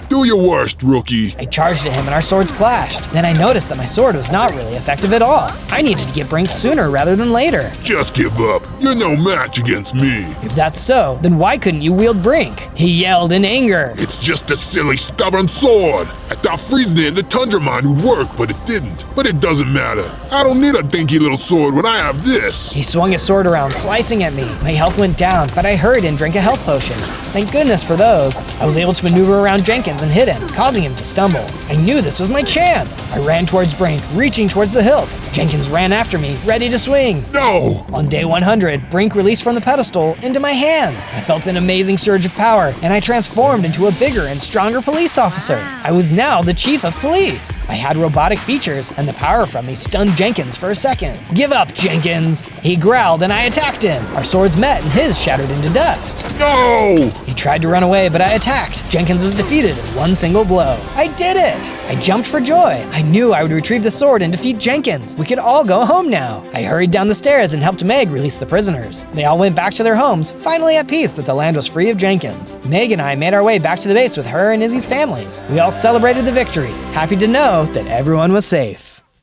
Do your worst, rookie. I charged at him and our swords clashed. Then I noticed that my sword was not really effective at all. I needed to get Brink sooner rather than later. Just give up. You're no match against me. If that's so, then why couldn't you wield Brink? He yelled in anger. It's just a silly, stubborn sword. I thought freezing it in the tundra mine would work, but it didn't. But it doesn't matter. I don't need a dinky little sword when I have this. He swung his sword around, slicing at me. My health went down, but I hurried and drank a health potion. Thank goodness for those. I was able to maneuver around Jenkins and hit him, causing him to stumble. I knew this was my chance. I ran towards Brink, reaching towards the hilt. Jenkins ran after me, ready to swing. No! On day 100, Brink released from the pedestal into my hands. I felt an amazing surge of power, and I transformed into a bigger and stronger police officer. I was now the chief of police. I had robotic features, and the power from me stunned Jenkins for a second. Give up, Jenkins! He growled, and I attacked him. Our swords met, and his shattered into dust. No! He tried to run away, but I attacked. Jenkins was defeated in one single blow. I did it! I jumped for joy. I knew I would retrieve the sword and defeat Jenkins. We could all go home now. I hurried down the stairs and helped Meg release the prisoners. They all went back to their homes, finally at peace that the land was free of Jenkins. Meg and I made our way back to the base with her and Izzy's families. We all celebrated the victory, happy to know that everyone was safe.